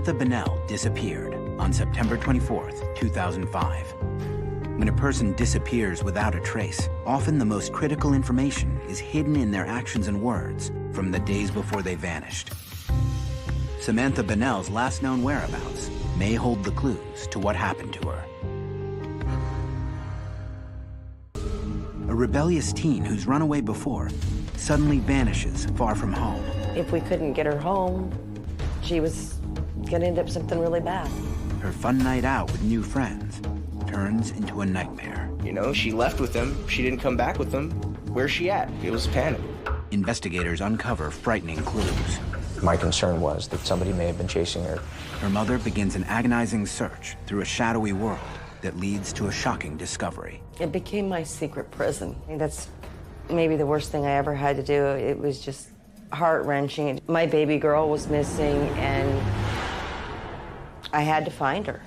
Samantha Bennell disappeared on September 24th, 2005. When a person disappears without a trace, often the most critical information is hidden in their actions and words from the days before they vanished. Samantha Bennell's last known whereabouts may hold the clues to what happened to her. A rebellious teen who's run away before suddenly vanishes far from home. If we couldn't get her home, she was gonna end up something really bad. Her fun night out with new friends turns into a nightmare. You know, she left with them. She didn't come back with them. Where's she at? It was panic. Investigators uncover frightening clues. My concern was that somebody may have been chasing her. Her mother begins an agonizing search through a shadowy world that leads to a shocking discovery. It became my secret prison. I mean, that's maybe the worst thing I ever had to do. It was just heart-wrenching. My baby girl was missing, and I had to find her.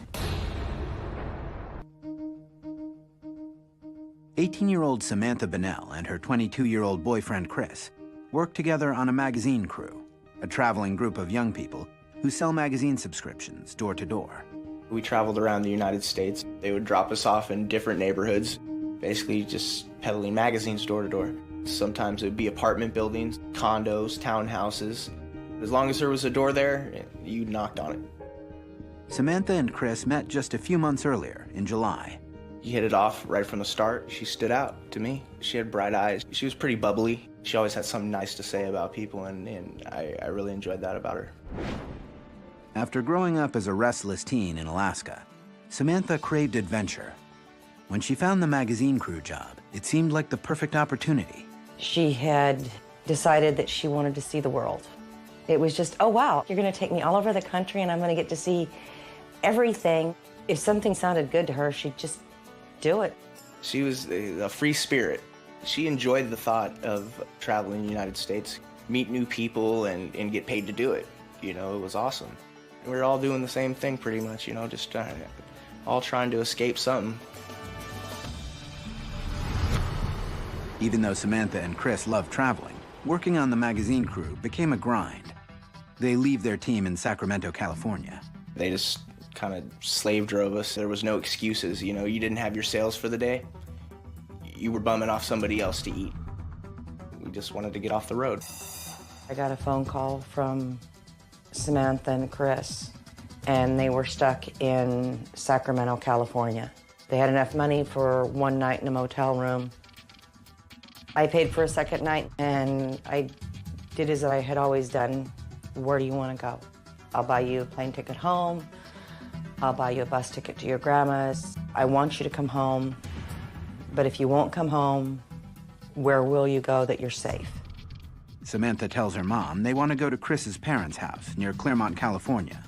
18-year-old Samantha Bennell and her 22-year-old boyfriend Chris work together on a magazine crew, a traveling group of young people who sell magazine subscriptions door to door. We traveled around the United States. They would drop us off in different neighborhoods, basically just peddling magazines door to door. Sometimes it would be apartment buildings, condos, townhouses. As long as there was a door there, you knocked on it. Samantha and Chris met just a few months earlier in July. You hit it off right from the start. She stood out to me. She had bright eyes. She was pretty bubbly. She always had something nice to say about people, and I really enjoyed that about her. After growing up as a restless teen in Alaska, Samantha craved adventure. When she found the magazine crew job, it seemed like the perfect opportunity. She had decided that she wanted to see the world. It was just, oh wow, you're gonna take me all over the country and I'm gonna get to see everything. If something sounded good to her, she'd just do it. She was a free spirit. She enjoyed the thought of traveling the United States, meet new people, and get paid to do it. You know, it was awesome. We were all doing the same thing pretty much, you know, just all trying to escape something. Even though Samantha and Chris loved traveling, working on the magazine crew became a grind. They leave their team in Sacramento, California. They just kind of slave drove us. There was no excuses, you know. You didn't have your sales for the day. You were bumming off somebody else to eat. We just wanted to get off the road. I got a phone call from Samantha and Chris, and they were stuck in Sacramento, California. They had enough money for one night in a motel room. I paid for a second night, and I did as I had always done. Where do you want to go? I'll buy you a plane ticket home. I'll buy you a bus ticket to your grandma's. I want you to come home, but if you won't come home, where will you go that you're safe? Samantha tells her mom they want to go to Chris's parents' house near Claremont, California,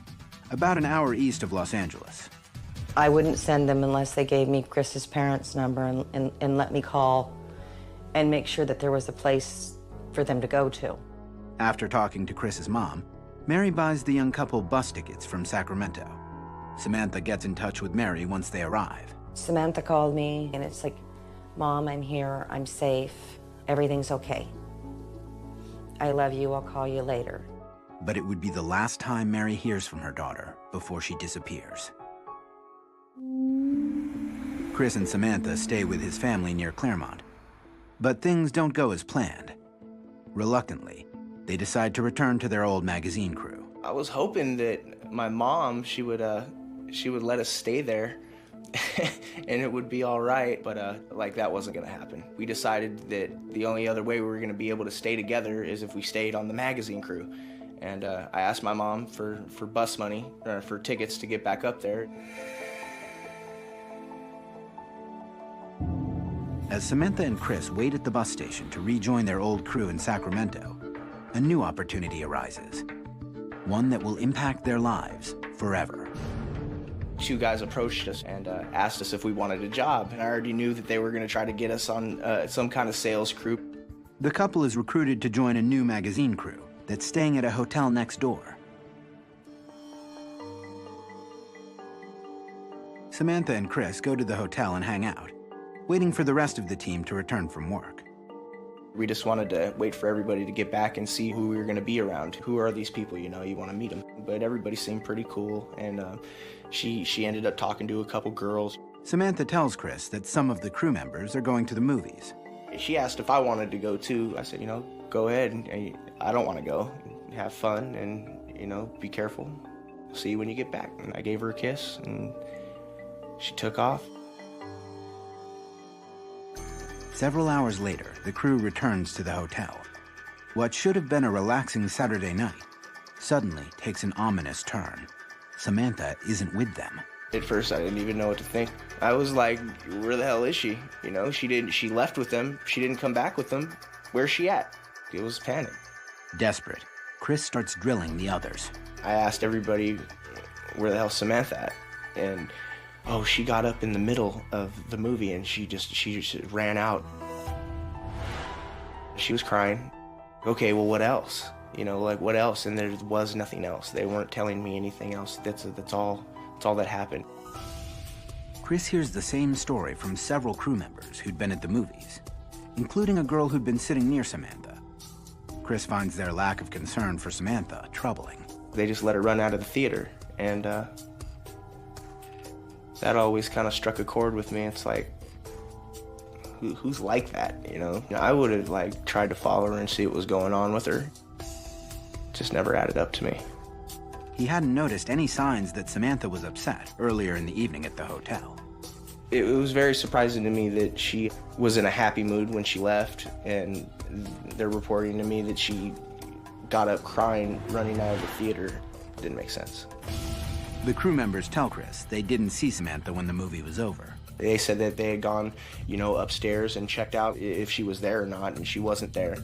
about an hour east of Los Angeles. I wouldn't send them unless they gave me Chris's parents' number and let me call and make sure that there was a place for them to go to. After talking to Chris's mom, Mary buys the young couple bus tickets from Sacramento. Samantha gets in touch with Mary once they arrive. Samantha called me, and it's like, Mom, I'm here, I'm safe, everything's okay. I love you, I'll call you later. But it would be the last time Mary hears from her daughter before she disappears. Chris and Samantha stay with his family near Claremont, but things don't go as planned. Reluctantly, they decide to return to their old magazine crew. I was hoping that my mom, she would let us stay there and it would be all right, but like that wasn't gonna happen. We decided that the only other way we were gonna be able to stay together is if we stayed on the magazine crew. And I asked my mom for bus money, or for tickets to get back up there. As Samantha and Chris wait at the bus station to rejoin their old crew in Sacramento, a new opportunity arises. One that will impact their lives forever. Two guys approached us and asked us if we wanted a job. And I already knew that they were gonna try to get us on some kind of sales crew. The couple is recruited to join a new magazine crew that's staying at a hotel next door. Samantha and Chris go to the hotel and hang out, waiting for the rest of the team to return from work. We just wanted to wait for everybody to get back and see who we were going to be around. Who are these people, you know, you want to meet them. But everybody seemed pretty cool, and she ended up talking to a couple girls. Samantha tells Chris that some of the crew members are going to the movies. She asked if I wanted to go too. I said, you know, go ahead. I don't want to go. Have fun and, you know, be careful. See you when you get back. And I gave her a kiss, and she took off. Several hours later, the crew returns to the hotel. What should have been a relaxing Saturday night suddenly takes an ominous turn. Samantha isn't with them. At first, I didn't even know what to think. I was like, where the hell is she? You know, she left with them. She didn't come back with them. Where's she at? It was panic. Desperate, Chris starts drilling the others. I asked everybody, where the hell's Samantha at? And, oh, she got up in the middle of the movie and she just ran out. She was crying. Okay, well, what else? You know, like, what else? And there was nothing else. They weren't telling me anything else. That's all that happened. Chris hears the same story from several crew members who'd been at the movies, including a girl who'd been sitting near Samantha. Chris finds their lack of concern for Samantha troubling. They just let her run out of the theater, and that always kind of struck a chord with me. It's like, who's like that, you know? I would have, like, tried to follow her and see what was going on with her. Just never added up to me. He hadn't noticed any signs that Samantha was upset earlier in the evening at the hotel. It was very surprising to me that she was in a happy mood when she left, and they're reporting to me that she got up crying, running out of the theater. Didn't make sense. The crew members tell Chris they didn't see Samantha when the movie was over. They said that they had gone, you know, upstairs and checked out if she was there or not, and she wasn't there.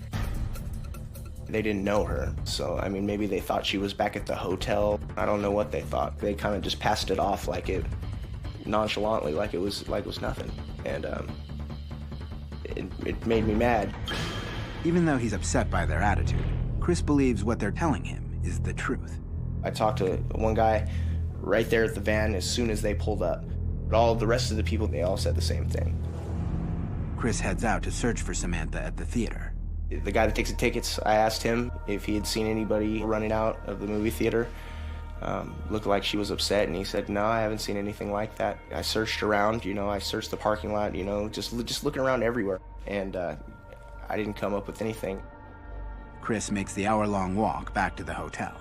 They didn't know her, so, I mean, maybe they thought she was back at the hotel. I don't know what they thought. They kind of just passed it off like it, nonchalantly, like it was nothing. And it made me mad. Even though he's upset by their attitude, Chris believes what they're telling him is the truth. I talked to one guy right there at the van as soon as they pulled up. But all of the rest of the people, they all said the same thing. Chris heads out to search for Samantha at the theater. The guy that takes the tickets, I asked him if he had seen anybody running out of the movie theater. Looked like she was upset, and he said, no, I haven't seen anything like that. I searched around, you know, I searched the parking lot, you know, just looking around everywhere, and I didn't come up with anything. Chris makes the hour-long walk back to the hotel.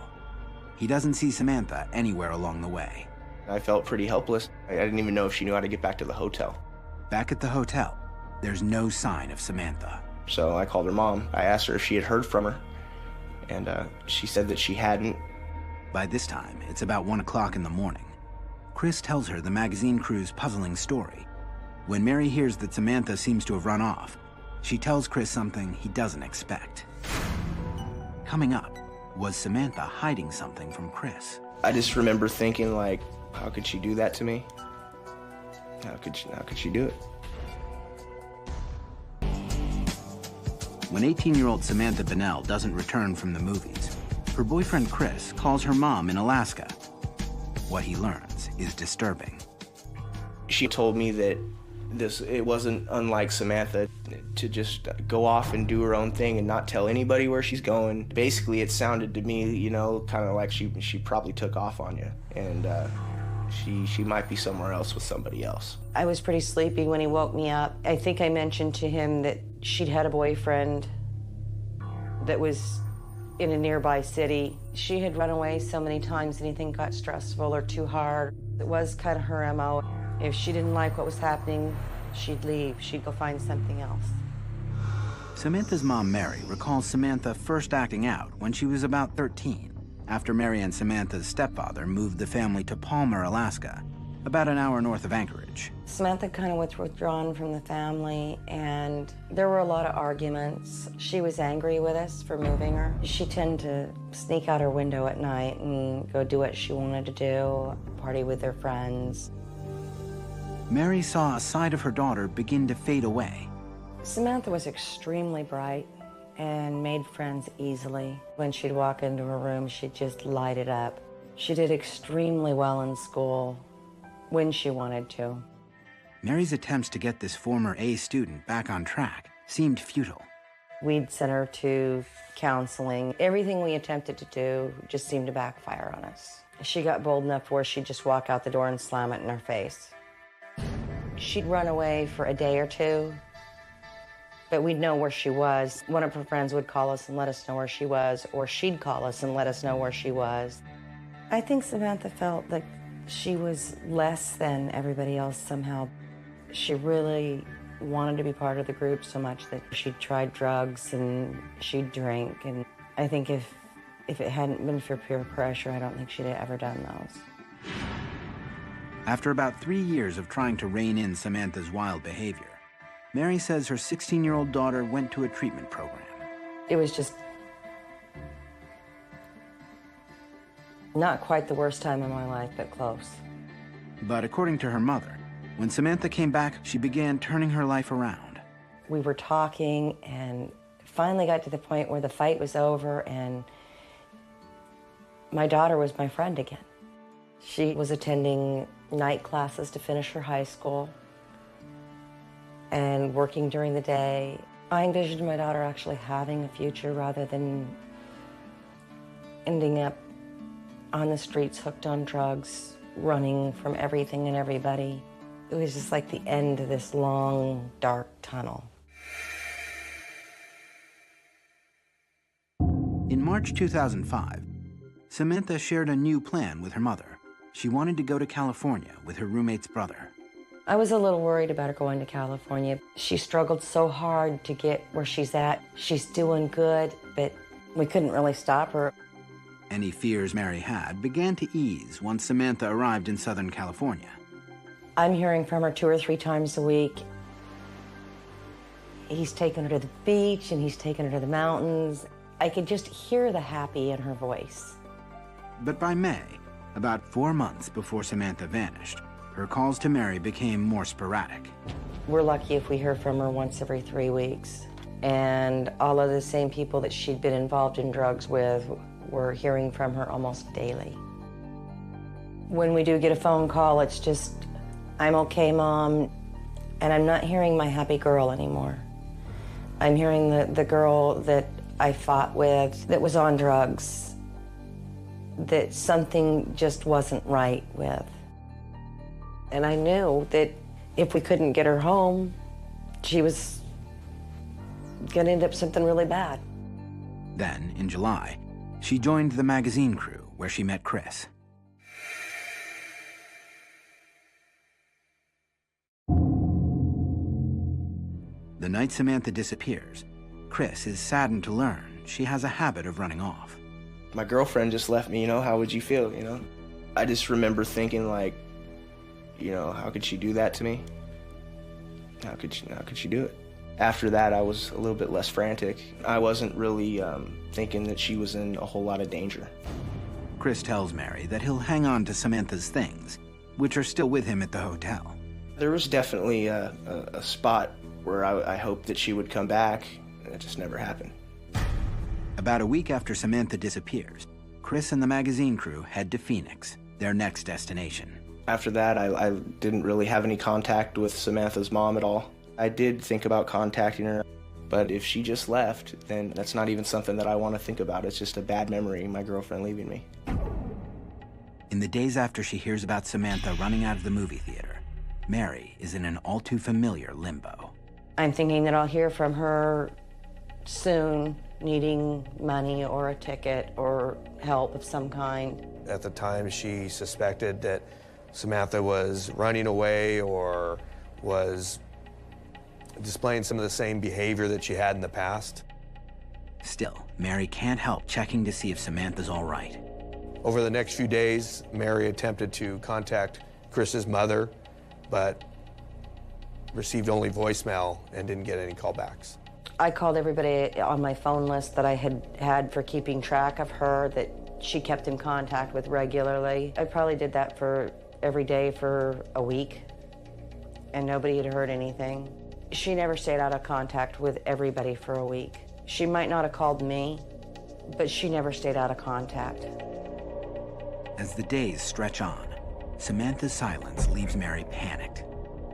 He doesn't see Samantha anywhere along the way. I felt pretty helpless. I didn't even know if she knew how to get back to the hotel. Back at the hotel, there's no sign of Samantha. So I called her mom. I asked her if she had heard from her, and she said that she hadn't. By this time, it's about 1 o'clock in the morning. Chris tells her the magazine crew's puzzling story. When Mary hears that Samantha seems to have run off, she tells Chris something he doesn't expect. Coming up, was Samantha hiding something from Chris? I just remember thinking, like, how could she do that to me? How could she do it? When 18-year-old Samantha Bennell doesn't return from the movies, her boyfriend Chris calls her mom in Alaska. What he learns is disturbing. She told me that it wasn't unlike Samantha to just go off and do her own thing and not tell anybody where she's going. Basically, it sounded to me, you know, kind of like she probably took off on you, and she might be somewhere else with somebody else. I was pretty sleepy when he woke me up. I think I mentioned to him that she'd had a boyfriend that was in a nearby city. She had run away so many times anything got stressful or too hard. It was kind of her MO. If she didn't like what was happening, she'd leave. She'd go find something else. Samantha's mom, Mary, recalls Samantha first acting out when she was about 13, after Mary and Samantha's stepfather moved the family to Palmer, Alaska, about an hour north of Anchorage. Samantha kind of was withdrawn from the family, and there were a lot of arguments. She was angry with us for moving her. She tended to sneak out her window at night and go do what she wanted to do, party with her friends. Mary saw a side of her daughter begin to fade away. Samantha was extremely bright and made friends easily. When she'd walk into her room, she'd just light it up. She did extremely well in school when she wanted to. Mary's attempts to get this former A student back on track seemed futile. We'd sent her to counseling. Everything we attempted to do just seemed to backfire on us. She got bold enough where she'd just walk out the door and slam it in our face. She'd run away for a day or two, but we'd know where she was. One of her friends would call us and let us know where she was, or she'd call us and let us know where she was. I think Samantha felt like she was less than everybody else somehow. She really wanted to be part of the group so much that she tried drugs and she'd drink. And I think if it hadn't been for peer pressure, I don't think she'd have ever done those. After about 3 years of trying to rein in Samantha's wild behavior, Mary says her 16-year-old daughter went to a treatment program. It was just not quite the worst time in my life, but close. But according to her mother, when Samantha came back, she began turning her life around. We were talking and finally got to the point where the fight was over and my daughter was my friend again. She was attending night classes to finish her high school and working during the day. I envisioned my daughter actually having a future rather than ending up on the streets, hooked on drugs, running from everything and everybody. It was just like the end of this long, dark tunnel. In March 2005, Samantha shared a new plan with her mother. She wanted to go to California with her roommate's brother. I was a little worried about her going to California. She struggled so hard to get where she's at. She's doing good, but we couldn't really stop her. Any fears Mary had began to ease once Samantha arrived in Southern California. I'm hearing from her 2 or 3 times a week. He's taken her to the beach and he's taken her to the mountains. I could just hear the happy in her voice. But by May, about 4 months before Samantha vanished, her calls to Mary became more sporadic. We're lucky if we hear from her once every 3 weeks. And all of the same people that she'd been involved in drugs with were hearing from her almost daily. When we do get a phone call, it's just, "I'm okay, Mom," and I'm not hearing my happy girl anymore. I'm hearing the girl that I fought with that was on drugs, that something just wasn't right with. And I knew that if we couldn't get her home, she was gonna end up something really bad. Then, in July, she joined the magazine crew where she met Chris. The night Samantha disappears, Chris is saddened to learn she has a habit of running off. My girlfriend just left me, how would you feel, I just remember thinking like, how could she do that to me? How could she do it? After that, I was a little bit less frantic. I wasn't really thinking that she was in a whole lot of danger. Chris tells Mary that he'll hang on to Samantha's things, which are still with him at the hotel. There was definitely a spot where I hoped that she would come back, and it just never happened. About a week after Samantha disappears, Chris and the magazine crew head to Phoenix, their next destination. After that, I didn't really have any contact with Samantha's mom at all. I did think about contacting her, but if she just left, then that's not even something that I want to think about. It's just a bad memory, my girlfriend leaving me. In the days after she hears about Samantha running out of the movie theater, Mary is in an all-too-familiar limbo. I'm thinking that I'll hear from her soon, needing money or a ticket or help of some kind. At the time, she suspected that Samantha was running away or was displaying some of the same behavior that she had in the past. Still, Mary can't help checking to see if Samantha's all right. Over the next few days, Mary attempted to contact Chris's mother, but received only voicemail and didn't get any callbacks. I called everybody on my phone list that I had for keeping track of her, that she kept in contact with regularly. I probably did that for every day for a week, and nobody had heard anything. She never stayed out of contact with everybody for a week. She might not have called me, but she never stayed out of contact. As the days stretch on, Samantha's silence leaves Mary panicked.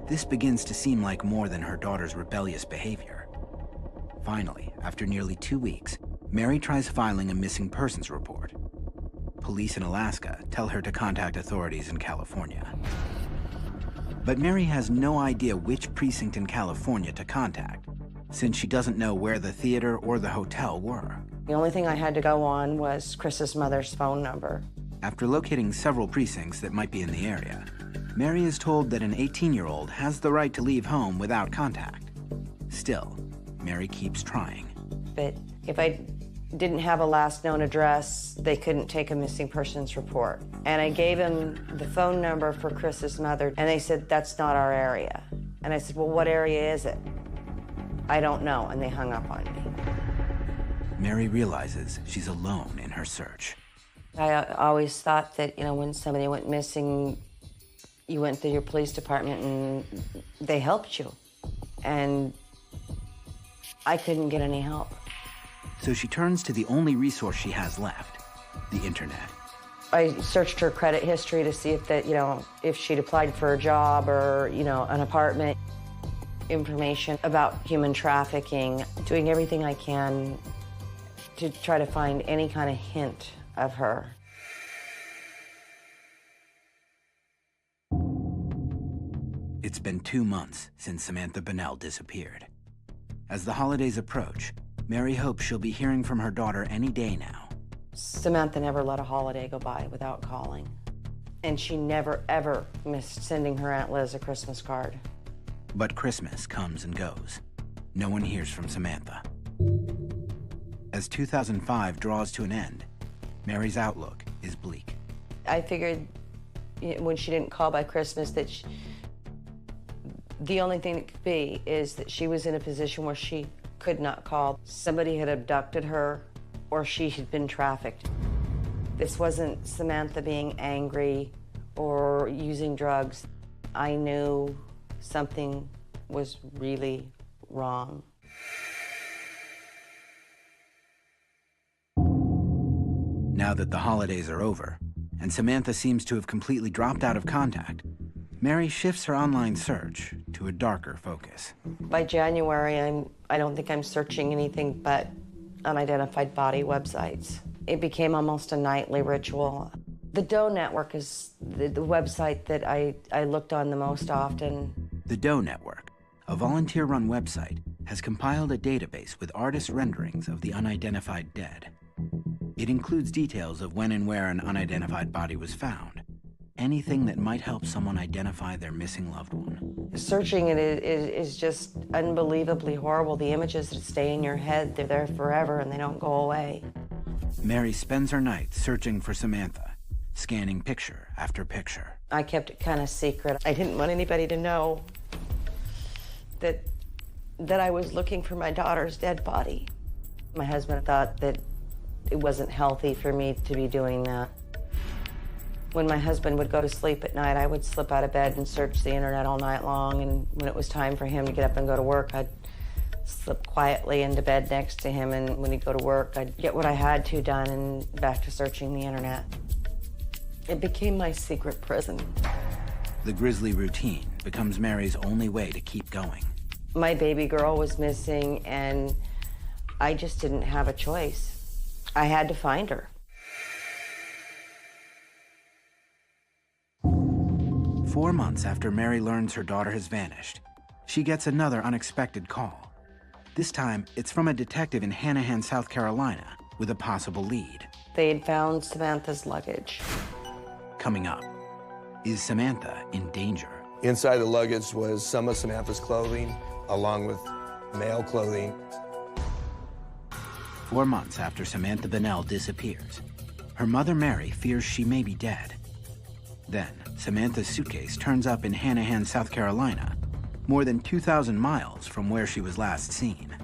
This begins to seem like more than her daughter's rebellious behavior. Finally, after nearly 2 weeks, Mary tries filing a missing persons report. Police in Alaska tell her to contact authorities in California. But Mary has no idea which precinct in California to contact, since she doesn't know where the theater or the hotel were. The only thing I had to go on was Chris's mother's phone number. After locating several precincts that might be in the area, Mary is told that an 18-year-old has the right to leave home without contact. Still, Mary keeps trying. But if I didn't have a last known address, they couldn't take a missing persons report. And I gave him the phone number for Chris's mother, and they said, that's not our area. And I said, well, what area is it? I don't know, and they hung up on me. Mary realizes she's alone in her search. I always thought that, you know, when somebody went missing, you went to your police department and they helped you. And I couldn't get any help. So she turns to the only resource she has left, the internet. I searched her credit history to see if that, you know, if she'd applied for a job or, you know, an apartment. Information about human trafficking, doing everything I can to try to find any kind of hint of her. It's been 2 months since Samantha Bunnell disappeared. As the holidays approach, Mary hopes she'll be hearing from her daughter any day now. Samantha never let a holiday go by without calling. And she never, ever missed sending her Aunt Liz a Christmas card. But Christmas comes and goes. No one hears from Samantha. As 2005 draws to an end, Mary's outlook is bleak. I figured when she didn't call by Christmas that the only thing it could be is that she was in a position where she could not call. Somebody had abducted her or she had been trafficked. This wasn't Samantha being angry or using drugs. I knew something was really wrong. Now that the holidays are over, and Samantha seems to have completely dropped out of contact, Mary shifts her online search to a darker focus. By January, I don't think I'm searching anything but unidentified body websites. It became almost a nightly ritual. The Doe Network is the website that I looked on the most often. The Doe Network, a volunteer-run website, has compiled a database with artist renderings of the unidentified dead. It includes details of when and where an unidentified body was found, anything that might help someone identify their missing loved one. Searching it is just unbelievably horrible. The images that stay in your head, they're there forever and they don't go away. Mary spends her nights searching for Samantha, scanning picture after picture. I kept it kind of secret. I didn't want anybody to know that I was looking for my daughter's dead body. My husband thought that it wasn't healthy for me to be doing that. When my husband would go to sleep at night, I would slip out of bed and search the internet all night long, and when it was time for him to get up and go to work, I'd slip quietly into bed next to him, and when he'd go to work, I'd get what I had to done and back to searching the internet. It became my secret prison. The grisly routine becomes Mary's only way to keep going. My baby girl was missing, and I just didn't have a choice. I had to find her. 4 months after Mary learns her daughter has vanished, she gets another unexpected call. This time, it's from a detective in Hanahan, South Carolina, with a possible lead. They had found Samantha's luggage. Coming up, is Samantha in danger? Inside the luggage was some of Samantha's clothing, along with male clothing. 4 months after Samantha Bunnell disappears, her mother Mary fears she may be dead. Then, Samantha's suitcase turns up in Hanahan, South Carolina, more than 2,000 miles from where she was last seen.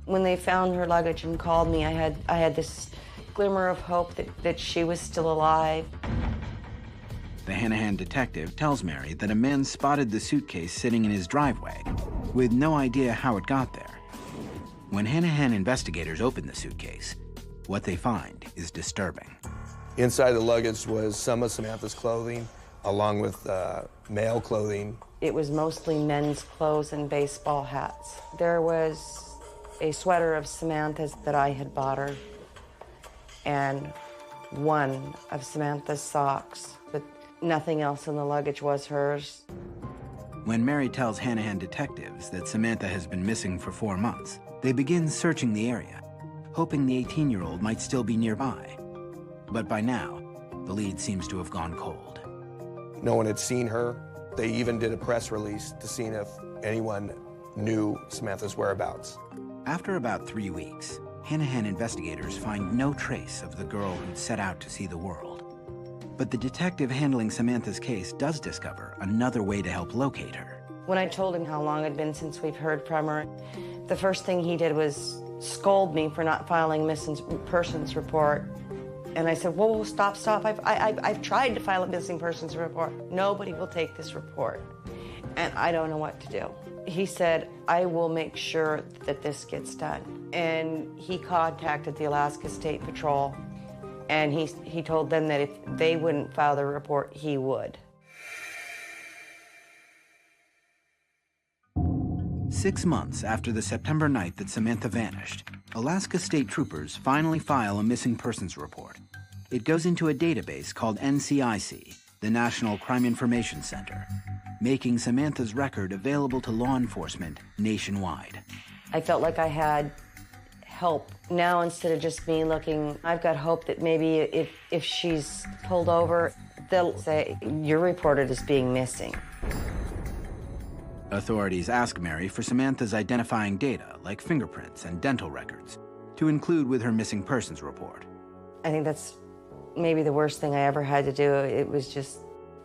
When they found her luggage and called me, I had this glimmer of hope that she was still alive. The Hanahan detective tells Mary that a man spotted the suitcase sitting in his driveway, with no idea how it got there. When Hanahan investigators open the suitcase, what they find is disturbing. Inside the luggage was some of Samantha's clothing, along with male clothing. It was mostly men's clothes and baseball hats. There was a sweater of Samantha's that I had bought her, and one of Samantha's socks, but nothing else in the luggage was hers. When Mary tells Hanahan detectives that Samantha has been missing for 4 months, they begin searching the area, hoping the 18-year-old might still be nearby. But by now, the lead seems to have gone cold. No one had seen her. They even did a press release to see if anyone knew Samantha's whereabouts. After about 3 weeks, Hanahan investigators find no trace of the girl who'd set out to see the world. But the detective handling Samantha's case does discover another way to help locate her. When I told him how long it had been since we've heard from her, the first thing he did was scold me for not filing a missing persons report. And I said, whoa, stop. I've tried to file a missing persons report. Nobody will take this report. And I don't know what to do. He said, I will make sure that this gets done. And he contacted the Alaska State Patrol, and he told them that if they wouldn't file the report, he would. 6 months after the September night that Samantha vanished, Alaska State Troopers finally file a missing persons report. It goes into a database called NCIC, the National Crime Information Center, making Samantha's record available to law enforcement nationwide. I felt like I had help. Now, instead of just me looking, I've got hope that maybe if she's pulled over, they'll say, you're reported as being missing. Authorities ask Mary for Samantha's identifying data, like fingerprints and dental records, to include with her missing persons report. I think that's maybe the worst thing I ever had to do. It was just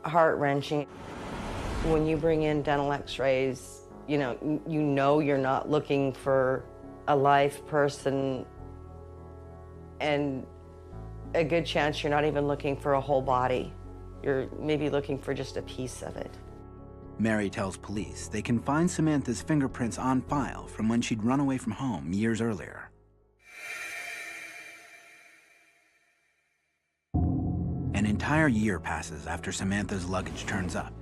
heart-wrenching. When you bring in dental x-rays, you know you're not looking for a live person, and a good chance you're not even looking for a whole body. You're maybe looking for just a piece of it. Mary tells police they can find Samantha's fingerprints on file from when she'd run away from home years earlier. An entire year passes after Samantha's luggage turns up,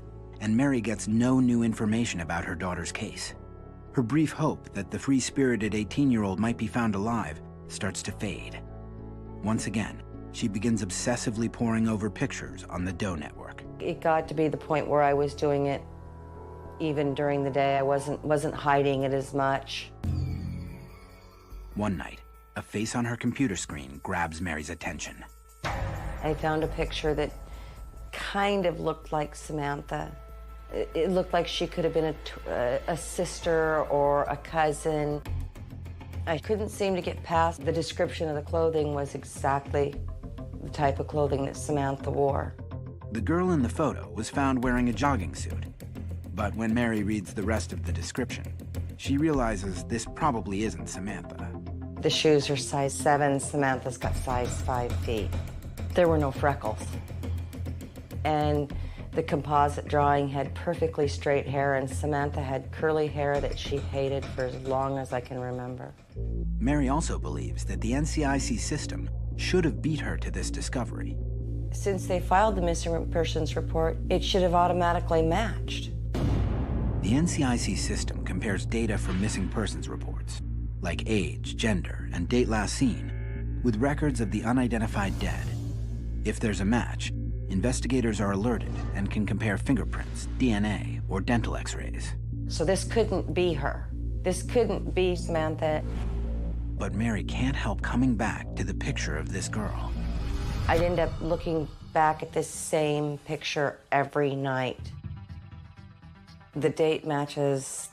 and Mary gets no new information about her daughter's case. Her brief hope that the free-spirited 18-year-old might be found alive starts to fade. Once again, she begins obsessively poring over pictures on the Doe network. It got to be the point where I was doing it even during the day. I wasn't hiding it as much. One night, a face on her computer screen grabs Mary's attention. I found a picture that kind of looked like Samantha. It looked like she could have been a sister or a cousin. I couldn't seem to get past the description of the clothing was exactly the type of clothing that Samantha wore. The girl in the photo was found wearing a jogging suit. But when Mary reads the rest of the description, she realizes this probably isn't Samantha. The shoes are size 7, Samantha's got size 5 feet. There were no freckles. And the composite drawing had perfectly straight hair, and Samantha had curly hair that she hated for as long as I can remember. Mary also believes that the NCIC system should have beat her to this discovery. Since they filed the missing persons report, it should have automatically matched. The NCIC system compares data from missing persons reports, like age, gender, and date last seen, with records of the unidentified dead. If there's a match, investigators are alerted and can compare fingerprints, DNA, or dental x-rays. So this couldn't be her. This couldn't be Samantha. But Mary can't help coming back to the picture of this girl. I'd end up looking back at this same picture every night. The date matches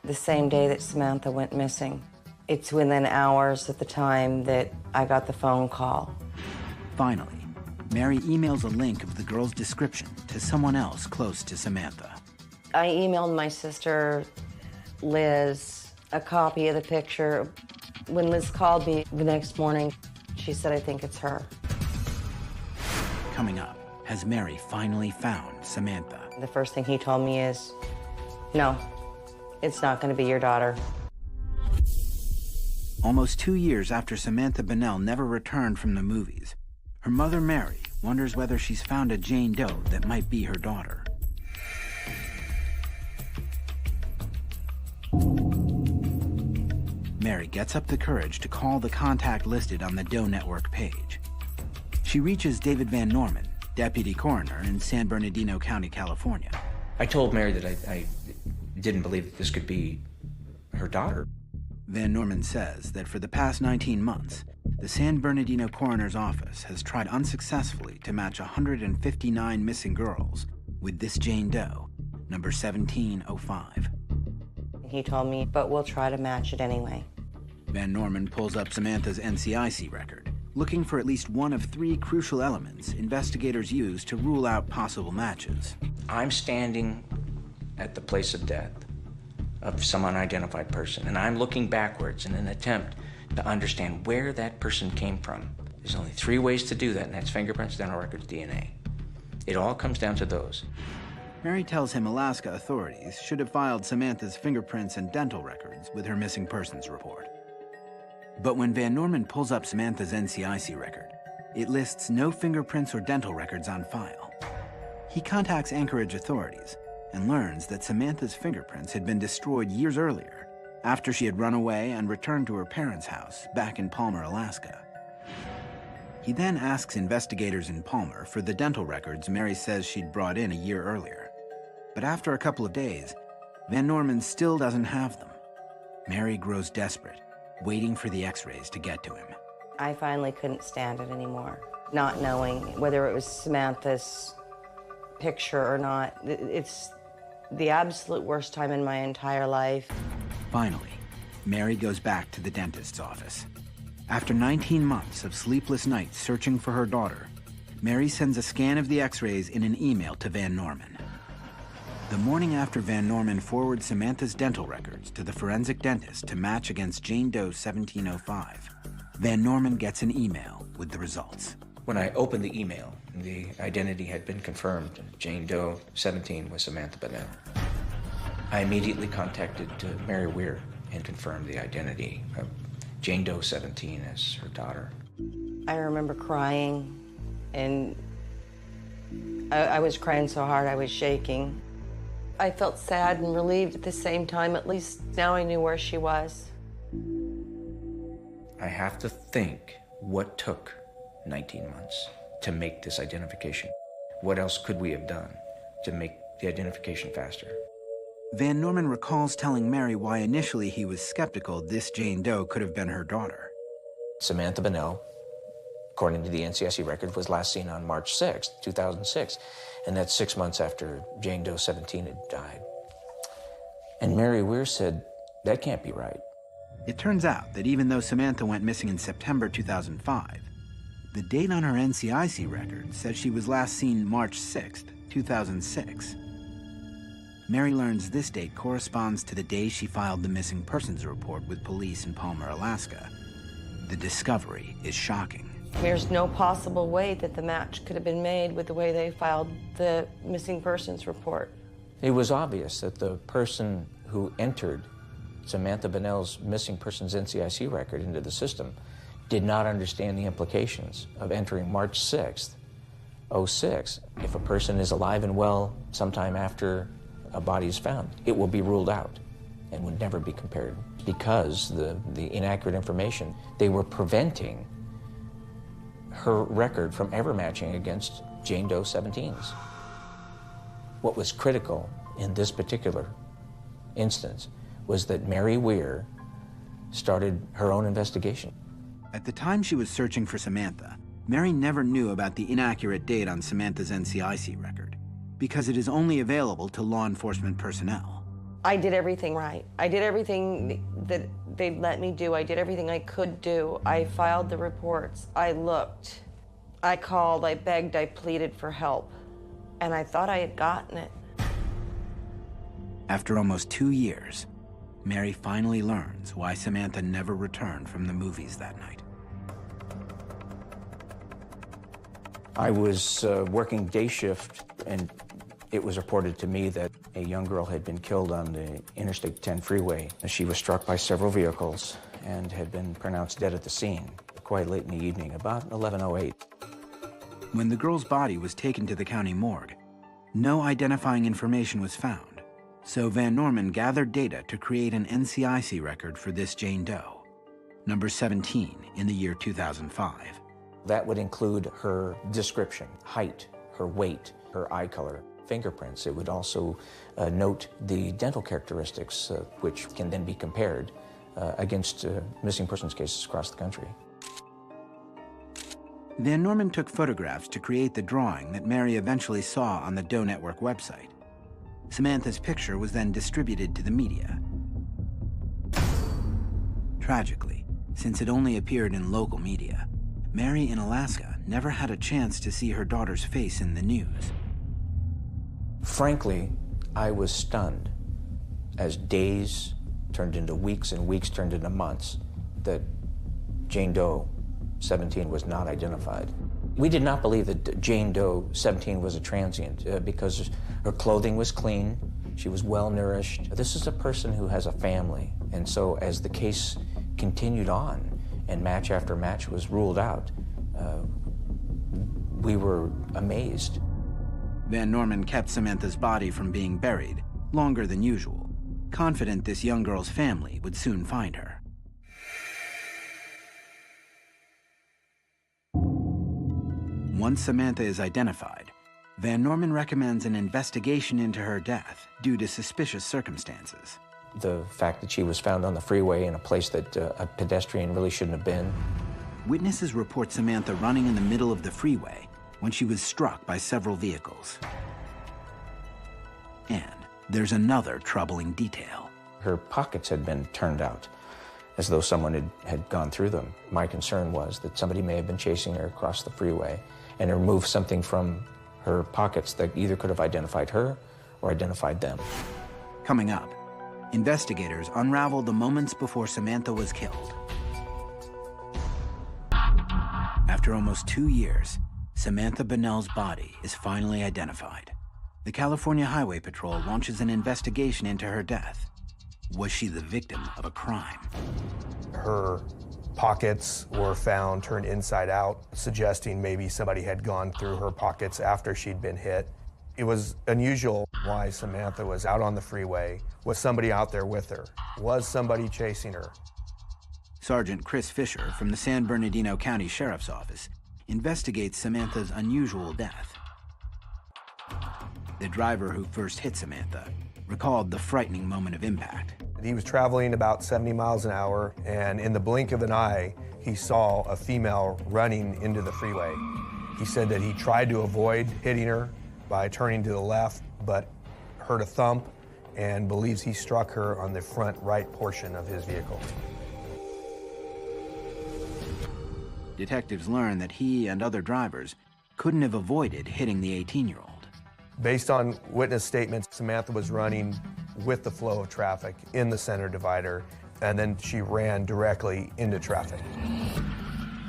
the same day that Samantha went missing. It's within hours of the time that I got the phone call. Finally, Mary emails a link of the girl's description to someone else close to Samantha. I emailed my sister, Liz, a copy of the picture. When Liz called me the next morning, she said, I think it's her. Coming up, has Mary finally found Samantha? The first thing he told me is, no, it's not going to be your daughter. Almost 2 years after Samantha Bunnell never returned from the movies, her mother, Mary, wonders whether she's found a Jane Doe that might be her daughter. Mary gets up the courage to call the contact listed on the Doe Network page. She reaches David Van Norman, deputy coroner in San Bernardino County, California. I told Mary that I didn't believe that this could be her daughter. Van Norman says that for the past 19 months, the San Bernardino coroner's office has tried unsuccessfully to match 159 missing girls with this Jane Doe, number 1705. He told me, but we'll try to match it anyway. Van Norman pulls up Samantha's NCIC record, looking for at least one of 3 crucial elements investigators use to rule out possible matches. I'm standing at the place of death of some unidentified person, and I'm looking backwards in an attempt to understand where that person came from. There's only 3 ways to do that, and that's fingerprints, dental records, DNA. It all comes down to those. Mary tells him Alaska authorities should have filed Samantha's fingerprints and dental records with her missing persons report. But when Van Norman pulls up Samantha's NCIC record, it lists no fingerprints or dental records on file. He contacts Anchorage authorities and learns that Samantha's fingerprints had been destroyed years earlier, after she had run away and returned to her parents' house back in Palmer, Alaska. He then asks investigators in Palmer for the dental records Mary says she'd brought in a year earlier. But after a couple of days, Van Norman still doesn't have them. Mary grows desperate, waiting for the x-rays to get to him. I finally couldn't stand it anymore, not knowing whether it was Samantha's picture or not. It's the absolute worst time in my entire life. Finally, Mary goes back to the dentist's office. After 19 months of sleepless nights searching for her daughter, Mary sends a scan of the x-rays in an email to Van Norman. The morning after Van Norman forwards Samantha's dental records to the forensic dentist to match against Jane Doe 1705, Van Norman gets an email with the results. When I opened the email, the identity had been confirmed. Jane Doe 17 was Samantha Bennett. I immediately contacted Mary Weir and confirmed the identity of Jane Doe 17 as her daughter. I remember crying, and I was crying so hard I was shaking. I felt sad and relieved at the same time. At least now I knew where she was. I have to think what took 19 months to make this identification. What else could we have done to make the identification faster? Van Norman recalls telling Mary why initially he was skeptical this Jane Doe could have been her daughter. Samantha Bennett, according to the NCIC record, was last seen on March 6th, 2006, and that's 6 months after Jane Doe 17 had died. And Mary Weir said, that can't be right. It turns out that even though Samantha went missing in September 2005, the date on her NCIC record says she was last seen March 6th, 2006. Mary learns this date corresponds to the day she filed the missing persons report with police in Palmer, Alaska. The discovery is shocking. There's no possible way that the match could have been made with the way they filed the missing persons report. It was obvious that the person who entered Samantha Bennett's missing persons NCIC record into the system did not understand the implications of entering March 6th, 06. If a person is alive and well sometime after a body is found, it will be ruled out and would never be compared because the inaccurate information, they were preventing her record from ever matching against Jane Doe 17's. What was critical in this particular instance was that Mary Weir started her own investigation. At the time she was searching for Samantha, Mary never knew about the inaccurate date on Samantha's NCIC record because it is only available to law enforcement personnel. I did everything right. I did everything that they'd let me do. I did everything I could do. I filed the reports. I looked. I called. I begged. I pleaded for help. And I thought I had gotten it. After almost 2 years, Mary finally learns why Samantha never returned from the movies that night. I was working day shift, and it was reported to me that a young girl had been killed on the Interstate 10 freeway. She was struck by several vehicles and had been pronounced dead at the scene quite late in the evening, about 11:08. When the girl's body was taken to the county morgue, no identifying information was found, so Van Norman gathered data to create an NCIC record for this Jane Doe. number 17 in the year 2005. That would include her description, height, her weight, her eye color, fingerprints. It would also note the dental characteristics, which can then be compared against missing persons cases across the country. Van Norman took photographs to create the drawing that Mary eventually saw on the Doe Network website. Samantha's picture was then distributed to the media. Tragically, since it only appeared in local media, Mary in Alaska never had a chance to see her daughter's face in the news. Frankly, I was stunned as days turned into weeks and weeks turned into months that Jane Doe 17 was not identified. We did not believe that Jane Doe 17 was a transient because her clothing was clean, she was well nourished. This is a person who has a family, and so as the case continued on and match after match was ruled out, we were amazed. Van Norman kept Samantha's body from being buried longer than usual, confident this young girl's family would soon find her. Once Samantha is identified, Van Norman recommends an investigation into her death due to suspicious circumstances. The fact that she was found on the freeway in a place that a pedestrian really shouldn't have been. Witnesses report Samantha running in the middle of the freeway when she was struck by several vehicles. And there's another troubling detail. Her pockets had been turned out, as though someone had gone through them. My concern was that somebody may have been chasing her across the freeway and removed something from her pockets that either could have identified her or identified them. Coming up, investigators unravel the moments before Samantha was killed. After almost 2 years, Samantha Bunnell's body is finally identified. The California Highway Patrol launches an investigation into her death. Was she the victim of a crime? Her pockets were found turned inside out, suggesting maybe somebody had gone through her pockets after she'd been hit. It was unusual why Samantha was out on the freeway. Was somebody out there with her? Was somebody chasing her? Sergeant Chris Fisher from the San Bernardino County Sheriff's Office investigates Samantha's unusual death. The driver who first hit Samantha recalled the frightening moment of impact. He was traveling about 70 miles an hour, and in the blink of an eye, he saw a female running into the freeway. He said that he tried to avoid hitting her by turning to the left, but heard a thump and believes he struck her on the front right portion of his vehicle. Detectives learn that he and other drivers couldn't have avoided hitting the 18-year-old. Based on witness statements, Samantha was running with the flow of traffic in the center divider, and then she ran directly into traffic.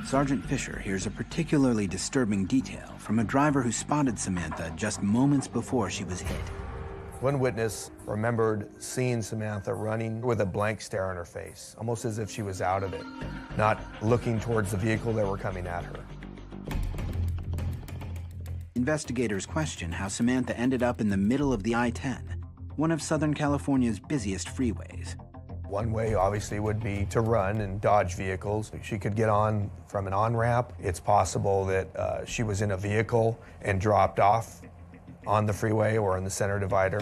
Sergeant Fisher hears a particularly disturbing detail from a driver who spotted Samantha just moments before she was hit. One witness remembered seeing Samantha running with a blank stare on her face, almost as if she was out of it, not looking towards the vehicle that were coming at her. Investigators question how Samantha ended up in the middle of the I-10, one of Southern California's busiest freeways. One way, obviously, would be to run and dodge vehicles. She could get on from an on-ramp. It's possible that she was in a vehicle and dropped off on the freeway or in the center divider.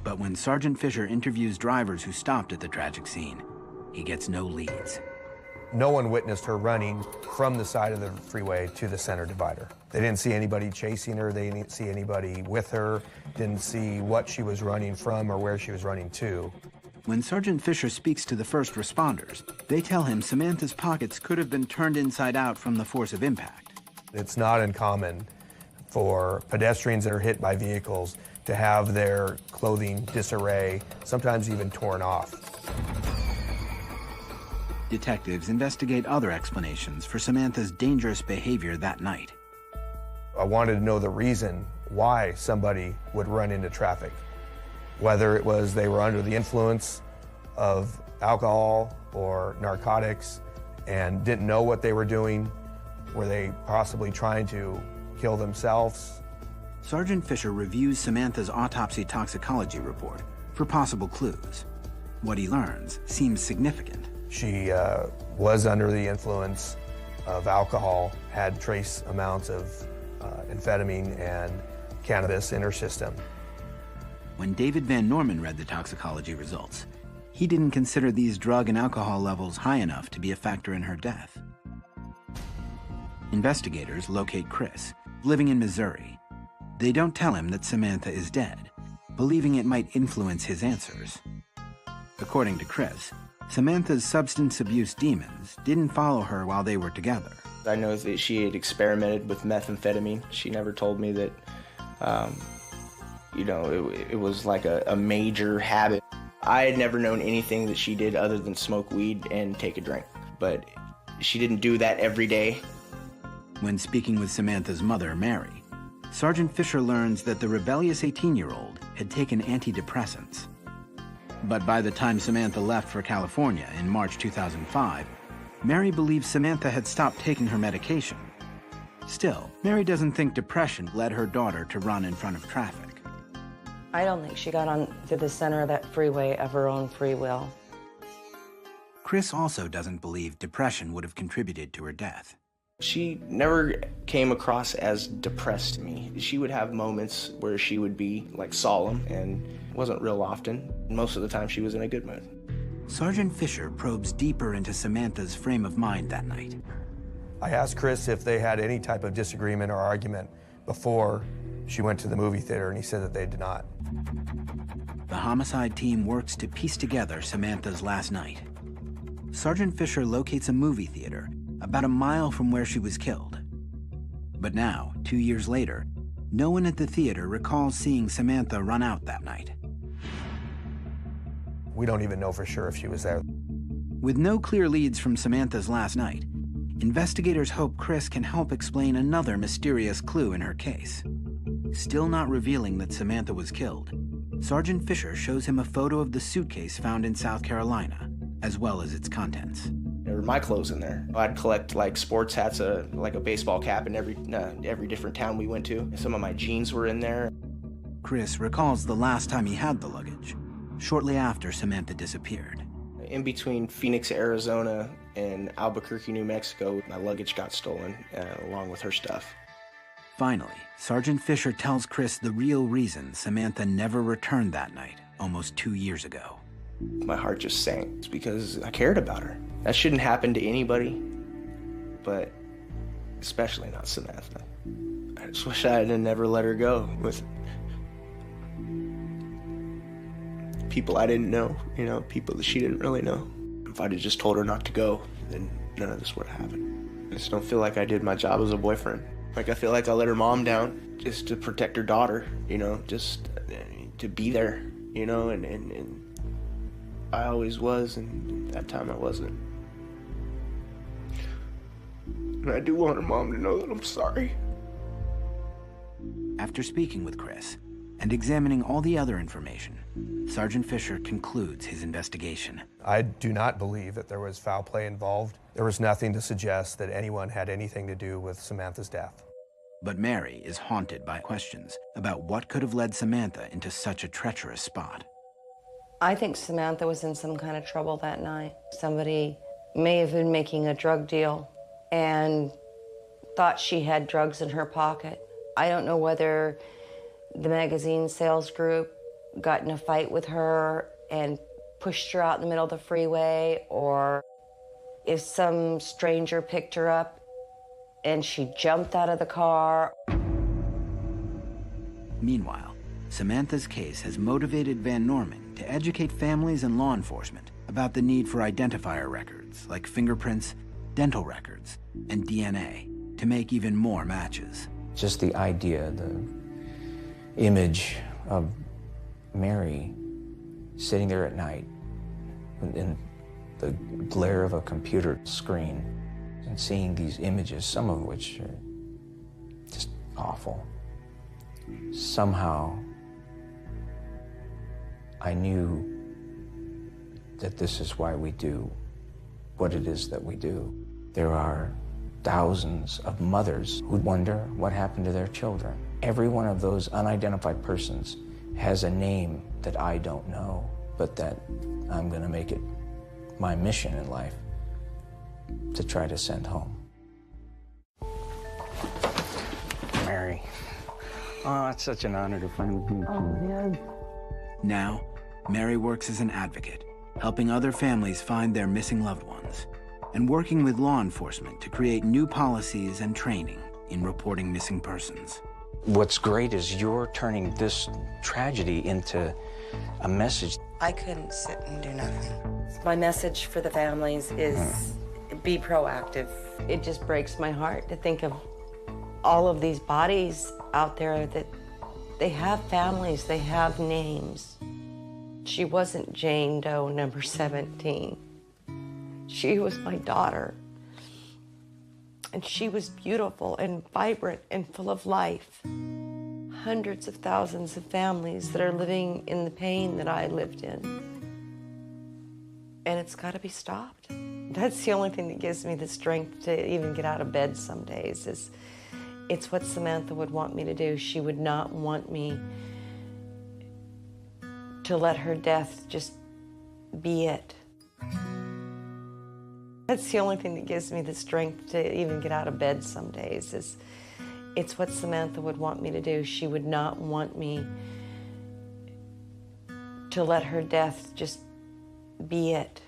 But when Sergeant Fisher interviews drivers who stopped at the tragic scene, he gets no leads. No one witnessed her running from the side of the freeway to the center divider. They didn't see anybody chasing her, they didn't see anybody with her, didn't see what she was running from or where she was running to. When Sergeant Fisher speaks to the first responders, they tell him Samantha's pockets could have been turned inside out from the force of impact. It's not uncommon for pedestrians that are hit by vehicles to have their clothing disarray, sometimes even torn off. Detectives investigate other explanations for Samantha's dangerous behavior that night. I wanted to know the reason why somebody would run into traffic. Whether it was they were under the influence of alcohol or narcotics and didn't know what they were doing. Were they possibly trying to kill themselves? Sergeant Fisher reviews Samantha's autopsy toxicology report for possible clues. What he learns seems significant. She was under the influence of alcohol, had trace amounts of amphetamine and cannabis in her system. When David Van Norman read the toxicology results, he didn't consider these drug and alcohol levels high enough to be a factor in her death. Investigators locate Chris, living in Missouri. They don't tell him that Samantha is dead, believing it might influence his answers. According to Chris, Samantha's substance abuse demons didn't follow her while they were together. I know that she had experimented with methamphetamine. She never told me that, it was like a major habit. I had never known anything that she did other than smoke weed and take a drink. But she didn't do that every day. When speaking with Samantha's mother, Mary, Sergeant Fisher learns that the rebellious 18-year-old had taken antidepressants. But by the time Samantha left for California in March 2005, Mary believes Samantha had stopped taking her medication. Still, Mary doesn't think depression led her daughter to run in front of traffic. I don't think she got on to the center of that freeway of her own free will. Chris also doesn't believe depression would have contributed to her death. She never came across as depressed to me. She would have moments where she would be like solemn, and it wasn't real often. Most of the time she was in a good mood. Sergeant Fisher probes deeper into Samantha's frame of mind that night. I asked Chris if they had any type of disagreement or argument before she went to the movie theater, and he said that they did not. The homicide team works to piece together Samantha's last night. Sergeant Fisher locates a movie theater about a mile from where she was killed. But now, 2 years later, no one at the theater recalls seeing Samantha run out that night. We don't even know for sure if she was there. With no clear leads from Samantha's last night, investigators hope Chris can help explain another mysterious clue in her case. Still not revealing that Samantha was killed, Sergeant Fisher shows him a photo of the suitcase found in South Carolina, as well as its contents. There were my clothes in there. I'd collect like sports hats, like a baseball cap in every different town we went to. Some of my jeans were in there. Chris recalls the last time he had the luggage, shortly after Samantha disappeared. In between Phoenix, Arizona and Albuquerque, New Mexico, my luggage got stolen along with her stuff. Finally, Sergeant Fisher tells Chris the real reason Samantha never returned that night, almost 2 years ago. My heart just sank. It's because I cared about her. That shouldn't happen to anybody, but especially not Samantha. I just wish I had never let her go with people I didn't know, people that she didn't really know. If I'd have just told her not to go, then none of this would have happened. I just don't feel like I did my job as a boyfriend. Like, I feel like I let her mom down just to protect her daughter, just to be there, and I always was, and that time I wasn't. And I do want her mom to know that I'm sorry. After speaking with Chris and examining all the other information, Sergeant Fisher concludes his investigation. I do not believe that there was foul play involved. There was nothing to suggest that anyone had anything to do with Samantha's death. But Mary is haunted by questions about what could have led Samantha into such a treacherous spot. I think Samantha was in some kind of trouble that night. Somebody may have been making a drug deal and thought she had drugs in her pocket. I don't know whether the magazine sales group got in a fight with her and pushed her out in the middle of the freeway, or if some stranger picked her up and she jumped out of the car. Meanwhile, Samantha's case has motivated Van Norman to educate families and law enforcement about the need for identifier records like fingerprints, dental records, and DNA to make even more matches. Just the idea, the image of Mary sitting there at night in the glare of a computer screen and seeing these images, some of which are just awful. Somehow, I knew that this is why we do what it is that we do. There are thousands of mothers who wonder what happened to their children. Every one of those unidentified persons has a name that I don't know, but that I'm going to make it my mission in life to try to send home. Mary. Oh, it's such an honor to finally be with you. Now, Mary works as an advocate, helping other families find their missing loved ones, and working with law enforcement to create new policies and training in reporting missing persons. What's great is you're turning this tragedy into a message. I couldn't sit and do nothing. My message for the families is be proactive. It just breaks my heart to think of all of these bodies out there that they have families, they have names. She wasn't Jane Doe number 17. She was my daughter. And she was beautiful and vibrant and full of life. Hundreds of thousands of families that are living in the pain that I lived in. And it's got to be stopped. That's the only thing that gives me the strength to even get out of bed some days. It's what Samantha would want me to do. She would not want me to let her death just be it. That's the only thing that gives me the strength to even get out of bed some days. It's what Samantha would want me to do. She would not want me to let her death just be it.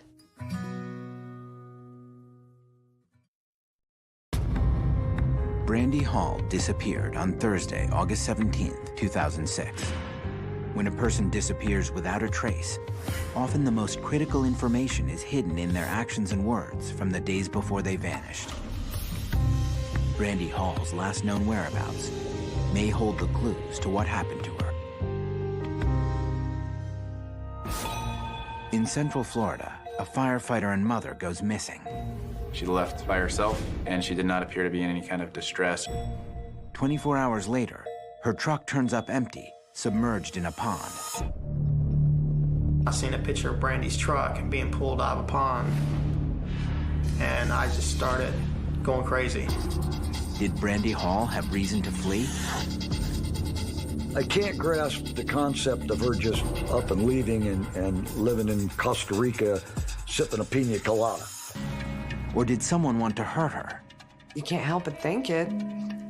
Brandy Hall disappeared on Thursday, August 17th, 2006. When a person disappears without a trace, often the most critical information is hidden in their actions and words from the days before they vanished. Brandy Hall's last known whereabouts may hold the clues to what happened to her. In Central Florida, a firefighter and mother goes missing. She left by herself, and she did not appear to be in any kind of distress. 24 hours later, her truck turns up empty, submerged in a pond. I seen a picture of Brandy's truck and being pulled out of a pond, and I just started going crazy. Did Brandy Hall have reason to flee? I can't grasp the concept of her just up and leaving and living in Costa Rica, sipping a pina colada. Or did someone want to hurt her? You can't help but think it.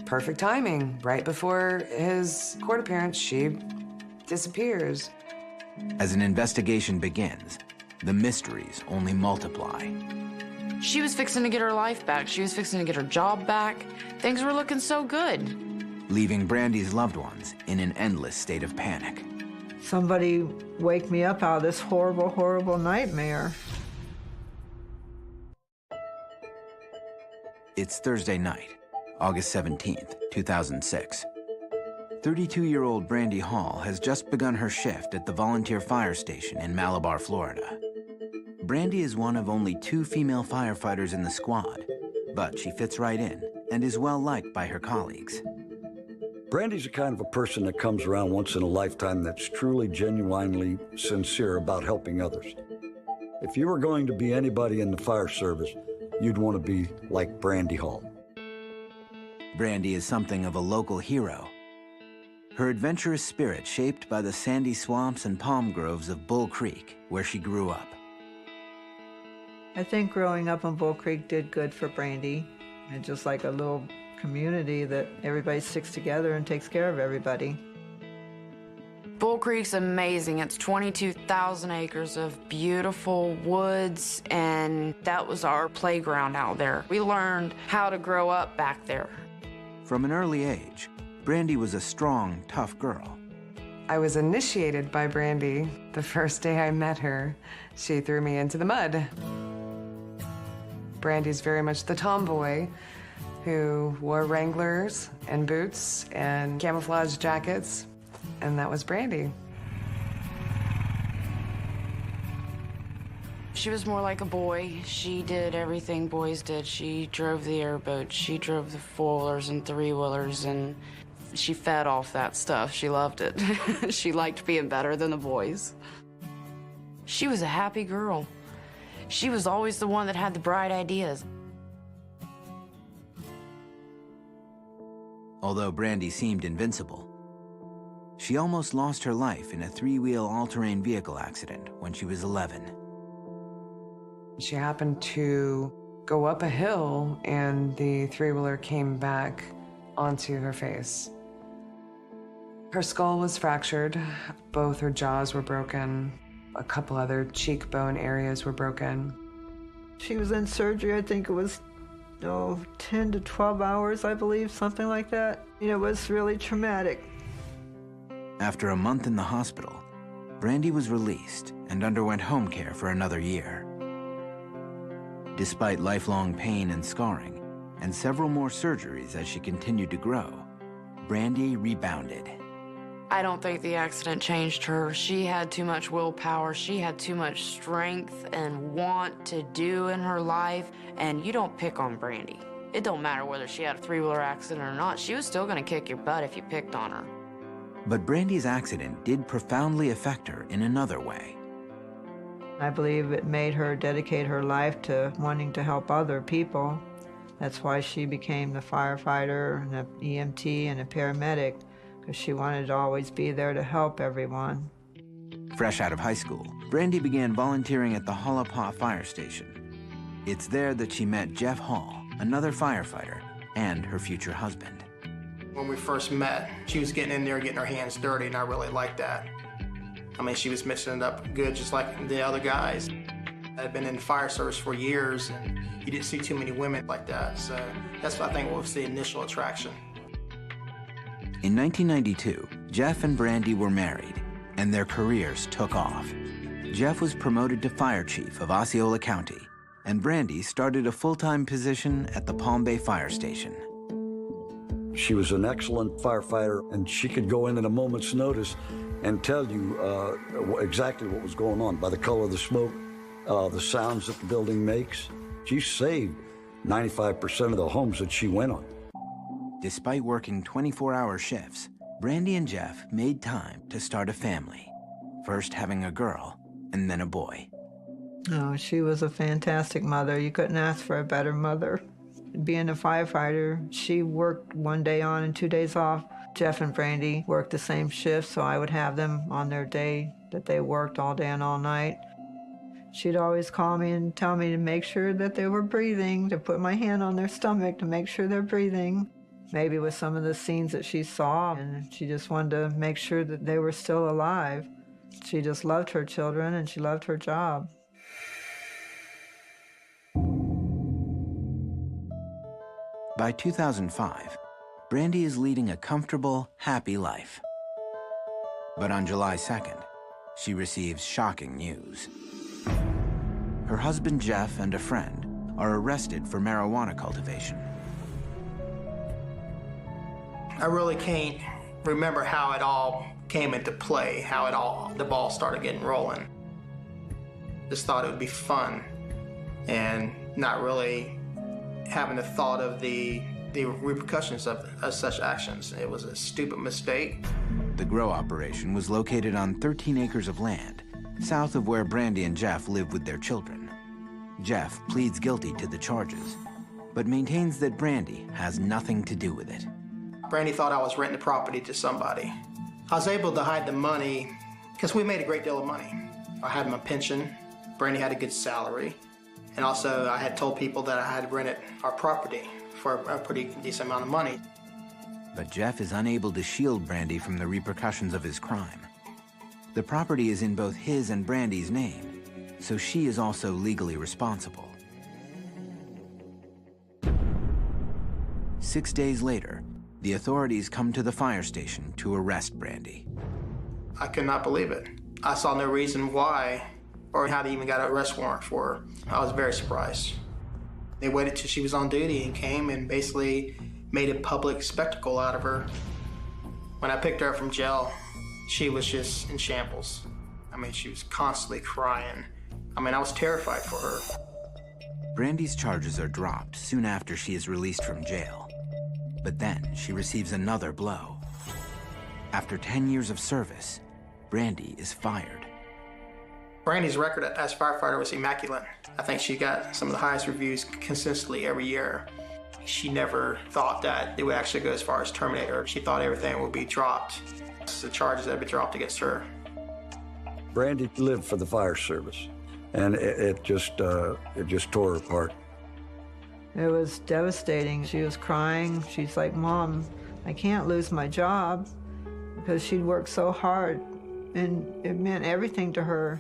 Perfect timing. Right before his court appearance, she disappears. As an investigation begins, the mysteries only multiply. She was fixing to get her life back. She was fixing to get her job back. Things were looking so good. Leaving Brandy's loved ones in an endless state of panic. Somebody wake me up out of this horrible, horrible nightmare. It's Thursday night, August 17th, 2006. 32-year-old Brandy Hall has just begun her shift at the volunteer fire station in Malabar, Florida. Brandy is one of only 2 female firefighters in the squad, but she fits right in and is well liked by her colleagues. Brandy's the kind of a person that comes around once in a lifetime that's truly, genuinely sincere about helping others. If you were going to be anybody in the fire service, you'd want to be like Brandy Hall. Brandy is something of a local hero. Her adventurous spirit shaped by the sandy swamps and palm groves of Bull Creek, where she grew up. I think growing up in Bull Creek did good for Brandy. And just like a little community that everybody sticks together and takes care of everybody. Bull Creek's amazing. It's 22,000 acres of beautiful woods, and that was our playground out there. We learned how to grow up back there. From an early age, Brandy was a strong, tough girl. I was initiated by Brandy. The first day I met her, she threw me into the mud. Brandy's very much the tomboy who wore Wranglers and boots and camouflage jackets, and that was Brandy. She was more like a boy. She did everything boys did. She drove the airboat. She drove the 4-wheelers and 3-wheelers, and she fed off that stuff. She loved it. She liked being better than the boys. She was a happy girl. She was always the one that had the bright ideas. Although Brandy seemed invincible, She almost lost her life in a three-wheel all-terrain vehicle accident when she was 11. She happened to go up a hill and the three-wheeler came back onto her face. Her skull was fractured, both her jaws were broken, a couple other cheekbone areas were broken. She was in surgery, I think it was 10 to 12 hours, I believe, something like that. It was really traumatic. After a month in the hospital, Brandy was released and underwent home care for another year. Despite lifelong pain and scarring, and several more surgeries as she continued to grow, Brandy rebounded. I don't think the accident changed her. She had too much willpower. She had too much strength and want to do in her life. And you don't pick on Brandy. It don't matter whether she had a three-wheeler accident or not. She was still gonna kick your butt if you picked on her. But Brandy's accident did profoundly affect her in another way. I believe it made her dedicate her life to wanting to help other people. That's why she became the firefighter and an EMT and a paramedic, because she wanted to always be there to help everyone. Fresh out of high school, Brandy began volunteering at the Hollapaw Fire Station. It's there that she met Jeff Hall, another firefighter, and her future husband. When we first met, she was getting in there, getting her hands dirty, and I really liked that. I mean, she was mixing it up good, just like the other guys. I'd been in fire service for years, and you didn't see too many women like that, so that's what I think was the initial attraction. In 1992, Jeff and Brandy were married, and their careers took off. Jeff was promoted to fire chief of Osceola County, and Brandy started a full-time position at the Palm Bay Fire Station. She was an excellent firefighter, and she could go in at a moment's notice and tell you exactly what was going on by the color of the smoke, the sounds that the building makes. She saved 95% of the homes that she went on. Despite working 24-hour shifts, Brandy and Jeff made time to start a family, first having a girl and then a boy. Oh, she was a fantastic mother. You couldn't ask for a better mother. Being a firefighter, she worked 1 day on and 2 days off. Jeff and Brandy worked the same shift, so I would have them on their day that they worked all day and all night. She'd always call me and tell me to make sure that they were breathing, to put my hand on their stomach to make sure they're breathing. Maybe with some of the scenes that she saw, and she just wanted to make sure that they were still alive. She just loved her children and she loved her job. By 2005, Brandy is leading a comfortable, happy life. But on July 2nd, she receives shocking news. Her husband Jeff and a friend are arrested for marijuana cultivation. I really can't remember how it all came into play, how the ball started getting rolling. Just thought it would be fun and not really having the thought of the repercussions of such actions. It was a stupid mistake. The grow operation was located on 13 acres of land, south of where Brandy and Jeff live with their children. Jeff pleads guilty to the charges, but maintains that Brandy has nothing to do with it. Brandy thought I was renting the property to somebody. I was able to hide the money because we made a great deal of money. I had my pension, Brandy had a good salary, and also I had told people that I had rented our property for a pretty decent amount of money. But Jeff is unable to shield Brandy from the repercussions of his crime. The property is in both his and Brandy's name, so she is also legally responsible. 6 days later, the authorities come to the fire station to arrest Brandy. I could not believe it. I saw no reason why or how they even got an arrest warrant for her. I was very surprised. They waited till she was on duty and came and basically made a public spectacle out of her. When I picked her up from jail, she was just in shambles. I mean, she was constantly crying. I mean, I was terrified for her. Brandy's charges are dropped soon after she is released from jail. But then she receives another blow. After 10 years of service, Brandy is fired. Brandy's record as firefighter was immaculate. I think she got some of the highest reviews consistently every year. She never thought that it would actually go as far as terminate her. She thought everything would be dropped. The charges that would be dropped against her. Brandy lived for the fire service, and it just tore her apart. It was devastating. She was crying. She's like, "Mom, I can't lose my job," because she'd worked so hard, and it meant everything to her.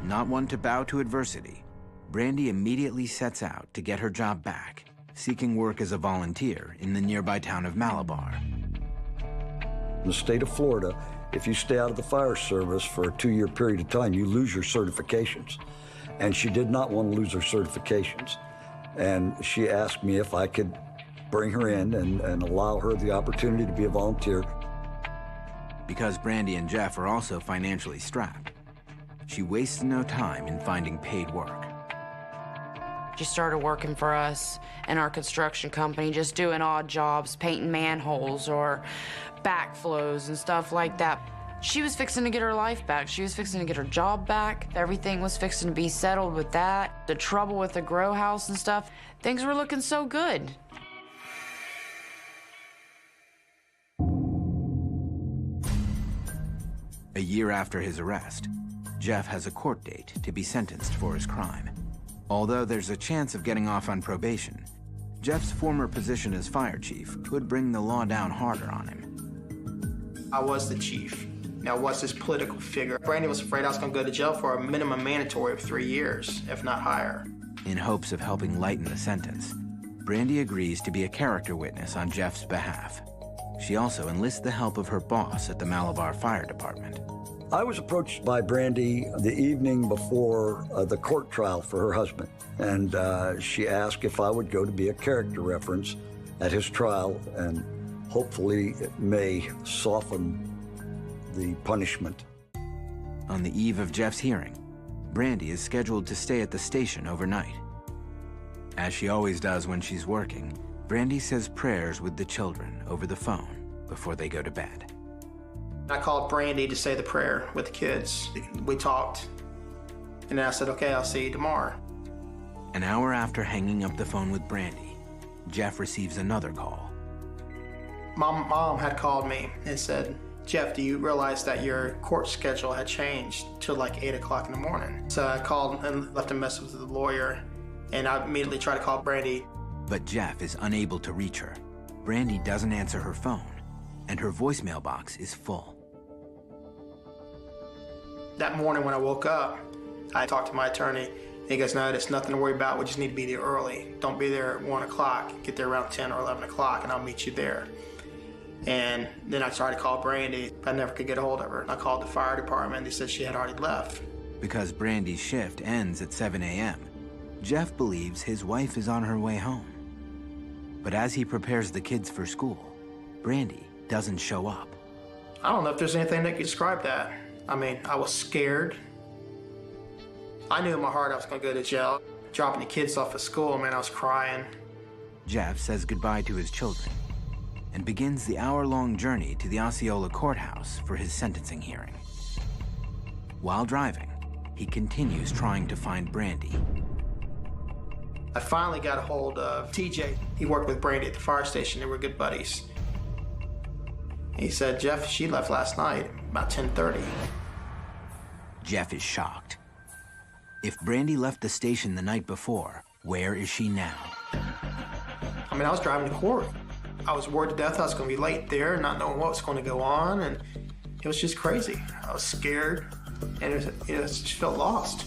Not one to bow to adversity, Brandy immediately sets out to get her job back, seeking work as a volunteer in the nearby town of Malabar. In the state of Florida, if you stay out of the fire service for a 2-year period of time, you lose your certifications. And she did not want to lose her certifications. And she asked me if I could bring her in and allow her the opportunity to be a volunteer. Because Brandy and Jeff are also financially strapped, she wastes no time in finding paid work. She started working for us in our construction company, just doing odd jobs, painting manholes or backflows and stuff like that. She was fixing to get her life back. She was fixing to get her job back. Everything was fixing to be settled with that. The trouble with the grow house and stuff, things were looking so good. A year after his arrest, Jeff has a court date to be sentenced for his crime. Although there's a chance of getting off on probation, Jeff's former position as fire chief could bring the law down harder on him. I was the chief. Now, what's this political figure? Brandy was afraid I was going to go to jail for a minimum mandatory of 3 years, if not higher. In hopes of helping lighten the sentence, Brandy agrees to be a character witness on Jeff's behalf. She also enlists the help of her boss at the Malabar Fire Department. I was approached by Brandy the evening before the court trial for her husband, and she asked if I would go to be a character reference at his trial, and hopefully it may soften the punishment. On the eve of Jeff's hearing, Brandy is scheduled to stay at the station overnight. As she always does when she's working, Brandy says prayers with the children over the phone before they go to bed. I called Brandy to say the prayer with the kids. We talked, and then I said, "Okay, I'll see you tomorrow." An hour after hanging up the phone with Brandy, Jeff receives another call. Mom had called me and said, "Jeff, do you realize that your court schedule had changed to like 8 o'clock in the morning?" So I called and left a message with the lawyer, and I immediately tried to call Brandy. But Jeff is unable to reach her. Brandy doesn't answer her phone, and her voicemail box is full. That morning when I woke up, I talked to my attorney. He goes, "No, there's nothing to worry about. We just need to be there early. Don't be there at 1 o'clock. Get there around 10 or 11 o'clock, and I'll meet you there." And then I tried to call Brandy. I never could get a hold of her. I called the fire department. They said she had already left. Because Brandy's shift ends at 7 a.m., Jeff believes his wife is on her way home. But as he prepares the kids for school, Brandy doesn't show up. I don't know if there's anything that could describe that. I mean, I was scared. I knew in my heart I was going to go to jail. Dropping the kids off at school, man, I was crying. Jeff says goodbye to his children and begins the hour-long journey to the Osceola courthouse for his sentencing hearing. While driving, he continues trying to find Brandy. I finally got a hold of TJ. He worked with Brandy at the fire station. They were good buddies. He said, "Jeff, she left last night about 10:30. Jeff is shocked. If Brandy left the station the night before, where is she now? I mean, I was driving to court. I was worried to death I was going to be late there, not knowing what was going to go on, and it was just crazy. I was scared, and it just felt lost.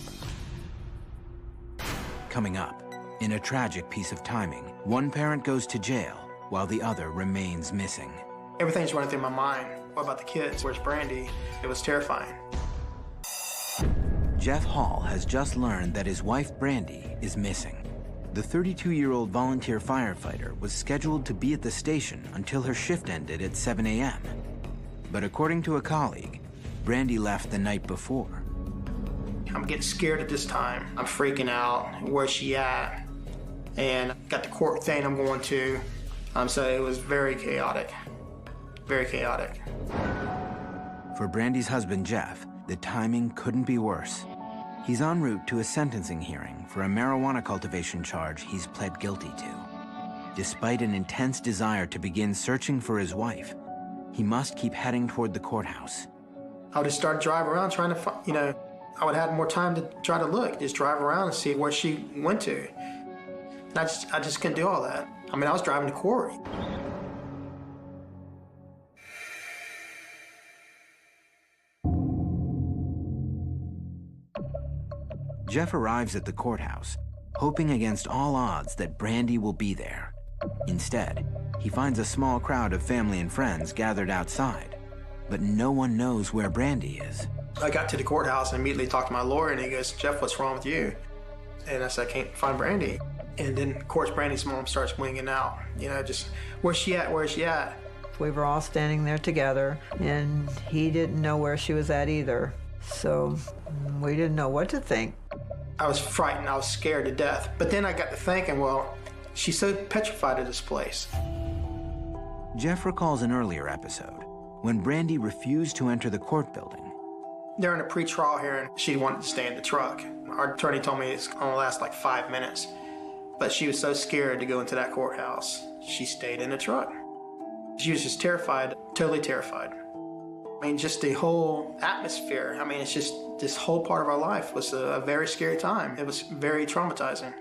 Coming up, in a tragic piece of timing, one parent goes to jail while the other remains missing. Everything's running through my mind. What about the kids? Where's Brandy? It was terrifying. Jeff Hall has just learned that his wife Brandy is missing. The 32-year-old volunteer firefighter was scheduled to be at the station until her shift ended at 7 a.m. But according to a colleague, Brandy left the night before. I'm getting scared at this time. I'm freaking out. Where's she at? And got the court thing I'm going to. So it was very chaotic. Very chaotic. For Brandy's husband, Jeff, the timing couldn't be worse. He's en route to a sentencing hearing for a marijuana cultivation charge he's pled guilty to. Despite an intense desire to begin searching for his wife, he must keep heading toward the courthouse. I would just start driving around trying to find, I would have more time to try to look, just drive around and see where she went to. And I just couldn't do all that. I mean, I was driving to court. Jeff arrives at the courthouse, hoping against all odds that Brandy will be there. Instead, he finds a small crowd of family and friends gathered outside, but no one knows where Brandy is. I got to the courthouse and immediately talked to my lawyer, and he goes, "Jeff, what's wrong with you?" And I said, "I can't find Brandy." And then, of course, Brandy's mom starts winging out, just, "Where's she at? Where's she at?" We were all standing there together, and he didn't know where she was at either. So we didn't know what to think. I was frightened. I was scared to death. But then I got to thinking, well, she's so petrified of this place. Jeff recalls an earlier episode when Brandy refused to enter the court building. During a pre-trial hearing, she wanted to stay in the truck. Our attorney told me it's going to last like 5 minutes. But she was so scared to go into that courthouse, she stayed in the truck. She was just terrified, totally terrified. I mean, just the whole atmosphere. I mean, it's just this whole part of our life was a very scary time. It was very traumatizing.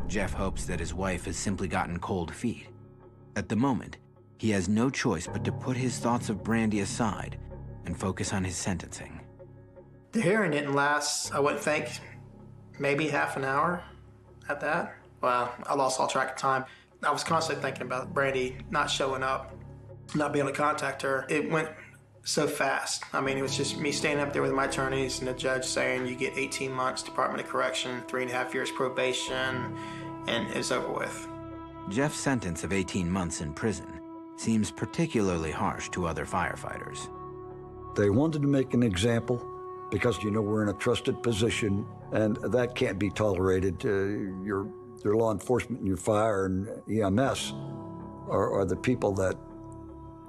Jeff hopes that his wife has simply gotten cold feet. At the moment, he has no choice but to put his thoughts of Brandy aside and focus on his sentencing. The hearing didn't last, I wouldn't think, maybe half an hour at that. Well, I lost all track of time. I was constantly thinking about Brandy not showing up, not being able to contact her. It went so fast. I mean, it was just me standing up there with my attorneys and the judge saying, "You get 18 months Department of Correction, 3.5 years probation," and it's over with. Jeff's sentence of 18 months in prison seems particularly harsh to other firefighters. They wanted to make an example because, we're in a trusted position, and that can't be tolerated. Your law enforcement and your fire and EMS are the people that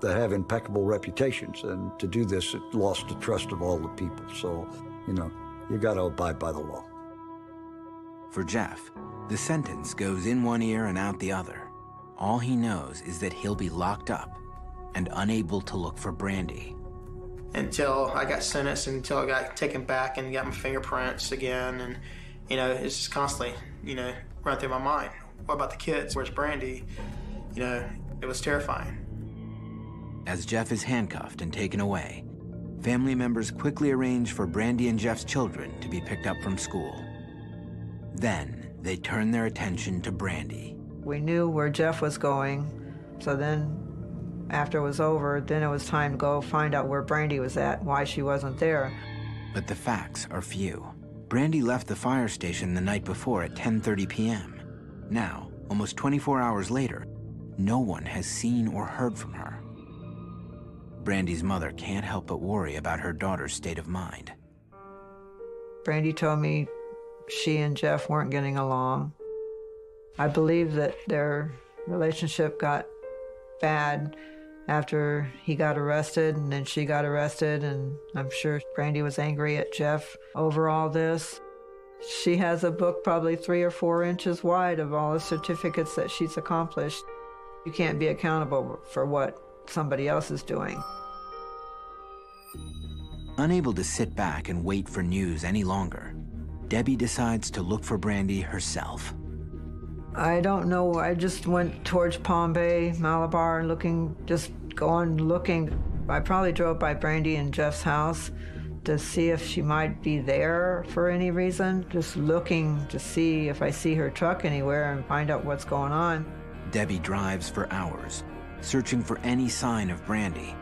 have impeccable reputations, and to do this, it lost the trust of all the people. So, you got to abide by the law. For Jeff, the sentence goes in one ear and out the other. All he knows is that he'll be locked up and unable to look for Brandy. Until I got sentenced, until I got taken back and got my fingerprints again, and, it's just constantly, running through my mind. What about the kids? Where's Brandy? It was terrifying. As Jeff is handcuffed and taken away, family members quickly arrange for Brandy and Jeff's children to be picked up from school. Then they turn their attention to Brandy. We knew where Jeff was going, so then after it was over, then it was time to go find out where Brandy was at, why she wasn't there. But the facts are few. Brandy left the fire station the night before at 10:30 p.m. Now, almost 24 hours later, no one has seen or heard from her. Brandy's mother can't help but worry about her daughter's state of mind. Brandy told me she and Jeff weren't getting along. I believe that their relationship got bad after he got arrested, and then she got arrested, and I'm sure Brandy was angry at Jeff over all this. She has a book probably 3 or 4 inches wide of all the certificates that she's accomplished. You can't be accountable for what somebody else is doing. Unable to sit back and wait for news any longer, Debbie decides to look for Brandy herself. I don't know, I just went towards Palm Bay, Malabar, looking. I probably drove by Brandy and Jeff's house to see if she might be there for any reason, just looking to see if I see her truck anywhere and find out what's going on. Debbie drives for hours, searching for any sign of Brandy.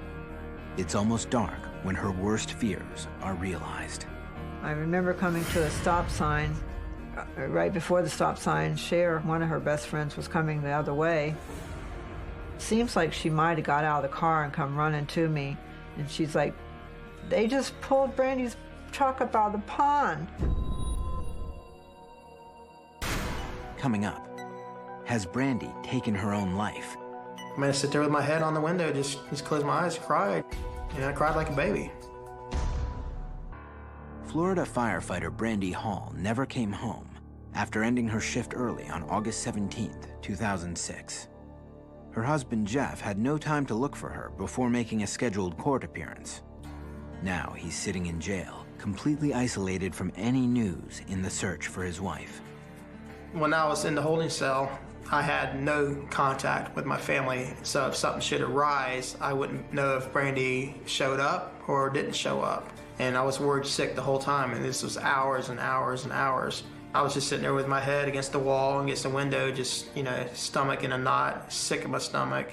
It's almost dark when her worst fears are realized. I remember coming to a stop sign. Right before the stop sign, Cher, one of her best friends, was coming the other way. Seems like she might have got out of the car and come running to me. And she's like, "They just pulled Brandy's truck up out of the pond." Coming up, has Brandy taken her own life? I mean, I sit there with my head on the window, just close my eyes and cried. I cried like a baby. Florida firefighter Brandy Hall never came home after ending her shift early on August 17, 2006. Her husband, Jeff, had no time to look for her before making a scheduled court appearance. Now he's sitting in jail, completely isolated from any news in the search for his wife. When I was in the holding cell, I had no contact with my family, so if something should arise, I wouldn't know if Brandy showed up or didn't show up. And I was worried sick the whole time, and this was hours and hours and hours. I was just sitting there with my head against the wall, against the window, just, stomach in a knot, sick in my stomach.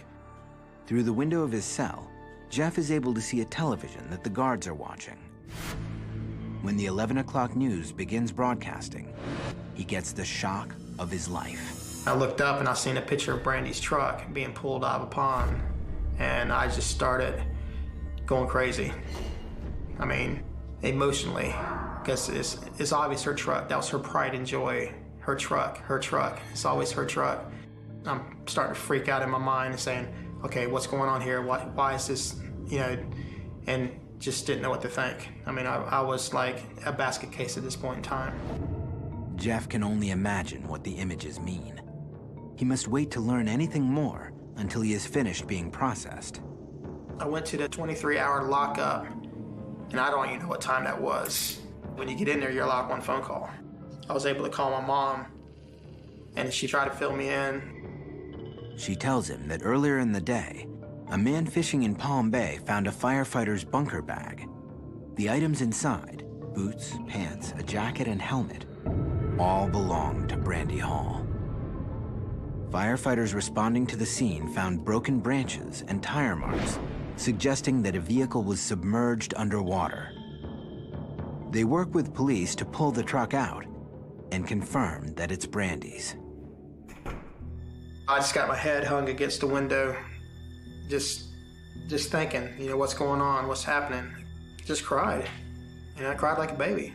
Through the window of his cell, Jeff is able to see a television that the guards are watching. When the 11 o'clock news begins broadcasting, he gets the shock of his life. I looked up and I seen a picture of Brandy's truck being pulled out of a pond, and I just started going crazy. I mean, emotionally, because it's obvious her truck. That was her pride and joy. Her truck. It's always her truck. I'm starting to freak out in my mind and saying, okay, what's going on here? Why is this, and just didn't know what to think. I mean, I was like a basket case at this point in time. Jeff can only imagine what the images mean. He must wait to learn anything more until he is finished being processed. I went to the 23-hour lockup, and I don't even know what time that was. When you get in there, you're allowed one phone call. I was able to call my mom, and she tried to fill me in. She tells him that earlier in the day, a man fishing in Palm Bay found a firefighter's bunker bag. The items inside, boots, pants, a jacket, and helmet, all belonged to Brandy Hall. Firefighters responding to the scene found broken branches and tire marks, suggesting that a vehicle was submerged underwater. They work with police to pull the truck out and confirm that it's Brandy's. I just got my head hung against the window, just thinking, what's going on, what's happening. Just cried. I cried like a baby.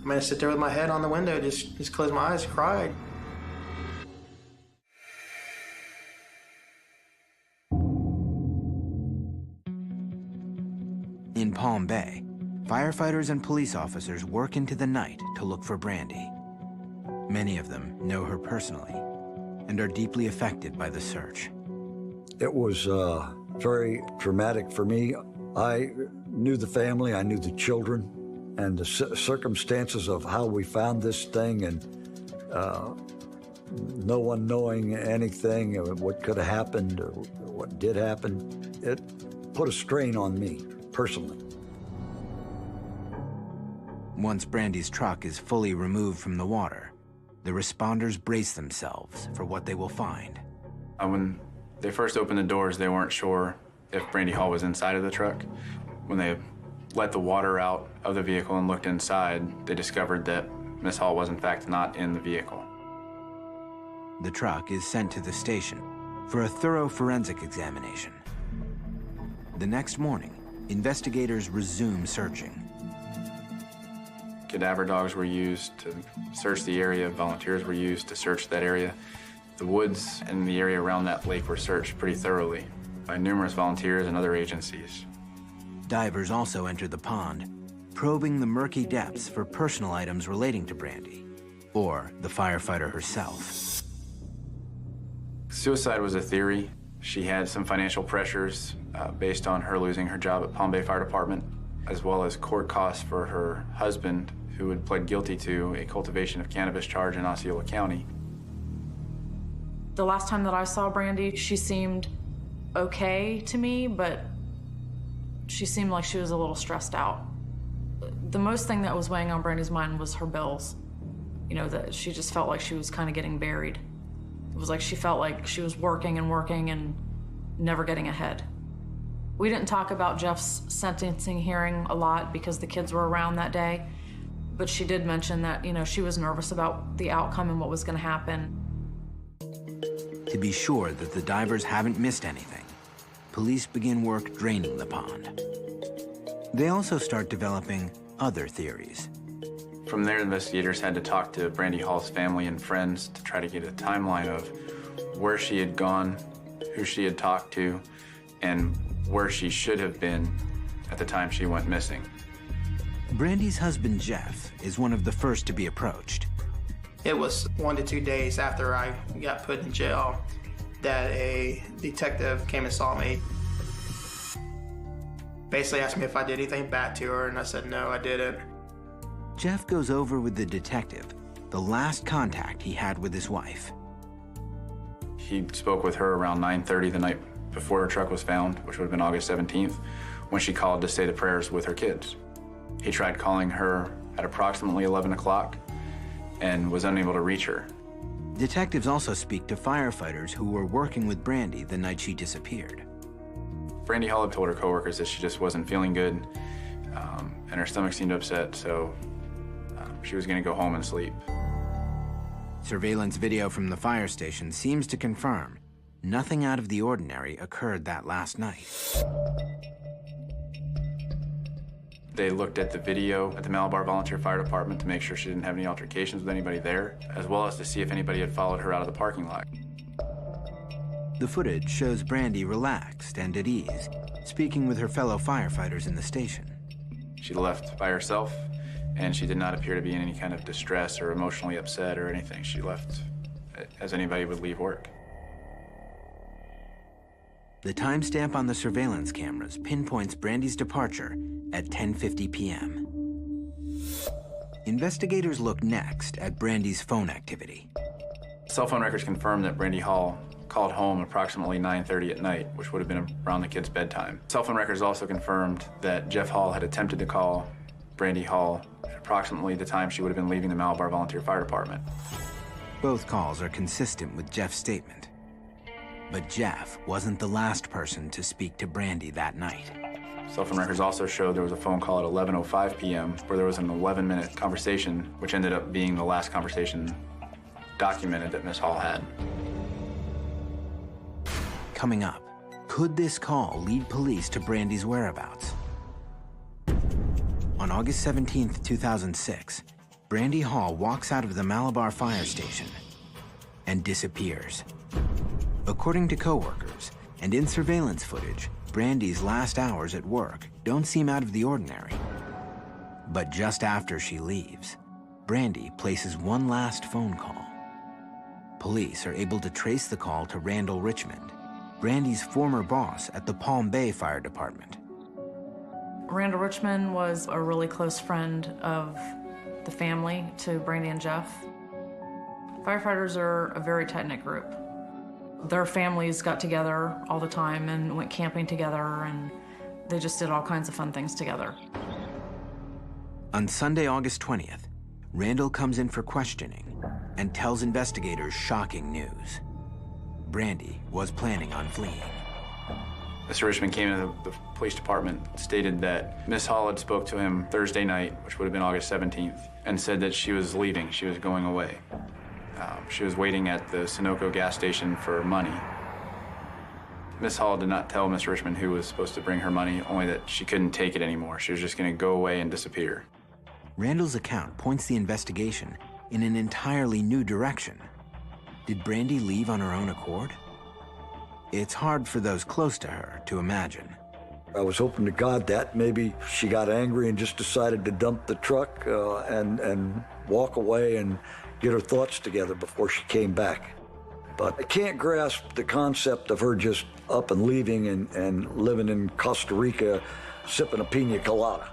I mean, I sit there with my head on the window, just closed my eyes and cried. In Palm Bay, firefighters and police officers work into the night to look for Brandy. Many of them know her personally and are deeply affected by the search. It was very traumatic for me. I knew the family, I knew the children, and the circumstances of how we found this thing, and no one knowing anything, what could have happened or what did happen, it put a strain on me personally. Once Brandy's truck is fully removed from the water, the responders brace themselves for what they will find. When they first opened the doors, they weren't sure if Brandy Hall was inside of the truck. When they let the water out of the vehicle and looked inside, they discovered that Miss Hall was in fact not in the vehicle. The truck is sent to the station for a thorough forensic examination. The next morning, investigators resume searching. Cadaver dogs were used to search the area. Volunteers were used to search that area. The woods and the area around that lake were searched pretty thoroughly by numerous volunteers and other agencies. Divers also entered the pond, probing the murky depths for personal items relating to Brandy, or the firefighter herself. Suicide was a theory. She had some financial pressures based on her losing her job at Palm Bay Fire Department, as well as court costs for her husband, who had pled guilty to a cultivation of cannabis charge in Osceola County. The last time that I saw Brandy, she seemed okay to me, but she seemed like she was a little stressed out. The most thing that was weighing on Brandy's mind was her bills. That she just felt like she was kind of getting buried. It was like she felt like she was working and never getting ahead. We didn't talk about Jeff's sentencing hearing a lot because the kids were around that day, but she did mention that, she was nervous about the outcome and what was going to happen. To be sure that the divers haven't missed anything, police begin work draining the pond. They also start developing other theories. From there, investigators had to talk to Brandy Hall's family and friends to try to get a timeline of where she had gone, who she had talked to, and where she should have been at the time she went missing. Brandy's husband, Jeff, is one of the first to be approached. It was 1 to 2 days after I got put in jail that a detective came and saw me. Basically asked me if I did anything bad to her, and I said no, I didn't. Jeff goes over with the detective the last contact he had with his wife. He spoke with her around 9:30 the night before her truck was found, which would have been August 17th, when she called to say the prayers with her kids. He tried calling her at approximately 11 o'clock and was unable to reach her. Detectives also speak to firefighters who were working with Brandy the night she disappeared. Brandy Hall had told her coworkers that she just wasn't feeling good, and her stomach seemed upset, so she was going to go home and sleep. Surveillance video from the fire station seems to confirm nothing out of the ordinary occurred that last night. They looked at the video at the Malabar Volunteer Fire Department to make sure she didn't have any altercations with anybody there, as well as to see if anybody had followed her out of the parking lot. The footage shows Brandy relaxed and at ease, speaking with her fellow firefighters in the station. She left by herself, and she did not appear to be in any kind of distress or emotionally upset or anything. She left as anybody would leave work. The timestamp on the surveillance cameras pinpoints Brandy's departure at 10:50 p.m. Investigators look next at Brandy's phone activity. Cell phone records confirm that Brandy Hall called home approximately 9:30 at night, which would have been around the kids' bedtime. Cell phone records also confirmed that Jeff Hall had attempted to call Brandy Hall at approximately the time she would have been leaving the Malabar Volunteer Fire Department. Both calls are consistent with Jeff's statement. But Jeff wasn't the last person to speak to Brandy that night. Cell phone records also showed there was a phone call at 11:05 p.m. where there was an 11-minute conversation, which ended up being the last conversation documented that Miss Hall had. Coming up, could this call lead police to Brandy's whereabouts? On August 17th, 2006, Brandy Hall walks out of the Malabar fire station and disappears. According to coworkers and in surveillance footage, Brandy's last hours at work don't seem out of the ordinary. But just after she leaves, Brandy places one last phone call. Police are able to trace the call to Randall Richmond, Brandy's former boss at the Palm Bay Fire Department. Randall Richmond was a really close friend of the family to Brandy and Jeff. Firefighters are a very tight-knit group. Their families got together all the time and went camping together, and they just did all kinds of fun things together. On Sunday, August 20th, Randall comes in for questioning and tells investigators shocking news. Brandy was planning on fleeing. Mr. Richmond came into the police department, stated that Miss Hall had spoke to him Thursday night, which would have been August 17th, and said that she was leaving, she was going away. She was waiting at the Sunoco gas station for money. Miss Hall did not tell Mr. Richmond who was supposed to bring her money, only that she couldn't take it anymore. She was just going to go away and disappear. Randall's account points the investigation in an entirely new direction. Did Brandy leave on her own accord? It's hard for those close to her to imagine. I was hoping to God that maybe she got angry and just decided to dump the truck and walk away and get her thoughts together before she came back. But I can't grasp the concept of her just up and leaving and living in Costa Rica, sipping a pina colada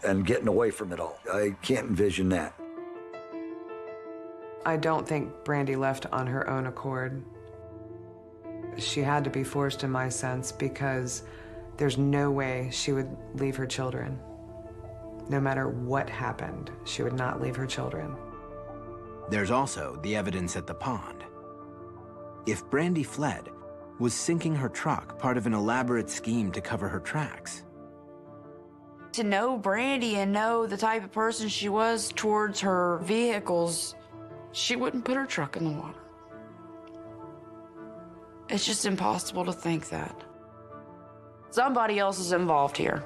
and getting away from it all. I can't envision that. I don't think Brandy left on her own accord. She had to be forced, in my sense, because there's no way she would leave her children. No matter what happened, she would not leave her children. There's also the evidence at the pond. If Brandy fled, was sinking her truck part of an elaborate scheme to cover her tracks? To know Brandy and know the type of person she was towards her vehicles, she wouldn't put her truck in the water. It's just impossible to think that. Somebody else is involved here.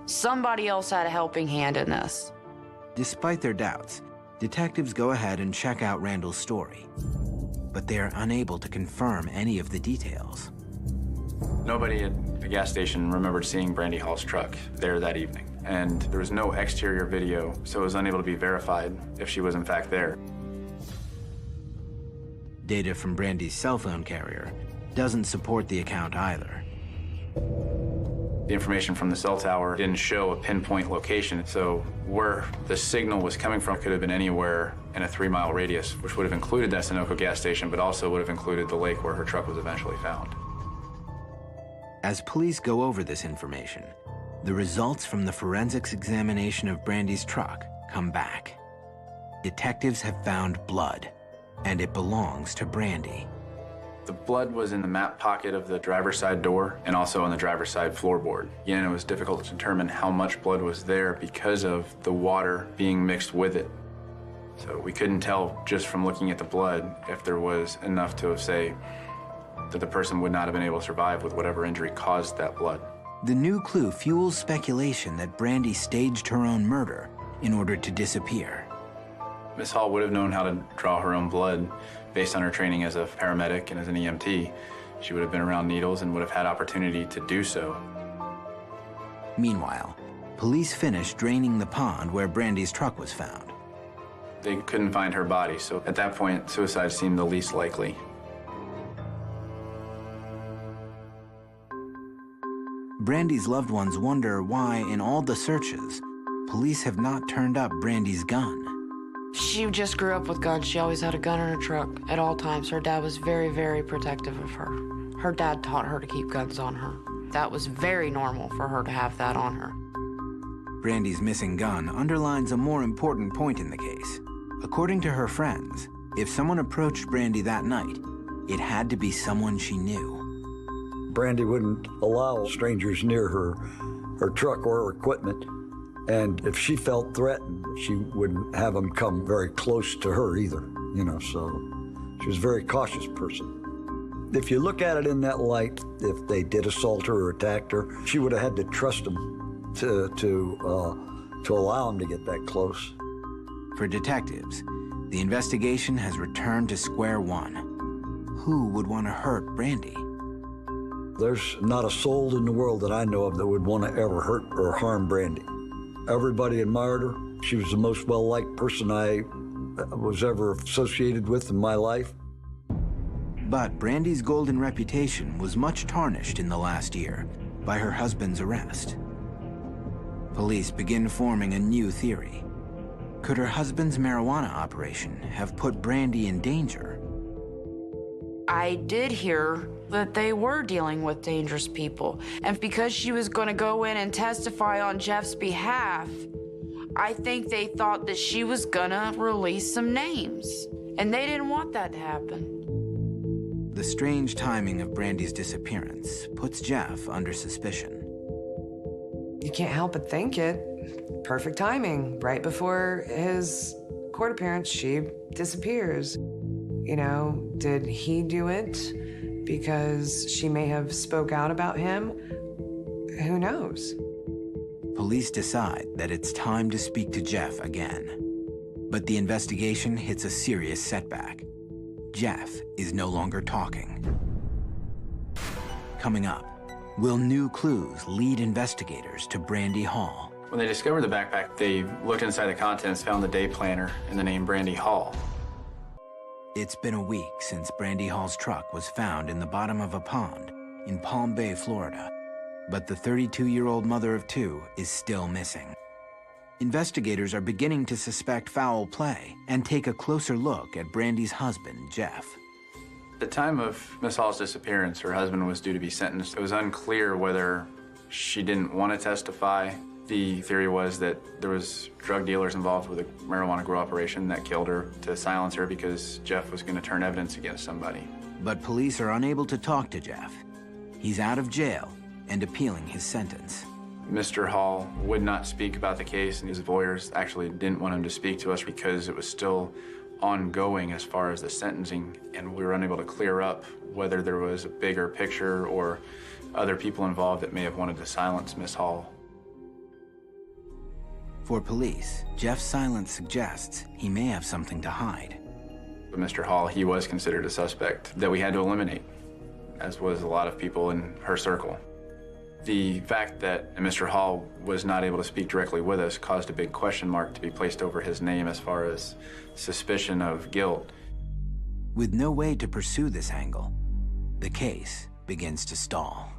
Somebody else had a helping hand in this. Despite their doubts, detectives go ahead and check out Randall's story, but they are unable to confirm any of the details. Nobody at the gas station remembered seeing Brandy Hall's truck there that evening, and there was no exterior video, so it was unable to be verified if she was in fact there. Data from Brandy's cell phone carrier doesn't support the account either. The information from the cell tower didn't show a pinpoint location, so where the signal was coming from could have been anywhere in a 3-mile radius, which would have included that Sunoco gas station, but also would have included the lake where her truck was eventually found. As police go over this information, the results from the forensics examination of Brandy's truck come back. Detectives have found blood, and it belongs to Brandy. The blood was in the map pocket of the driver's side door and also on the driver's side floorboard. Again, it was difficult to determine how much blood was there because of the water being mixed with it. So we couldn't tell just from looking at the blood if there was enough to say that the person would not have been able to survive with whatever injury caused that blood. The new clue fuels speculation that Brandy staged her own murder in order to disappear. Miss Hall would have known how to draw her own blood based on her training as a paramedic and as an EMT. She would have been around needles and would have had opportunity to do so. Meanwhile, police finished draining the pond where Brandy's truck was found. They couldn't find her body, so at that point, suicide seemed the least likely. Brandy's loved ones wonder why, in all the searches, police have not turned up Brandy's gun. She just grew up with guns. She always had a gun in her truck at all times. Her dad was very, very protective of her. Her dad taught her to keep guns on her. That was very normal for her to have that on her. Brandy's missing gun underlines a more important point in the case. According to her friends, if someone approached Brandy that night, it had to be someone she knew. Brandy wouldn't allow strangers near her truck or her equipment. And if she felt threatened, she wouldn't have them come very close to her either, you know, so she was a very cautious person. If you look at it in that light, if they did assault her or attacked her, she would have had to trust them to allow them to get that close. For detectives, the investigation has returned to square one. Who would want to hurt Brandy? There's not a soul in the world that I know of that would want to ever hurt or harm Brandy. Everybody admired her. She was the most well-liked person I was ever associated with in my life. But Brandy's golden reputation was much tarnished in the last year by her husband's arrest. Police begin forming a new theory. Could her husband's marijuana operation have put Brandy in danger? I did hear that they were dealing with dangerous people. And because she was going to go in and testify on Jeff's behalf, I think they thought that she was going to release some names. And they didn't want that to happen. The strange timing of Brandy's disappearance puts Jeff under suspicion. You can't help but think it. Perfect timing. Right before his court appearance, she disappears. You know, did he do it because she may have spoke out about him? Who knows? Police decide that it's time to speak to Jeff again. But the investigation hits a serious setback. Jeff is no longer talking. Coming up, will new clues lead investigators to Brandy Hall? When they discovered the backpack, they looked inside the contents, found the day planner and the name Brandy Hall. It's been a week since Brandy Hall's truck was found in the bottom of a pond in Palm Bay, Florida. But the 32-year-old mother of two is still missing. Investigators are beginning to suspect foul play and take a closer look at Brandy's husband, Jeff. At the time of Miss Hall's disappearance, her husband was due to be sentenced. It was unclear whether she didn't want to testify. The theory was that there was drug dealers involved with a marijuana grow operation that killed her to silence her because Jeff was going to turn evidence against somebody. But police are unable to talk to Jeff. He's out of jail and appealing his sentence. Mr. Hall would not speak about the case, and his lawyers actually didn't want him to speak to us because it was still ongoing as far as the sentencing, and we were unable to clear up whether there was a bigger picture or other people involved that may have wanted to silence Miss Hall. For police, Jeff's silence suggests he may have something to hide. But Mr. Hall, he was considered a suspect that we had to eliminate, as was a lot of people in her circle. The fact that Mr. Hall was not able to speak directly with us caused a big question mark to be placed over his name as far as suspicion of guilt. With no way to pursue this angle, the case begins to stall.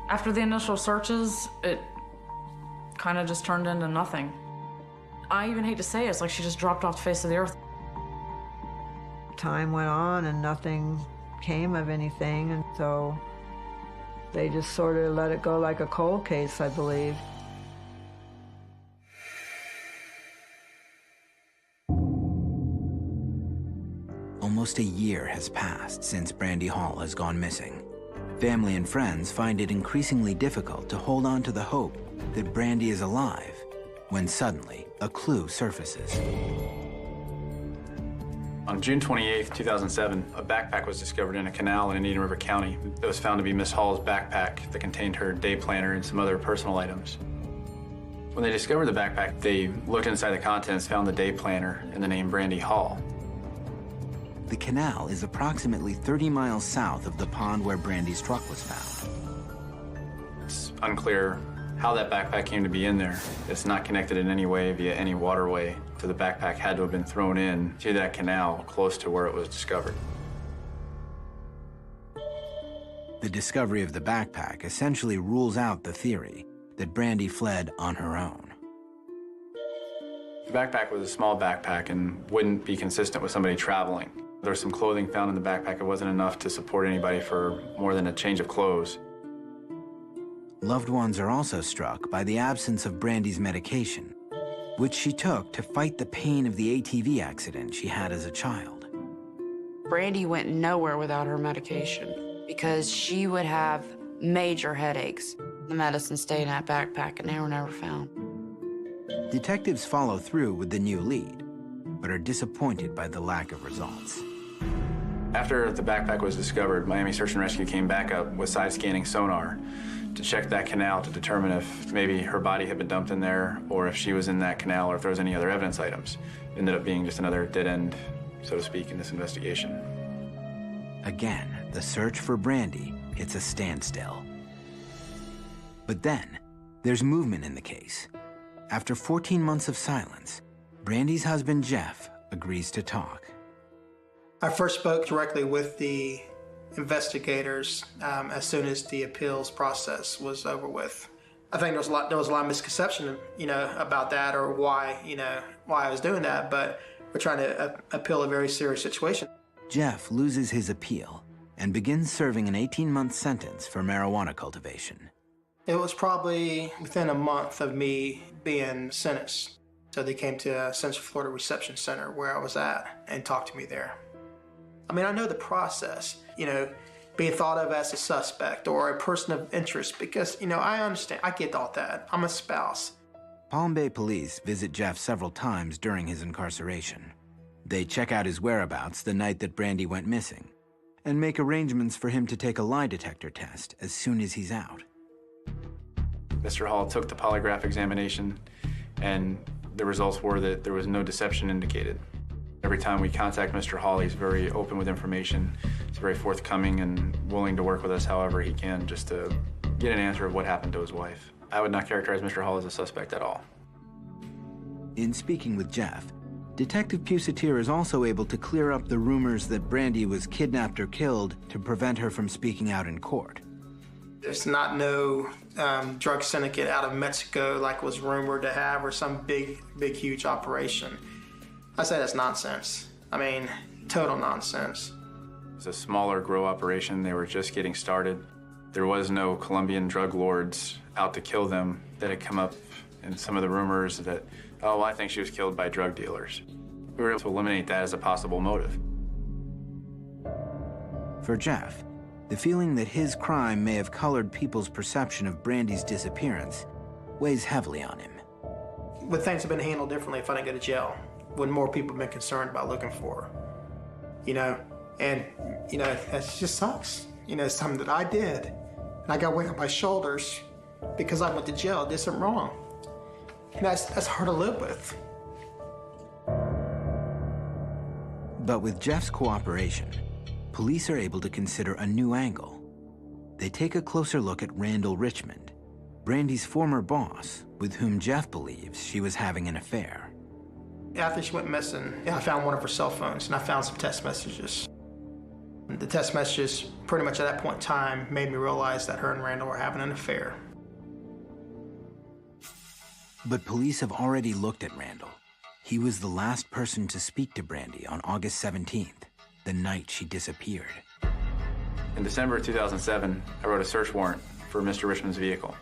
After the initial searches, it kind of just turned into nothing. I even hate to say it, it's like she just dropped off the face of the earth. Time went on and nothing came of anything, and so they just sort of let it go like a cold case, I believe. Almost a year has passed since Brandy Hall has gone missing. Family and friends find it increasingly difficult to hold on to the hope that Brandy is alive, when suddenly a clue surfaces. On June 28, 2007, a backpack was discovered in a canal in Indian River County. It was found to be Miss Hall's backpack that contained her day planner and some other personal items. When they discovered the backpack, they looked inside the contents, found the day planner and the name Brandy Hall. The canal is approximately 30 miles south of the pond where Brandy's truck was found. It's unclear how that backpack came to be in there. It's not connected in any way via any waterway, so the backpack had to have been thrown in to that canal close to where it was discovered. The discovery of the backpack essentially rules out the theory that Brandy fled on her own. The backpack was a small backpack and wouldn't be consistent with somebody traveling. There was some clothing found in the backpack. It wasn't enough to support anybody for more than a change of clothes. Loved ones are also struck by the absence of Brandy's medication, which she took to fight the pain of the ATV accident she had as a child. Brandy went nowhere without her medication because she would have major headaches. The medicine stayed in that backpack and they were never found. Detectives follow through with the new lead, but are disappointed by the lack of results. After the backpack was discovered, Miami Search and Rescue came back up with side-scanning sonar to check that canal to determine if maybe her body had been dumped in there or if she was in that canal or if there was any other evidence items. It ended up being just another dead end, so to speak, in this investigation. Again, the search for Brandy hits a standstill. But then, there's movement in the case. After 14 months of silence, Brandy's husband, Jeff, agrees to talk. I first spoke directly with the investigators as soon as the appeals process was over with. I think there was a lot of misconception, about that or why I was doing that, but we're trying to appeal a very serious situation. Jeff loses his appeal and begins serving an 18-month sentence for marijuana cultivation. It was probably within a month of me being sentenced. So they came to Central Florida Reception Center where I was at and talked to me there. I mean, I know the process, being thought of as a suspect or a person of interest because, I understand, I get all that. I'm a spouse. Palm Bay police visit Jeff several times during his incarceration. They check out his whereabouts the night that Brandy went missing and make arrangements for him to take a lie detector test as soon as he's out. Mr. Hall took the polygraph examination and the results were that there was no deception indicated. Every time we contact Mr. Hall, he's very open with information. He's very forthcoming and willing to work with us however he can just to get an answer of what happened to his wife. I would not characterize Mr. Hall as a suspect at all. In speaking with Jeff, Detective Pusatir is also able to clear up the rumors that Brandy was kidnapped or killed to prevent her from speaking out in court. There's not no drug syndicate out of Mexico like was rumored to have or some big, huge operation. I say that's nonsense. I mean, total nonsense. It was a smaller grow operation. They were just getting started. There was no Colombian drug lords out to kill them that had come up in some of the rumors that, oh, I think she was killed by drug dealers. We were able to eliminate that as a possible motive. For Jeff, the feeling that his crime may have colored people's perception of Brandy's disappearance weighs heavily on him. Would things have been handled differently if I didn't go to jail? Would more people have been concerned about looking for her? And, that just sucks. It's something that I did. And I got weight on my shoulders because I went to jail, did something wrong. And that's hard to live with. But with Jeff's cooperation, police are able to consider a new angle. They take a closer look at Randall Richmond, Brandy's former boss, with whom Jeff believes she was having an affair. After she went missing, I found one of her cell phones and I found some text messages. The text messages, pretty much at that point in time, made me realize that her and Randall were having an affair. But police have already looked at Randall. He was the last person to speak to Brandy on August 17th, the night she disappeared. In December of 2007, I wrote a search warrant for Mr. Richmond's vehicle.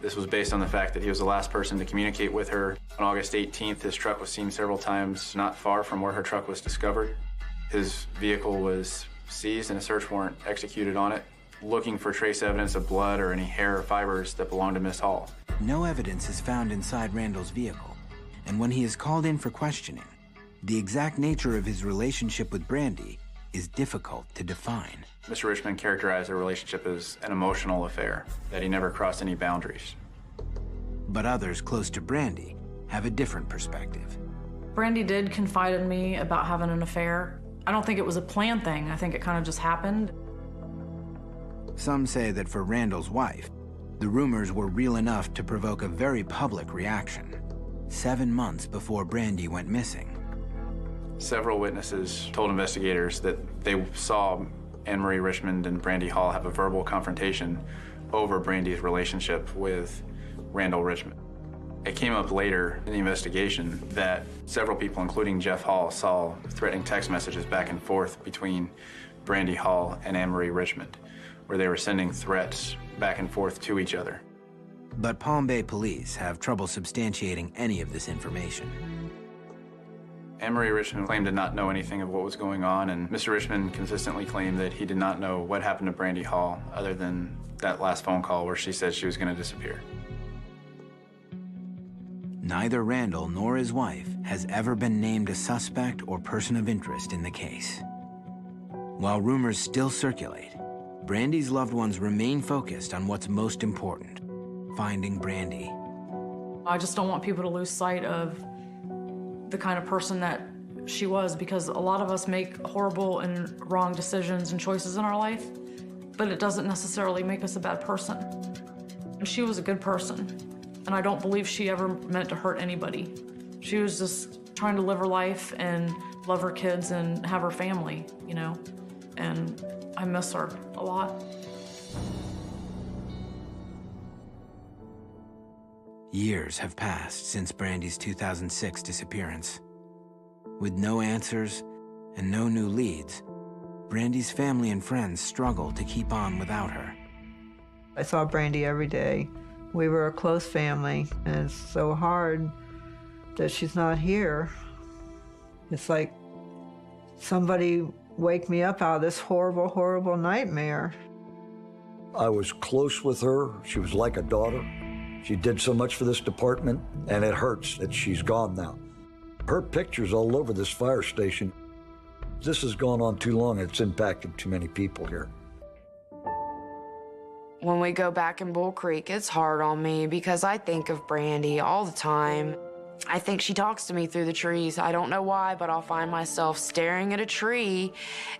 This was based on the fact that he was the last person to communicate with her. On August 18th, his truck was seen several times not far from where her truck was discovered. His vehicle was seized and a search warrant executed on it, looking for trace evidence of blood or any hair or fibers that belonged to Miss Hall. No evidence is found inside Randall's vehicle, and when he is called in for questioning, the exact nature of his relationship with Brandy is difficult to define. Mr. Richmond characterized their relationship as an emotional affair, that he never crossed any boundaries. But others close to Brandy have a different perspective. Brandy did confide in me about having an affair. I don't think it was a planned thing. I think it kind of just happened. Some say that for Randall's wife, the rumors were real enough to provoke a very public reaction, 7 months before Brandy went missing. Several witnesses told investigators that they saw Anne Marie Richmond and Brandy Hall have a verbal confrontation over Brandy's relationship with Randall Richmond. It came up later in the investigation that several people, including Jeff Hall, saw threatening text messages back and forth between Brandy Hall and Anne Marie Richmond, where they were sending threats back and forth to each other. But Palm Bay police have trouble substantiating any of this information. Anne Marie Richmond claimed to not know anything of what was going on, and Mr. Richmond consistently claimed that he did not know what happened to Brandy Hall other than that last phone call where she said she was going to disappear. Neither Randall nor his wife has ever been named a suspect or person of interest in the case. While rumors still circulate, Brandy's loved ones remain focused on what's most important, finding Brandy. I just don't want people to lose sight of the kind of person that she was, because a lot of us make horrible and wrong decisions and choices in our life, but it doesn't necessarily make us a bad person. And she was a good person, and I don't believe she ever meant to hurt anybody. She was just trying to live her life and love her kids and have her family, you know, and I miss her a lot. Years have passed since Brandy's 2006 disappearance. With no answers and no new leads, Brandy's family and friends struggle to keep on without her. I saw Brandy every day. We were a close family, and it's so hard that she's not here. It's like somebody wake me up out of this horrible, horrible nightmare. I was close with her. She was like a daughter. She did so much for this department, and it hurts that she's gone now. Her picture's all over this fire station. This has gone on too long. It's impacted too many people here. When we go back in Bull Creek, it's hard on me because I think of Brandy all the time. I think she talks to me through the trees. I don't know why, but I'll find myself staring at a tree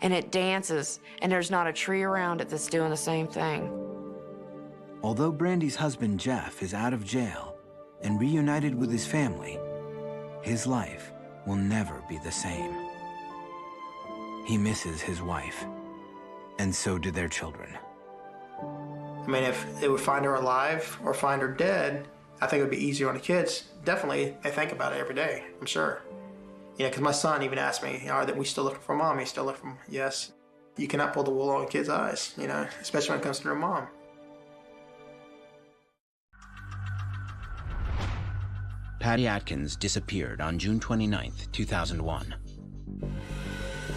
and it dances, and there's not a tree around it that's doing the same thing. Although Brandy's husband Jeff is out of jail and reunited with his family, his life will never be the same. He misses his wife, and so do their children. I mean, if they would find her alive or find her dead, I think it would be easier on the kids. Definitely, they think about it every day, I'm sure. You know, because my son even asked me, are we still looking for mom? You still looking for, yes. You cannot pull the wool over kids' eyes, you know, especially when it comes to their mom. Patty Atkins disappeared on June 29, 2001.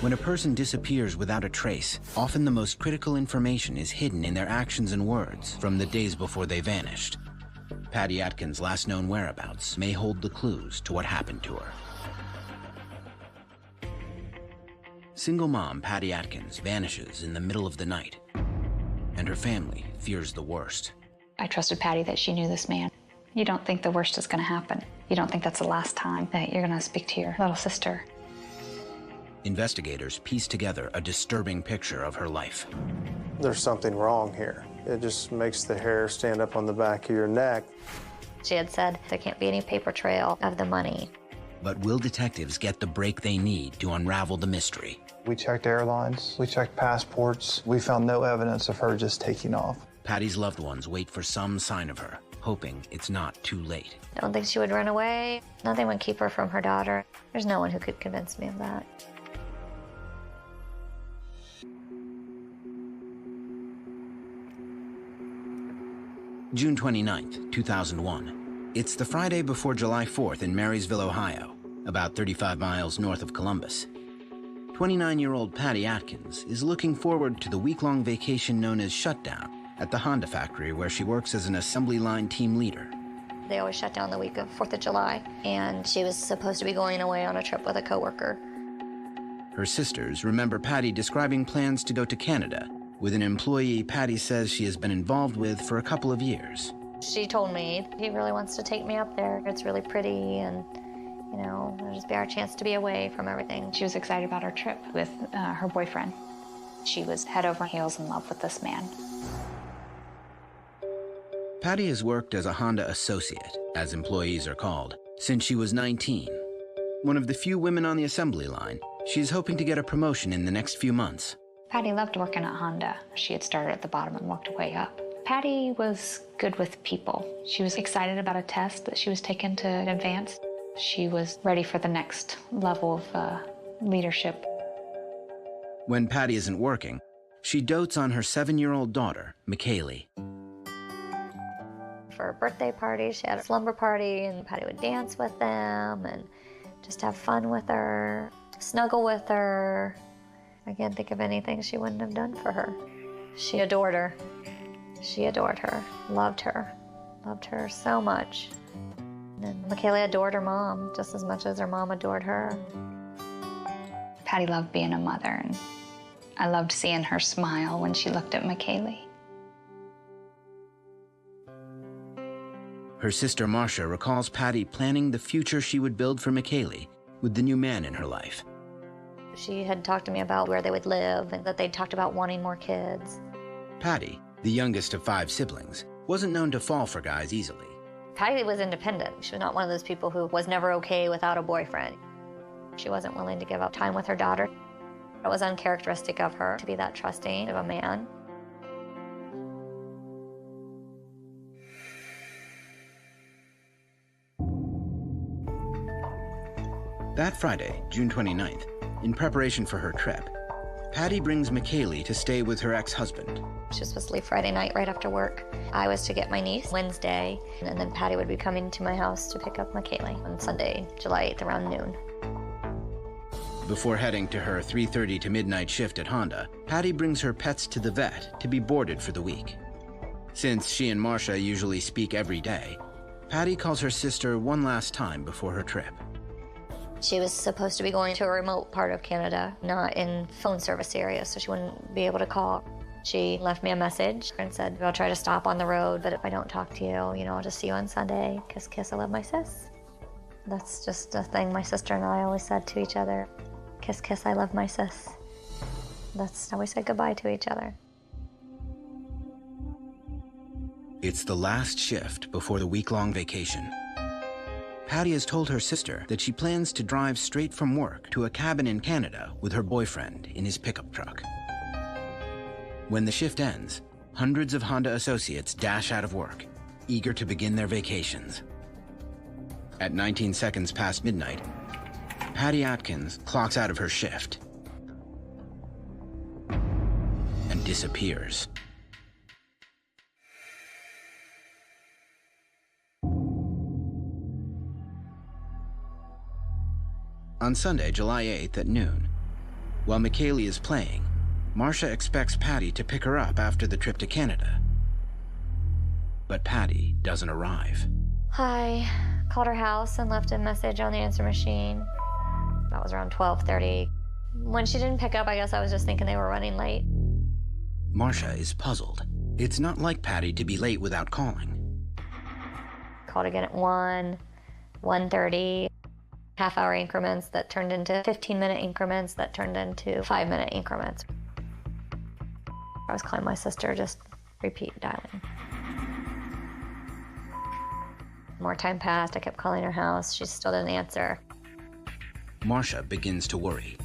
When a person disappears without a trace, often the most critical information is hidden in their actions and words from the days before they vanished. Patty Atkins' last known whereabouts may hold the clues to what happened to her. Single mom Patty Atkins vanishes in the middle of the night, and her family fears the worst. I trusted Patty that she knew this man. You don't think the worst is going to happen. You don't think that's the last time that you're going to speak to your little sister. Investigators piece together a disturbing picture of her life. There's something wrong here. It just makes the hair stand up on the back of your neck. She had said there can't be any paper trail of the money. But will detectives get the break they need to unravel the mystery? We checked airlines, we checked passports. We found no evidence of her just taking off. Patty's loved ones wait for some sign of her, hoping it's not too late. I don't think she would run away. Nothing would keep her from her daughter. There's no one who could convince me of that. June 29th, 2001. It's the Friday before July 4th in Marysville, Ohio, about 35 miles north of Columbus. 29-year-old Patty Atkins is looking forward to the week-long vacation known as Shutdown at the Honda factory where she works as an assembly line team leader. They always shut down the week of 4th of July, and she was supposed to be going away on a trip with a coworker. Her sisters remember Patty describing plans to go to Canada with an employee Patty says she has been involved with for a couple of years. She told me, he really wants to take me up there. It's really pretty, and you know, it'll just be our chance to be away from everything. She was excited about her trip with her boyfriend. She was head over heels in love with this man. Patty has worked as a Honda associate, as employees are called, since she was 19. One of the few women on the assembly line, she's hoping to get a promotion in the next few months. Patty loved working at Honda. She had started at the bottom and worked her way up. Patty was good with people. She was excited about a test that she was taking to advance. She was ready for the next level of leadership. When Patty isn't working, she dotes on her 7-year-old daughter, McKaylee. For her birthday party, she had a slumber party, and Patty would dance with them and just have fun with her, snuggle with her. I can't think of anything she wouldn't have done for her. She adored her. She adored her, loved her so much. And McKaylee adored her mom just as much as her mom adored her. Patty loved being a mother, and I loved seeing her smile when she looked at McKaylee. Her sister Marcia recalls Patty planning the future she would build for McKaylee with the new man in her life. She had talked to me about where they would live and that they'd talked about wanting more kids. Patty, the youngest of 5 siblings, wasn't known to fall for guys easily. Patty was independent. She was not one of those people who was never okay without a boyfriend. She wasn't willing to give up time with her daughter. It was uncharacteristic of her to be that trusting of a man. That Friday, June 29th, in preparation for her trip, Patty brings McKaylee to stay with her ex-husband. She was supposed to leave Friday night right after work. I was to get my niece Wednesday, and then Patty would be coming to my house to pick up McKaylee on Sunday, July 8th, around noon. Before heading to her 3:30 to midnight shift at Honda, Patty brings her pets to the vet to be boarded for the week. Since she and Marcia usually speak every day, Patty calls her sister one last time before her trip. She was supposed to be going to a remote part of Canada, not in phone service area, so she wouldn't be able to call. She left me a message and said, I'll try to stop on the road, but if I don't talk to you, I'll just see you on Sunday. Kiss, kiss, I love my sis. That's just a thing my sister and I always said to each other. Kiss, kiss, I love my sis. That's how we said goodbye to each other. It's the last shift before the week-long vacation. Patty has told her sister that she plans to drive straight from work to a cabin in Canada with her boyfriend in his pickup truck. When the shift ends, hundreds of Honda associates dash out of work, eager to begin their vacations. At 19 seconds past midnight, Patty Atkins clocks out of her shift and disappears. On Sunday, July 8th at noon, while McKaylee is playing, Marcia expects Patty to pick her up after the trip to Canada. But Patty doesn't arrive. Hi. Called her house and left a message on the answer machine. That was around 12:30. When she didn't pick up, I guess I was just thinking they were running late. Marcia is puzzled. It's not like Patty to be late without calling. Called again at 1, 1:30. Half-hour increments that turned into 15-minute increments that turned into 5-minute increments. I was calling my sister, just repeat dialing. More time passed. I kept calling her house. She still didn't answer. Marcia begins to worry.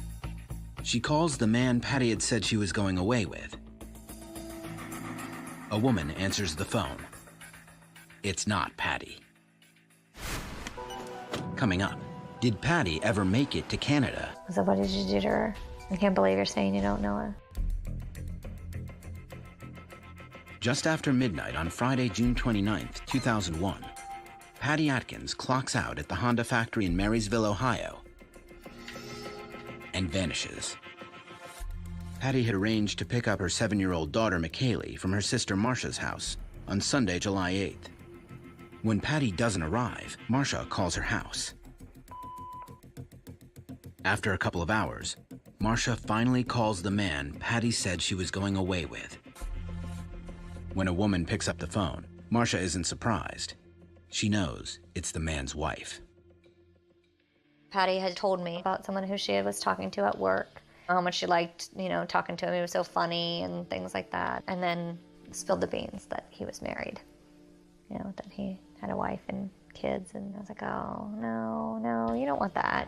She calls the man Patty had said she was going away with. A woman answers the phone. It's not Patty. Coming up, did Patty ever make it to Canada? So what did you do to her? I can't believe you're saying you don't know her. Just after midnight on Friday, June 29th, 2001, Patty Atkins clocks out at the Honda factory in Marysville, Ohio, and vanishes. Patty had arranged to pick up her 7-year-old daughter, McKaylee, from her sister Marcia's house on Sunday, July 8th. When Patty doesn't arrive, Marcia calls her house. After a couple of hours, Marcia finally calls the man Patty said she was going away with. When a woman picks up the phone, Marcia isn't surprised. She knows it's the man's wife. Patty had told me about someone who she was talking to at work, how much she liked, talking to him. He was so funny and things like that. And then spilled the beans that he was married, that he had a wife and kids. And I was like, oh, no, you don't want that.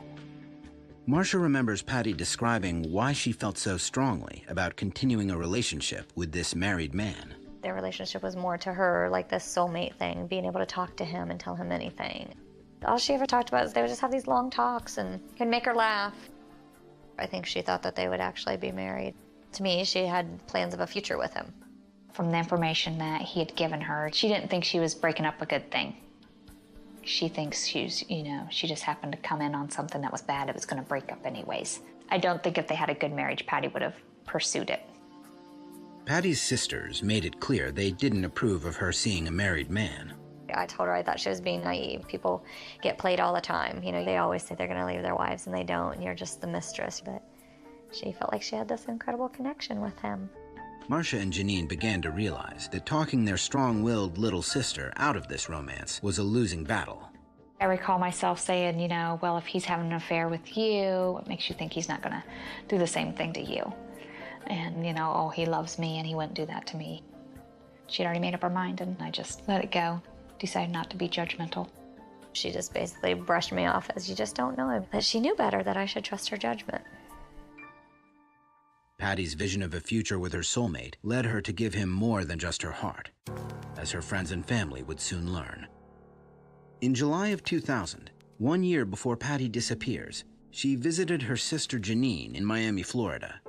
Marcia remembers Patty describing why she felt so strongly about continuing a relationship with this married man. Their relationship was more to her like this soulmate thing, being able to talk to him and tell him anything. All she ever talked about is they would just have these long talks and he'd make her laugh. I think she thought that they would actually be married. To me, she had plans of a future with him. From the information that he had given her, she didn't think she was breaking up a good thing. She thinks she just happened to come in on something that was bad. It was going to break up anyways. I don't think if they had a good marriage, Patty would have pursued it. Patty's sisters made it clear they didn't approve of her seeing a married man. I told her I thought she was being naive. People get played all the time. They always say they're going to leave their wives and they don't, and you're just the mistress. But she felt like she had this incredible connection with him. Marcia and Janine began to realize that talking their strong-willed little sister out of this romance was a losing battle. I recall myself saying, well, if he's having an affair with you, what makes you think he's not going to do the same thing to you? And, oh, he loves me and he wouldn't do that to me. She'd already made up her mind and I just let it go, decided not to be judgmental. She just basically brushed me off as you just don't know him. But she knew better that I should trust her judgment. Patty's vision of a future with her soulmate led her to give him more than just her heart, as her friends and family would soon learn. In July of 2000, 1 year before Patty disappears, she visited her sister Janine in Miami, Florida.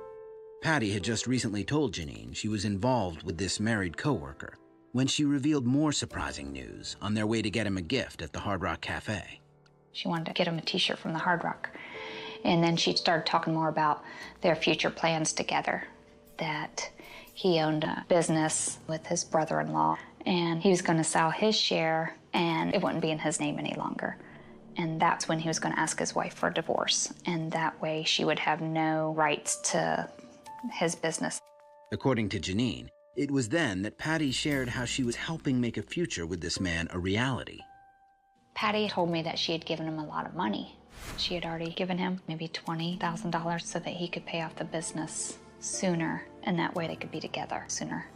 Patty had just recently told Janine she was involved with this married coworker when she revealed more surprising news on their way to get him a gift at the Hard Rock Cafe. She wanted to get him a t-shirt from the Hard Rock. And then she started talking more about their future plans together, that he owned a business with his brother-in-law and he was going to sell his share and it wouldn't be in his name any longer. And that's when he was going to ask his wife for a divorce. And that way she would have no rights to his business. According to Janine, it was then that Patty shared how she was helping make a future with this man a reality. Patty told me that she had given him a lot of money. She had already given him maybe $20,000 so that he could pay off the business sooner, and that way they could be together sooner.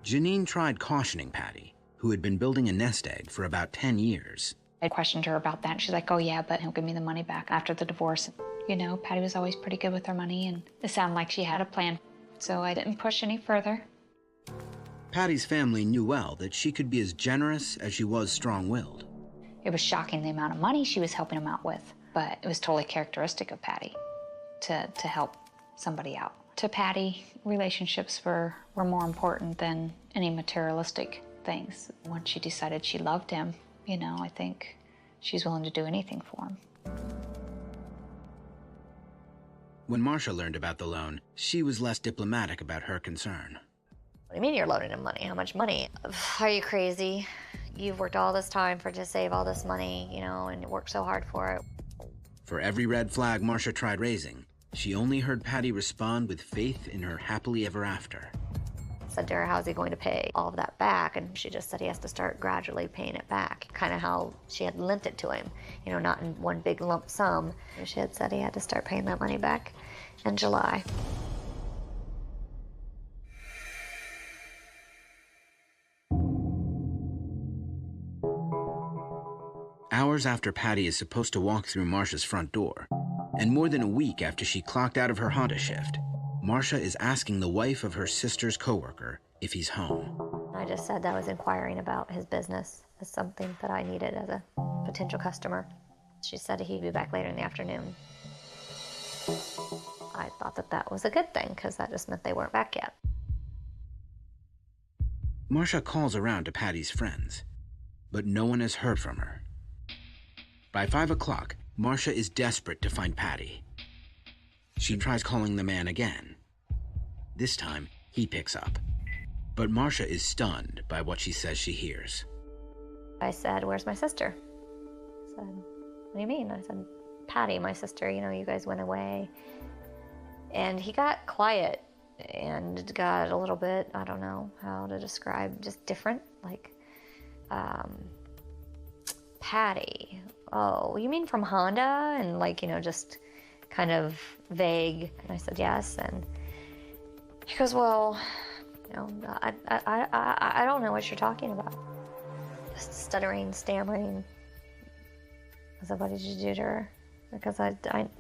Janine tried cautioning Patty, who had been building a nest egg for about 10 years. I questioned her about that, and she's like, oh yeah, but he'll give me the money back after the divorce. Patty was always pretty good with her money, and it sounded like she had a plan, so I didn't push any further. Patty's family knew well that she could be as generous as she was strong-willed. It was shocking the amount of money she was helping him out with, but it was totally characteristic of Patty to help somebody out. To Patty, relationships were more important than any materialistic things. Once she decided she loved him, I think she's willing to do anything for him. When Marcia learned about the loan, she was less diplomatic about her concern. What do you mean you're loaning him money? How much money? Are you crazy? You've worked all this time to save all this money, and you worked so hard for it. For every red flag Marcia tried raising, she only heard Patty respond with faith in her happily ever after. I said to her, how's he going to pay all of that back? And she just said he has to start gradually paying it back. Kind of how she had lent it to him, not in one big lump sum. She had said he had to start paying that money back in July. Hours after Patty is supposed to walk through Marcia's front door, and more than a week after she clocked out of her Honda shift, Marcia is asking the wife of her sister's coworker if he's home. I just said that I was inquiring about his business as something that I needed as a potential customer. She said he'd be back later in the afternoon. I thought that that was a good thing, because that just meant they weren't back yet. Marcia calls around to Patty's friends, but no one has heard from her. By 5 o'clock, Marcia is desperate to find Patty. She tries calling the man again. This time, he picks up. But Marcia is stunned by what she says she hears. I said, "Where's my sister?" I said, "What do you mean?" I said, "Patty, my sister, you guys went away." And he got quiet and got a little bit, I don't know how to describe, just different, like, "Patty, oh, you mean from Honda?" And just kind of vague. And I said, "Yes." And he goes, "Well, I don't know what you're talking about." Just stuttering, stammering. I said, "What did you do to her?" Because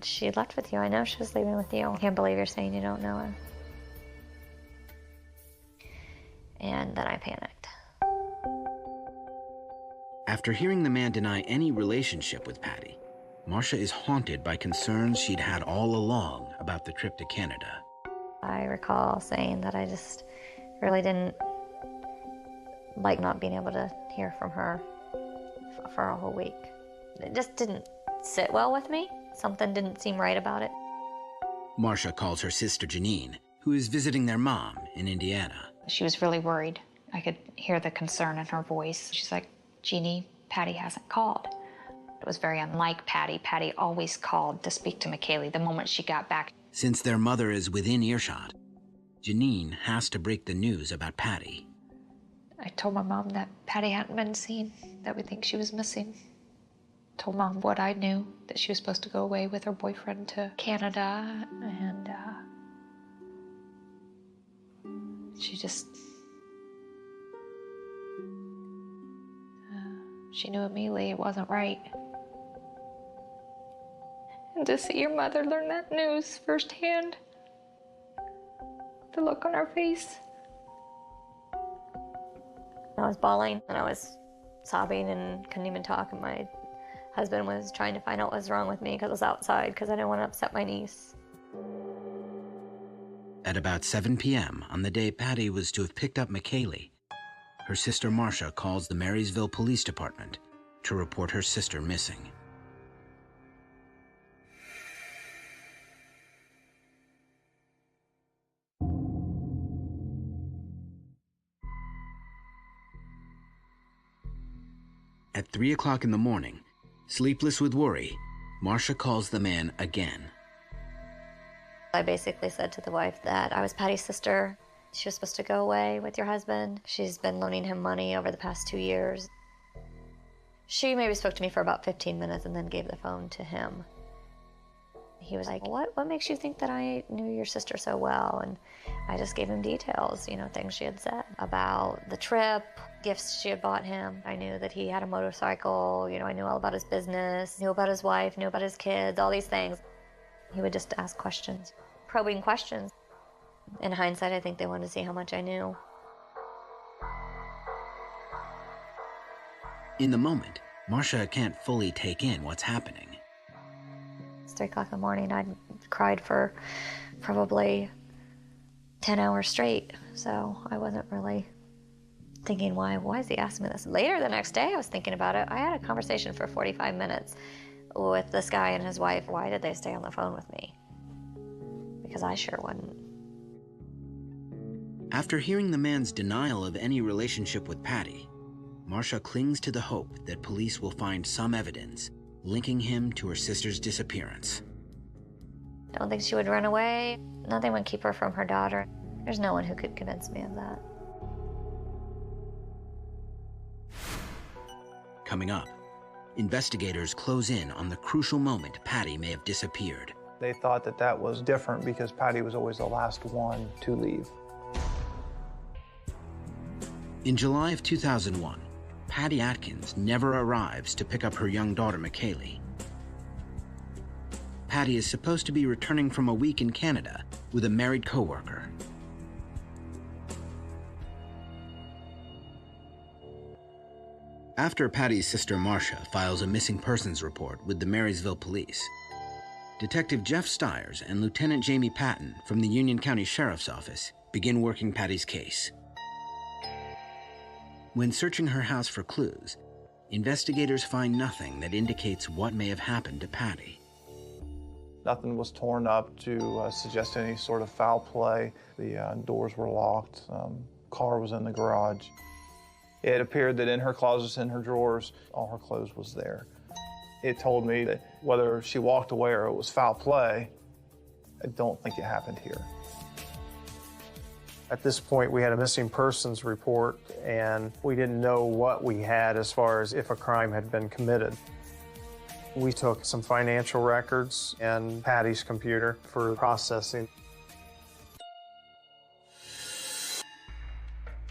she left with you. I know she was leaving with you. I can't believe you're saying you don't know her. And then I panicked. After hearing the man deny any relationship with Patty, Marcia is haunted by concerns she'd had all along about the trip to Canada. I recall saying that I just really didn't like not being able to hear from her for a whole week. It just didn't sit well with me. Something didn't seem right about it. Marcia calls her sister Janine, who is visiting their mom in Indiana. She was really worried. I could hear the concern in her voice. She's like, "Jeannie, Patty hasn't called." It was very unlike Patty. Patty always called to speak to McKaylee the moment she got back. Since their mother is within earshot, Janine has to break the news about Patty. I told my mom that Patty hadn't been seen, that we think she was missing. Told Mom what I knew, that she was supposed to go away with her boyfriend to Canada, and she knew immediately it wasn't right. And to see your mother learn that news firsthand, the look on her face. I was bawling and I was sobbing and couldn't even talk, and my husband was trying to find out what was wrong with me because I was outside because I didn't want to upset my niece. At about 7 p.m. on the day Patty was to have picked up McKaylee, her sister Marcia calls the Marysville Police Department to report her sister missing. At 3 o'clock in the morning, sleepless with worry, Marcia calls the man again. I basically said to the wife that I was Patty's sister. She was supposed to go away with your husband. She's been loaning him money over the past 2 years. She maybe spoke to me for about 15 minutes and then gave the phone to him. He was like, what makes you think that I knew your sister so well? And I just gave him details, things she had said about the trip, gifts she had bought him. I knew that he had a motorcycle, I knew all about his business, knew about his wife, knew about his kids, all these things. He would just ask questions, probing questions. In hindsight, I think they wanted to see how much I knew. In the moment, Marcia can't fully take in what's happening. It's 3 o'clock in the morning. I'd cried for probably 10 hours straight, so I wasn't really thinking, why is he asking me this? Later the next day, I was thinking about it. I had a conversation for 45 minutes with this guy and his wife. Why did they stay on the phone with me? Because I sure wouldn't. After hearing the man's denial of any relationship with Patty, Marcia clings to the hope that police will find some evidence linking him to her sister's disappearance. I don't think she would run away. Nothing would keep her from her daughter. There's no one who could convince me of that. Coming up, investigators close in on the crucial moment Patty may have disappeared. They thought that that was different because Patty was always the last one to leave. In July of 2001, Patty Atkins never arrives to pick up her young daughter, McKaylee. Patty is supposed to be returning from a week in Canada with a married coworker. After Patty's sister Marcia files a missing persons report with the Marysville Police, Detective Jeff Stiers and Lieutenant Jamie Patton from the Union County Sheriff's Office begin working Patty's case. When searching her house for clues, investigators find nothing that indicates what may have happened to Patty. Nothing was torn up to suggest any sort of foul play. The doors were locked. Car was in the garage. It appeared that in her closets, in her drawers, all her clothes was there. It told me that whether she walked away or it was foul play, I don't think it happened here. At this point, we had a missing persons report, and we didn't know what we had as far as if a crime had been committed. We took some financial records and Patty's computer for processing.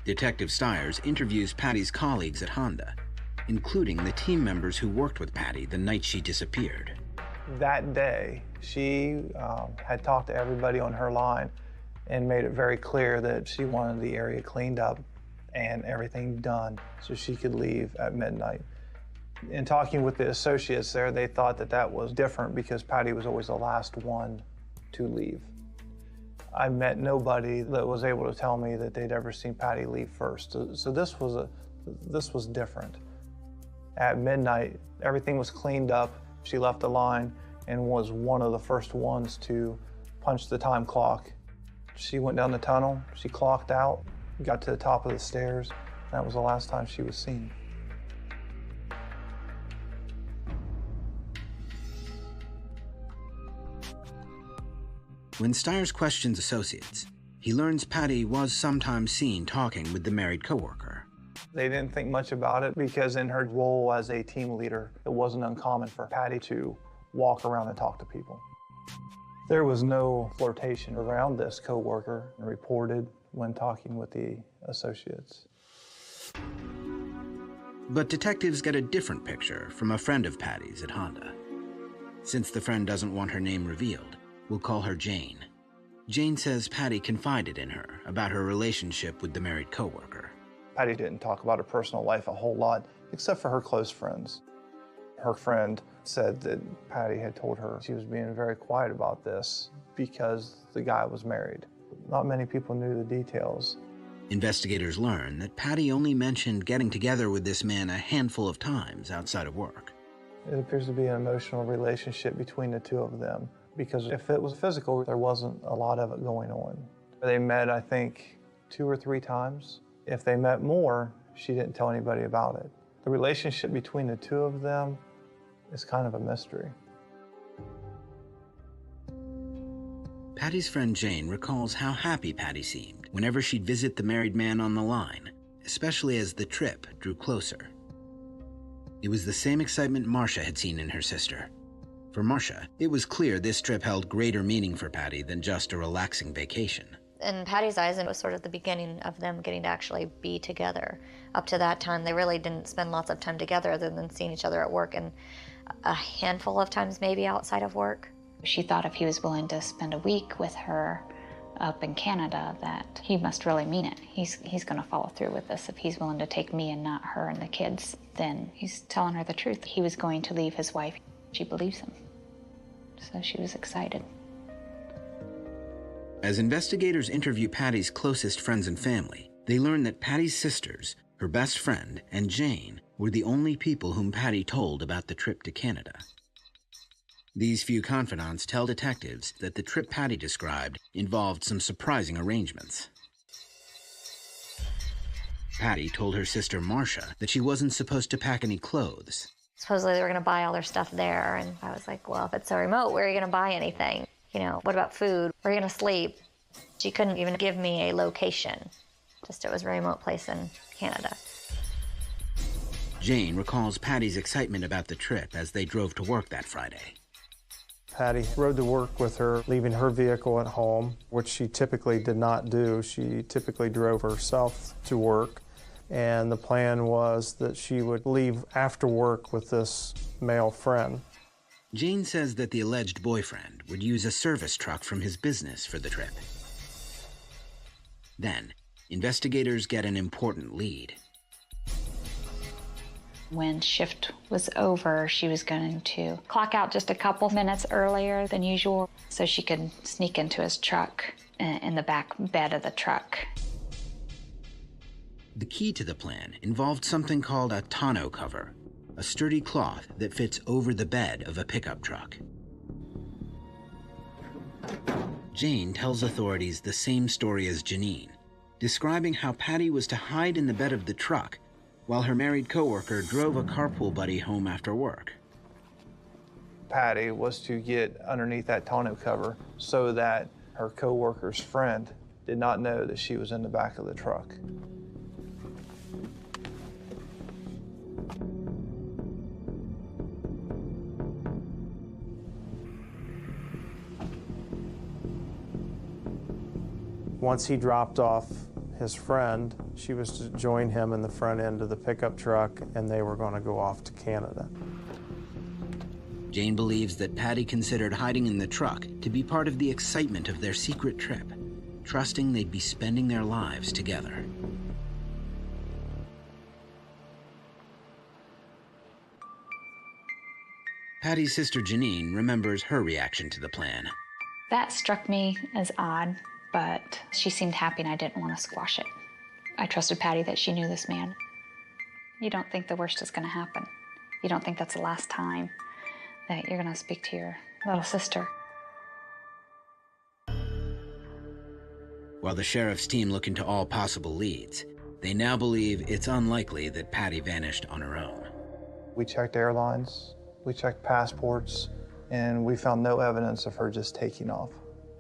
Detective Stiers interviews Patty's colleagues at Honda, including the team members who worked with Patty the night she disappeared. That day, she had talked to everybody on her line and made it very clear that she wanted the area cleaned up and everything done so she could leave at midnight. In talking with the associates there, they thought that that was different because Patty was always the last one to leave. I met nobody that was able to tell me that they'd ever seen Patty leave first. So this was different. At midnight, everything was cleaned up. She left the line and was one of the first ones to punch the time clock. She went down the tunnel, she clocked out, got to the top of the stairs. That was the last time she was seen. When Stiers questions associates, he learns Patty was sometimes seen talking with the married coworker. They didn't think much about it because in her role as a team leader, it wasn't uncommon for Patty to walk around and talk to people. There was no flirtation around this coworker reported when talking with the associates. But detectives get a different picture from a friend of Patty's at Honda. Since the friend doesn't want her name revealed, we'll call her Jane. Jane says Patty confided in her about her relationship with the married coworker. Patty didn't talk about her personal life a whole lot, except for her close friends. Her friend said that Patty had told her she was being very quiet about this because the guy was married. Not many people knew the details. Investigators learn that Patty only mentioned getting together with this man a handful of times outside of work. It appears to be an emotional relationship between the two of them, because if it was physical, there wasn't a lot of it going on. They met, I think, 2 or 3 times. If they met more, she didn't tell anybody about it. The relationship between the two of them is kind of a mystery. Patty's friend Jane recalls how happy Patty seemed whenever she'd visit the married man on the line, especially as the trip drew closer. It was the same excitement Marcia had seen in her sister. For Marcia, it was clear this trip held greater meaning for Patty than just a relaxing vacation. In Patty's eyes, it was sort of the beginning of them getting to actually be together. Up to that time, they really didn't spend lots of time together other than seeing each other at work and a handful of times maybe outside of work. She thought if he was willing to spend a week with her up in Canada, that he must really mean it. He's going to follow through with this. If he's willing to take me and not her and the kids, then he's telling her the truth. He was going to leave his wife. She believes him. So she was excited. As investigators interview Patty's closest friends and family, they learn that Patty's sisters, her best friend, and Jane were the only people whom Patty told about the trip to Canada. These few confidants tell detectives that the trip Patty described involved some surprising arrangements. Patty told her sister Marcia that she wasn't supposed to pack any clothes. Supposedly they were going to buy all their stuff there, and I was like, well, if it's so remote, where are you going to buy anything? You know, what about food? Where are you going to sleep? She couldn't even give me a location. Just it was a remote place in Canada. Jane recalls Patty's excitement about the trip as they drove to work that Friday. Patty rode to work with her, leaving her vehicle at home, which she typically did not do. She typically drove herself to work. and the plan was that she would leave after work with this male friend. Jane says that the alleged boyfriend would use a service truck from his business for the trip. Then, investigators get an important lead. When shift was over, she was going to clock out just a couple minutes earlier than usual so she could sneak into his truck in the back bed of the truck. The key to the plan involved something called a tonneau cover, a sturdy cloth that fits over the bed of a pickup truck. Jane tells authorities the same story as Janine, describing how Patty was to hide in the bed of the truck while her married coworker drove a carpool buddy home after work. Patty was to get underneath that tonneau cover so that her coworker's friend did not know that she was in the back of the truck. Once he dropped off his friend, she was to join him in the front end of the pickup truck, and they were going to go off to Canada. Jane believes that Patty considered hiding in the truck to be part of the excitement of their secret trip, trusting they'd be spending their lives together. Patty's sister Janine remembers her reaction to the plan. That struck me as odd, but she seemed happy and I didn't want to squash it. I trusted Patty that she knew this man. You don't think the worst is going to happen. You don't think that's the last time that you're going to speak to your little sister. While the sheriff's team look into all possible leads, they now believe it's unlikely that Patty vanished on her own. We checked airlines, we checked passports, and we found no evidence of her just taking off.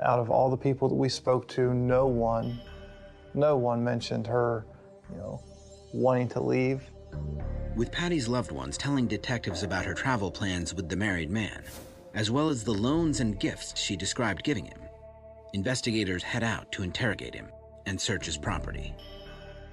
Out of all the people that we spoke to, no one mentioned her, wanting to leave. With Patty's loved ones telling detectives about her travel plans with the married man, as well as the loans and gifts she described giving him, investigators head out to interrogate him and search his property.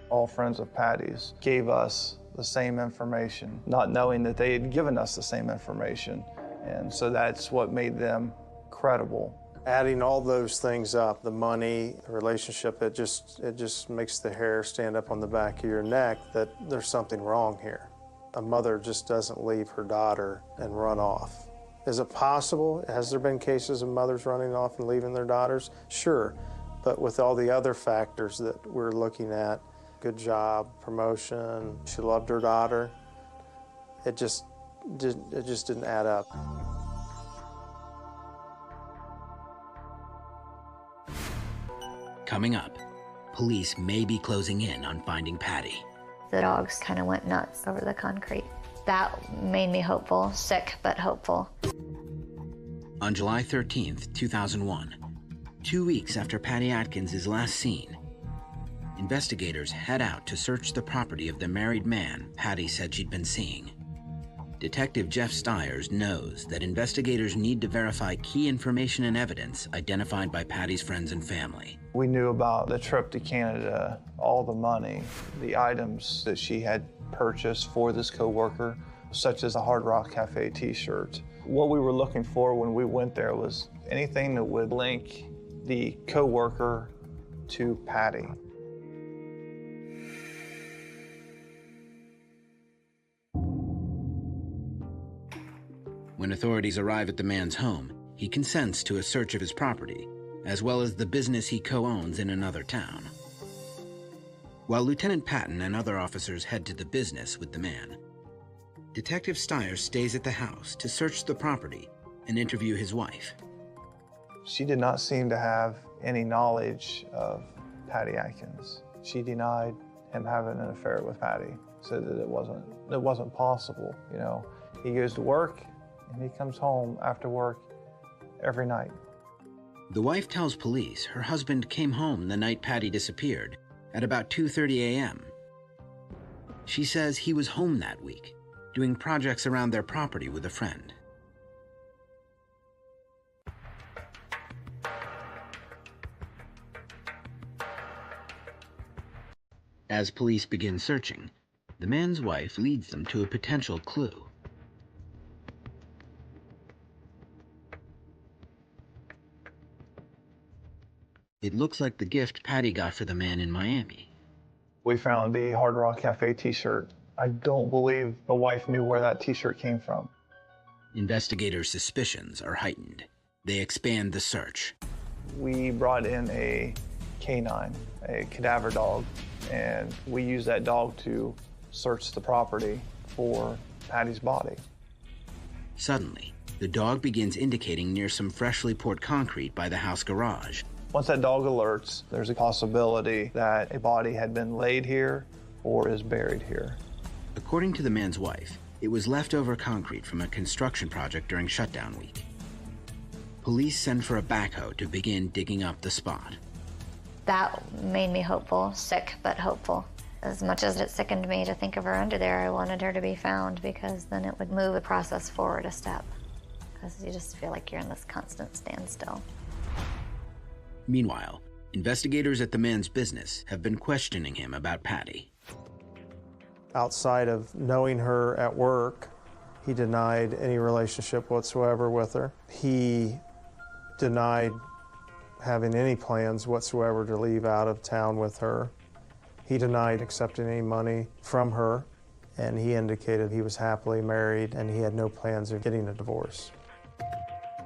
All friends of Patty's gave us the same information, not knowing that they had given us the same information. And so that's what made them credible. Adding all those things up, the money, the relationship, it just makes the hair stand up on the back of your neck that there's something wrong here. A mother just doesn't leave her daughter and run off. Is it possible? Has there been cases of mothers running off and leaving their daughters? Sure, but with all the other factors that we're looking at, good job, promotion, she loved her daughter, it just didn't add up. Coming up, police may be closing in on finding Patty. The dogs kind of went nuts over the concrete. That made me hopeful, sick but hopeful. On July 13th, 2001, 2 weeks after Patty Atkins is last seen, investigators head out to search the property of the married man Patty said she'd been seeing. Detective Jeff Stiers knows that investigators need to verify key information and evidence identified by Patty's friends and family. We knew about the trip to Canada, all the money, the items that she had purchased for this coworker, such as a Hard Rock Cafe t-shirt. What we were looking for when we went there was anything that would link the coworker to Patty. When authorities arrive at the man's home, he consents to a search of his property, as well as the business he co-owns in another town. While Lieutenant Patton and other officers head to the business with the man, Detective Stiers stays at the house to search the property and interview his wife. She did not seem to have any knowledge of Patty Atkins. She denied him having an affair with Patty, said that it wasn't possible. He goes to work and he comes home after work every night. The wife tells police her husband came home the night Patty disappeared at about 2:30 a.m. She says he was home that week, doing projects around their property with a friend. As police begin searching, the man's wife leads them to a potential clue. It looks like the gift Patty got for the man in Miami. We found the Hard Rock Cafe t-shirt. I don't believe the wife knew where that t-shirt came from. Investigators' suspicions are heightened. They expand the search. We brought in a canine, a cadaver dog, and we used that dog to search the property for Patty's body. Suddenly, the dog begins indicating near some freshly poured concrete by the house garage. Once that dog alerts, there's a possibility that a body had been laid here or is buried here. According to the man's wife, it was leftover concrete from a construction project during shutdown week. Police send for a backhoe to begin digging up the spot. That made me hopeful, sick but hopeful. As much as it sickened me to think of her under there, I wanted her to be found because then it would move the process forward a step. Because you just feel like you're in this constant standstill. Meanwhile, investigators at the man's business have been questioning him about Patty. Outside of knowing her at work, he denied any relationship whatsoever with her. He denied having any plans whatsoever to leave out of town with her. He denied accepting any money from her, and he indicated he was happily married and he had no plans of getting a divorce.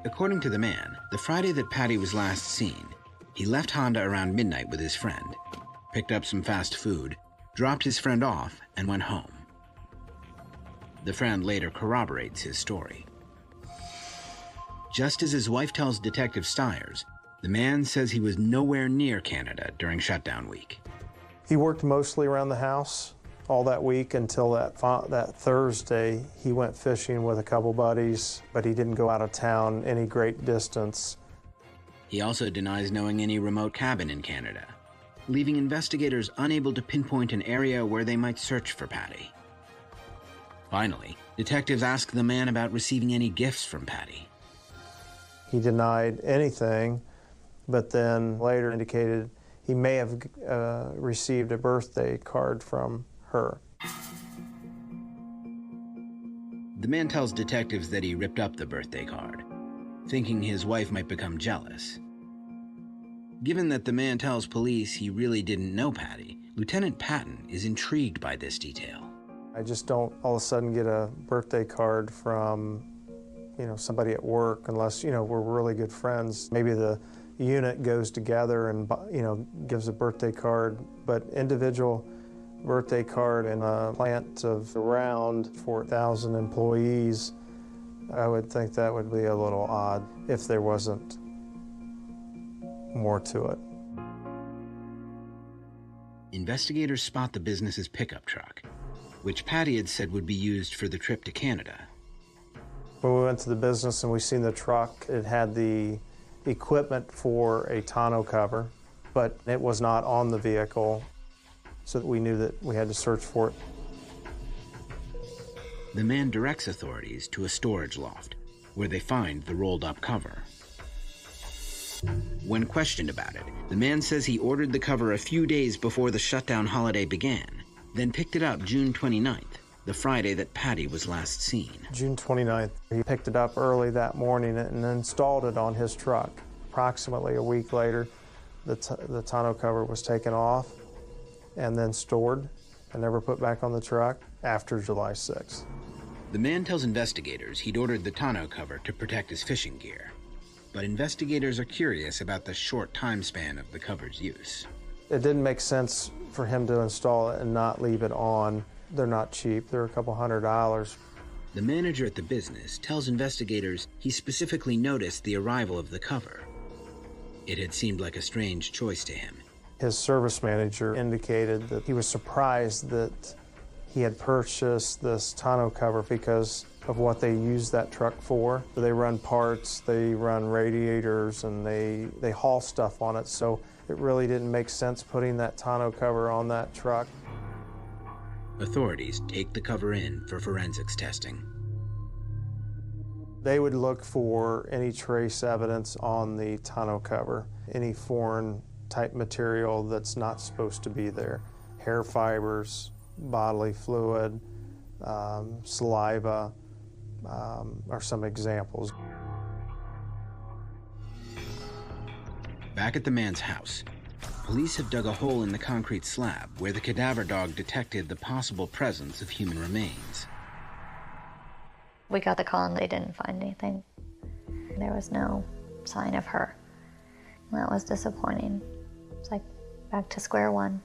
According to the man, the Friday that Patty was last seen, he left Honda around midnight with his friend, picked up some fast food, dropped his friend off, and went home. The friend later corroborates his story. Just as his wife tells Detective Stiers, the man says he was nowhere near Canada during shutdown week. He worked mostly around the house all that week until that Thursday. He went fishing with a couple buddies, but he didn't go out of town any great distance. He also denies knowing any remote cabin in Canada, leaving investigators unable to pinpoint an area where they might search for Patty. Finally, detectives ask the man about receiving any gifts from Patty. He denied anything, but then later indicated he may have received a birthday card from her. The man tells detectives that he ripped up the birthday card, thinking his wife might become jealous. Given that the man tells police he really didn't know Patty, Lieutenant Patton is intrigued by this detail. I just don't all of a sudden get a birthday card from, somebody at work unless, we're really good friends. Maybe the unit goes together and, gives a birthday card, but individual birthday card in a plant of around 4,000 employees, I would think that would be a little odd if there wasn't more to it. Investigators spot the business's pickup truck, which Patty had said would be used for the trip to Canada. When we went to the business and we seen the truck, it had the equipment for a tonneau cover, but it was not on the vehicle, so we knew that we had to search for it. The man directs authorities to a storage loft, where they find the rolled-up cover. When questioned about it, the man says he ordered the cover a few days before the shutdown holiday began, then picked it up June 29th, the Friday that Patty was last seen. June 29th, he picked it up early that morning and installed it on his truck. Approximately a week later, the tonneau cover was taken off and then stored and never put back on the truck after July 6th. The man tells investigators he'd ordered the tonneau cover to protect his fishing gear, but investigators are curious about the short time span of the cover's use. It didn't make sense for him to install it and not leave it on. They're not cheap, they're a couple $100. The manager at the business tells investigators he specifically noticed the arrival of the cover. It had seemed like a strange choice to him. His service manager indicated that he was surprised that he had purchased this tonneau cover because of what they use that truck for. They run parts, they run radiators, and they haul stuff on it, so it really didn't make sense putting that tonneau cover on that truck. Authorities take the cover in for forensics testing. They would look for any trace evidence on the tonneau cover, any foreign type material that's not supposed to be there. hair fibers, bodily fluid, saliva are some examples. Back at the man's house, police have dug a hole in the concrete slab where the cadaver dog detected the possible presence of human remains. We got the call and they didn't find anything. There was no sign of her. That was disappointing. It's like back to square one.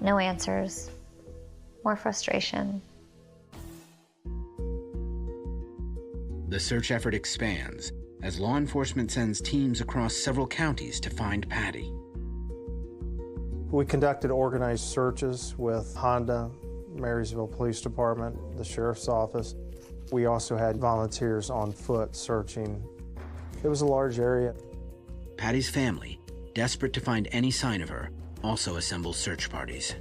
No answers, more frustration. The search effort expands as law enforcement sends teams across several counties to find Patty. We conducted organized searches with Honda, Marysville Police Department, the Sheriff's Office. We also had volunteers on foot searching. It was a large area. Patty's family, desperate to find any sign of her, also assembled search parties.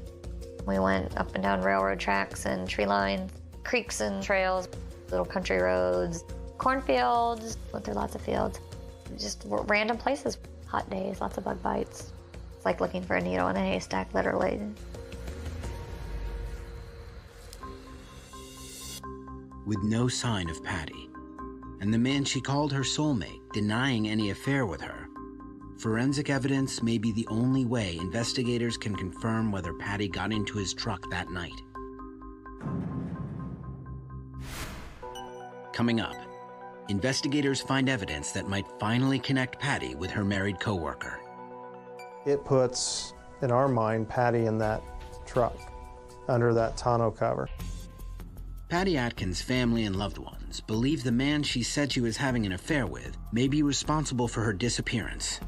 We went up and down railroad tracks and tree lines, creeks and trails, little country roads, cornfields, went through lots of fields, just random places. Hot days, lots of bug bites. It's like looking for a needle in a haystack, literally. With no sign of Patty, and the man she called her soulmate denying any affair with her, forensic evidence may be the only way investigators can confirm whether Patty got into his truck that night. Coming up, investigators find evidence that might finally connect Patty with her married coworker. It puts, in our mind, Patty in that truck, under that tonneau cover. Patty Atkins' family and loved ones believe the man she said she was having an affair with may be responsible for her disappearance.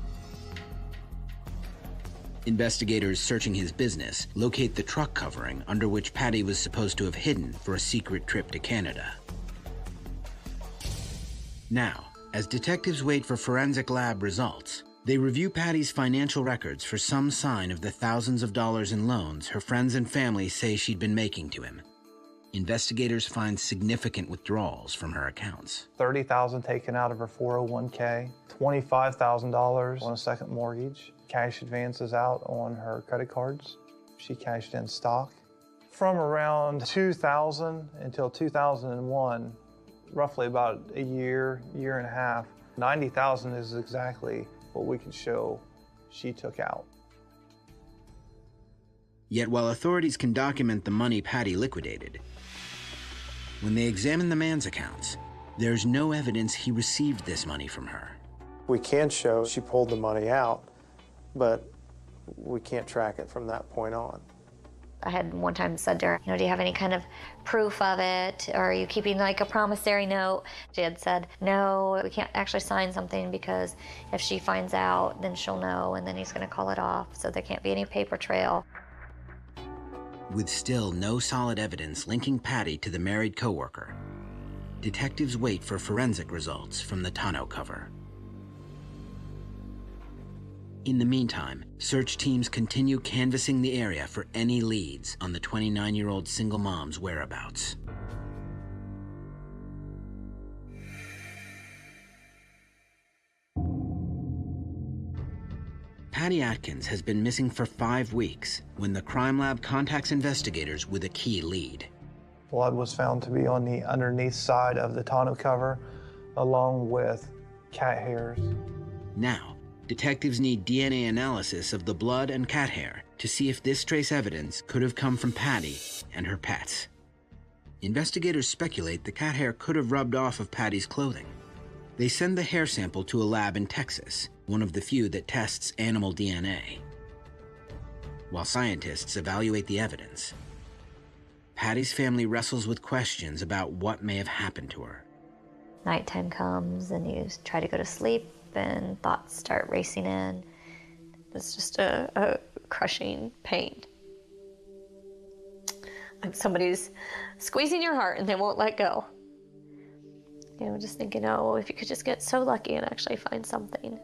Investigators searching his business locate the truck covering under which Patty was supposed to have hidden for a secret trip to Canada. Now, as detectives wait for forensic lab results, they review Patty's financial records for some sign of the thousands of dollars in loans her friends and family say she'd been making to him. Investigators find significant withdrawals from her accounts. $30,000 taken out of her 401k, $25,000 on a second mortgage, cash advances out on her credit cards. She cashed in stock. From around 2000 until 2001, roughly about a year and a half, $90,000 is exactly what we could show she took out. Yet while authorities can document the money Patty liquidated, when they examine the man's accounts, there's no evidence he received this money from her. We can show she pulled the money out, but we can't track it from that point on. I had one time said to her, do you have any kind of proof of it? Or are you keeping like a promissory note? She had said, no, we can't actually sign something because if she finds out, then she'll know, and then he's gonna call it off, so there can't be any paper trail. With still no solid evidence linking Patty to the married coworker, detectives wait for forensic results from the tonneau cover. In the meantime, search teams continue canvassing the area for any leads on the 29-year-old single mom's whereabouts. Patty Atkins has been missing for 5 weeks when the crime lab contacts investigators with a key lead. Blood was found to be on the underneath side of the tonneau cover, along with cat hairs. Now, detectives need DNA analysis of the blood and cat hair to see if this trace evidence could have come from Patty and her pets. Investigators speculate the cat hair could have rubbed off of Patty's clothing. They send the hair sample to a lab in Texas, one of the few that tests animal DNA. While scientists evaluate the evidence, Patty's family wrestles with questions about what may have happened to her. Nighttime comes and you try to go to sleep and thoughts start racing in. It's just a crushing pain. Like somebody's squeezing your heart and they won't let go. Just thinking, oh, if you could just get so lucky and actually find something.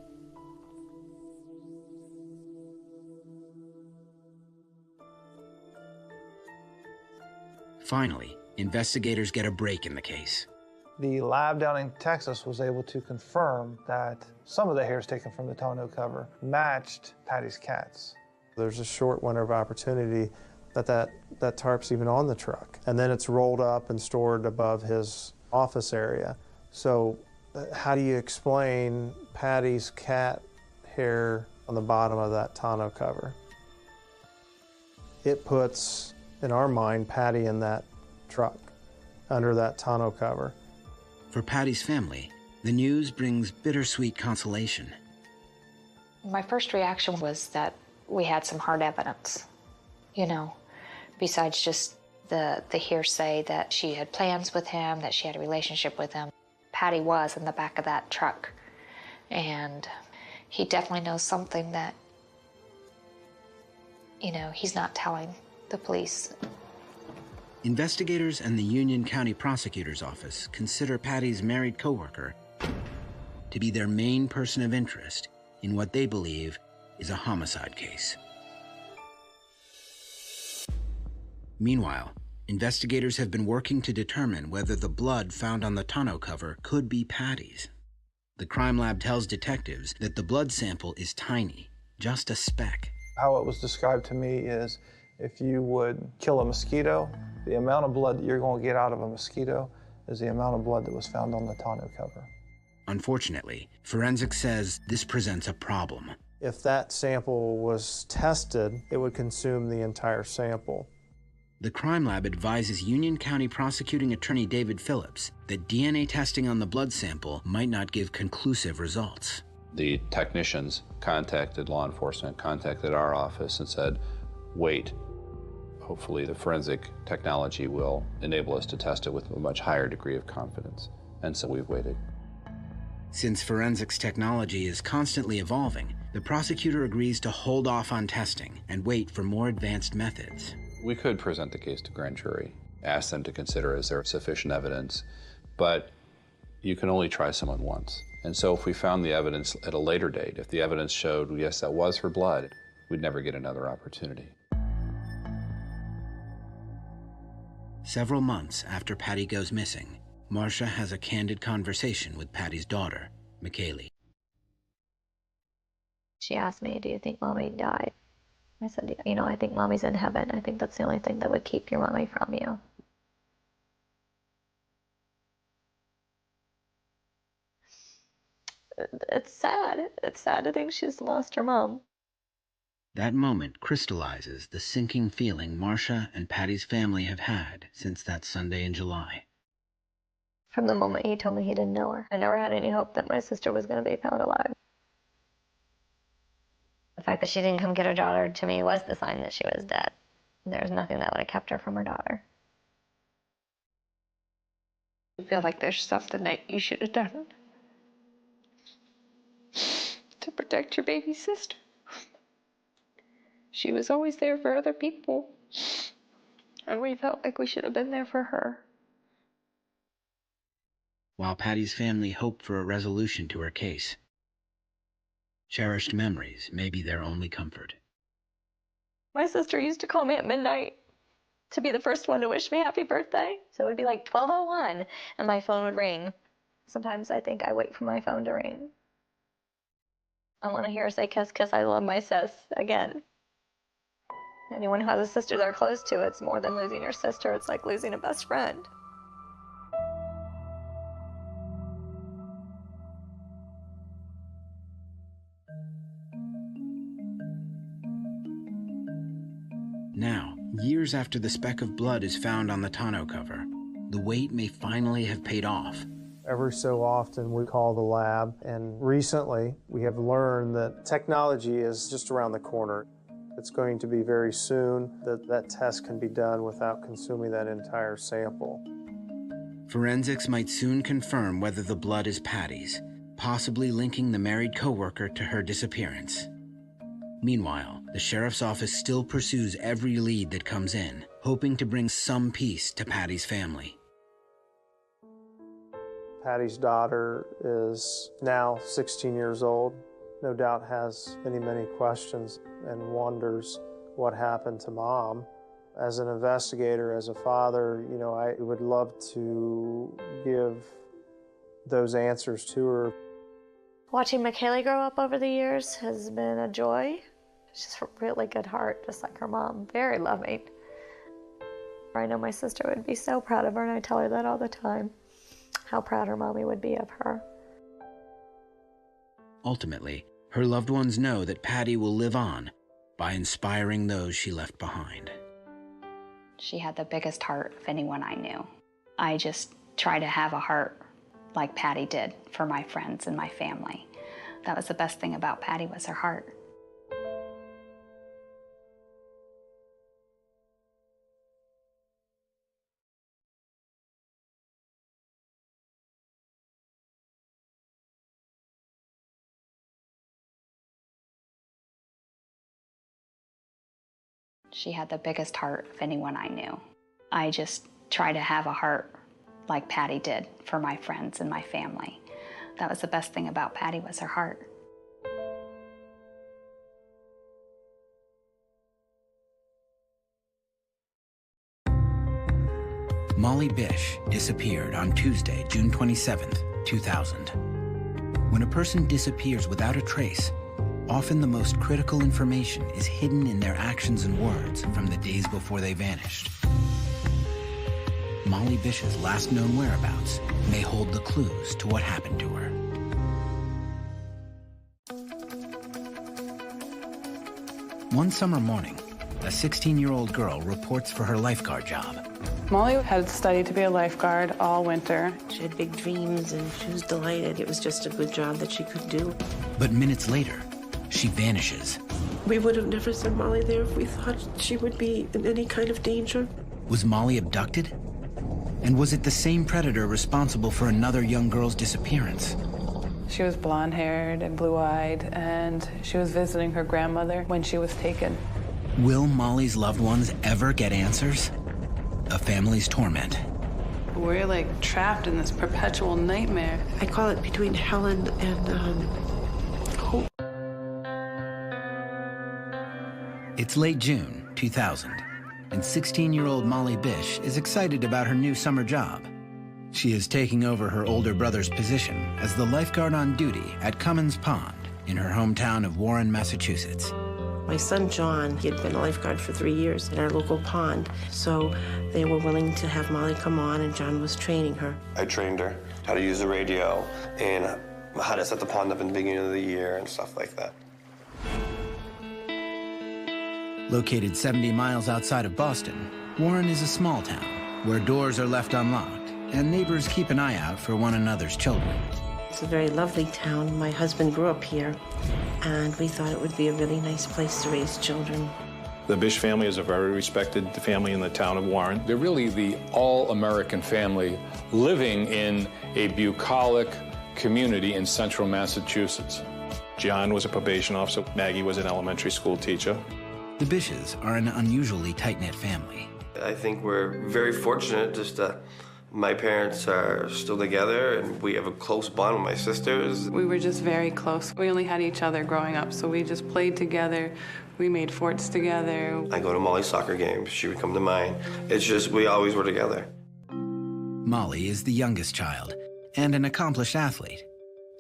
Finally, investigators get a break in the case. The lab down in Texas was able to confirm that some of the hairs taken from the tonneau cover matched Patty's cats. There's a short window of opportunity that tarp's even on the truck. And then it's rolled up and stored above his office area. So how do you explain Patty's cat hair on the bottom of that tonneau cover? It puts, in our mind, Patty in that truck, under that tonneau cover. For Patty's family, the news brings bittersweet consolation. My first reaction was that we had some hard evidence, you know, besides just the hearsay that she had plans with him, that she had a relationship with him. Patty was in the back of that truck, and he definitely knows something that, you know, he's not telling the police. Investigators and the Union County Prosecutor's Office consider Patty's married coworker to be their main person of interest in what they believe is a homicide case. Meanwhile, investigators have been working to determine whether the blood found on the tonneau cover could be Patty's. The crime lab tells detectives that the blood sample is tiny, just a speck. How it was described to me is if you would kill a mosquito, the amount of blood that you're going to get out of a mosquito is the amount of blood that was found on the tonneau cover. Unfortunately, forensics says this presents a problem. If that sample was tested, it would consume the entire sample. The crime lab advises Union County Prosecuting Attorney David Phillips that DNA testing on the blood sample might not give conclusive results. The technicians contacted law enforcement, contacted our office and said, wait, hopefully the forensic technology will enable us to test it with a much higher degree of confidence. And so we've waited. Since forensics technology is constantly evolving, the prosecutor agrees to hold off on testing and wait for more advanced methods. We could present the case to grand jury, ask them to consider is there sufficient evidence, but you can only try someone once. And so if we found the evidence at a later date, if the evidence showed, yes, that was her blood, we'd never get another opportunity. Several months after Patty goes missing, Marcia has a candid conversation with Patty's daughter, McKaylee. She asked me, do you think Mommy died? I said, you know, I think Mommy's in heaven. I think that's the only thing that would keep your Mommy from you. It's sad. It's sad to think she's lost her mom. That moment crystallizes the sinking feeling Marcia and Patty's family have had since that Sunday in July. From the moment he told me he didn't know her, I never had any hope that my sister was going to be found alive. The fact that she didn't come get her daughter, to me, was the sign that she was dead. There's nothing that would have kept her from her daughter. I feel like there's something that you should have done to protect your baby sister. She was always there for other people, and we felt like we should have been there for her. While Patty's family hope for a resolution to her case, cherished memories may be their only comfort. My sister used to call me at midnight to be the first one to wish me happy birthday. So it would be like 12:01 and my phone would ring. Sometimes I think I wait for my phone to ring. I want to hear her say, "Kiss, kiss, I love my sis," again. Anyone who has a sister they're close to, it's more than losing your sister. It's like losing a best friend. Now, years after the speck of blood is found on the tonneau cover, the wait may finally have paid off. Every so often we call the lab, and recently we have learned that technology is just around the corner. It's going to be very soon that that test can be done without consuming that entire sample. Forensics might soon confirm whether the blood is Patty's, possibly linking the married coworker to her disappearance. Meanwhile, the sheriff's office still pursues every lead that comes in, hoping to bring some peace to Patty's family. Patty's daughter is now 16 years old. No doubt has many questions and wonders what happened to Mom. As an investigator, as a father, you know, I would love to give those answers to her. Watching McKaylee grow up over the years has been a joy. She's a really good heart, just like her mom, very loving. I know my sister would be so proud of her, and I tell her that all the time, how proud her mommy would be of her. Ultimately, her loved ones know that Patty will live on by inspiring those she left behind. She had the biggest heart of anyone I knew. I just try to have a heart like Patty did for my friends and my family. That was the best thing about Patty, was her heart. She had the biggest heart of anyone I knew. I just try to have a heart like Patty did for my friends and my family. That was the best thing about Patty, was her heart. Molly Bish disappeared on Tuesday, June 27, 2000. When a person disappears without a trace, often the most critical information is hidden in their actions and words from the days before they vanished. Molly Bish's last known whereabouts may hold the clues to what happened to her. One summer morning, a 16-year-old girl reports for her lifeguard job. Molly had studied to be a lifeguard all winter. She had big dreams and she was delighted. It was just a good job that she could do. But minutes later, she vanishes. We would have never sent Molly there if we thought she would be in any kind of danger. Was Molly abducted? And was it the same predator responsible for another young girl's disappearance? She was blonde-haired and blue-eyed, and she was visiting her grandmother when she was taken. Will Molly's loved ones ever get answers? A family's torment. We're like trapped in this perpetual nightmare. I call it between hell and hope. It's late June 2000, and 16-year-old Molly Bish is excited about her new summer job. She is taking over her older brother's position as the lifeguard on duty at Cummins Pond in her hometown of Warren, Massachusetts. My son, John, he had been a lifeguard for 3 years in our local pond, so they were willing to have Molly come on, and John was training her. I trained her how to use the radio and how to set the pond up in the beginning of the year and stuff like that. Located 70 miles outside of Boston, Warren is a small town where doors are left unlocked and neighbors keep an eye out for one another's children. It's a very lovely town. My husband grew up here, and we thought it would be a really nice place to raise children. The Bish family is a very respected family in the town of Warren. They're really the all-American family living in a bucolic community in central Massachusetts. John was a probation officer. Maggie was an elementary school teacher. The Bishes are an unusually tight-knit family. I think we're very fortunate just that my parents are still together, and we have a close bond with my sisters. We were just very close. We only had each other growing up, so we just played together. We made forts together. I go to Molly's soccer games. She would come to mine. It's just, we always were together. Molly is the youngest child and an accomplished athlete.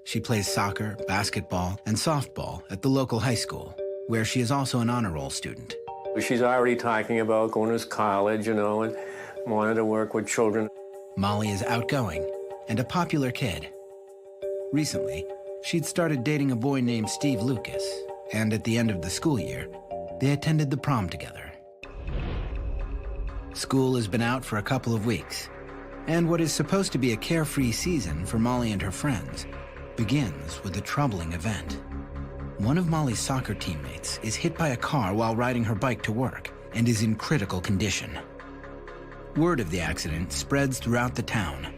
She plays soccer, basketball, and softball at the local high school, where she is also an honor roll student. She's already talking about going to college, you know, and wanted to work with children. Molly is outgoing and a popular kid. Recently, she'd started dating a boy named Steve Lucas, and at the end of the school year, they attended the prom together. School has been out for a couple of weeks, and what is supposed to be a carefree season for Molly and her friends begins with a troubling event. One of Molly's soccer teammates is hit by a car while riding her bike to work and is in critical condition. Word of the accident spreads throughout the town.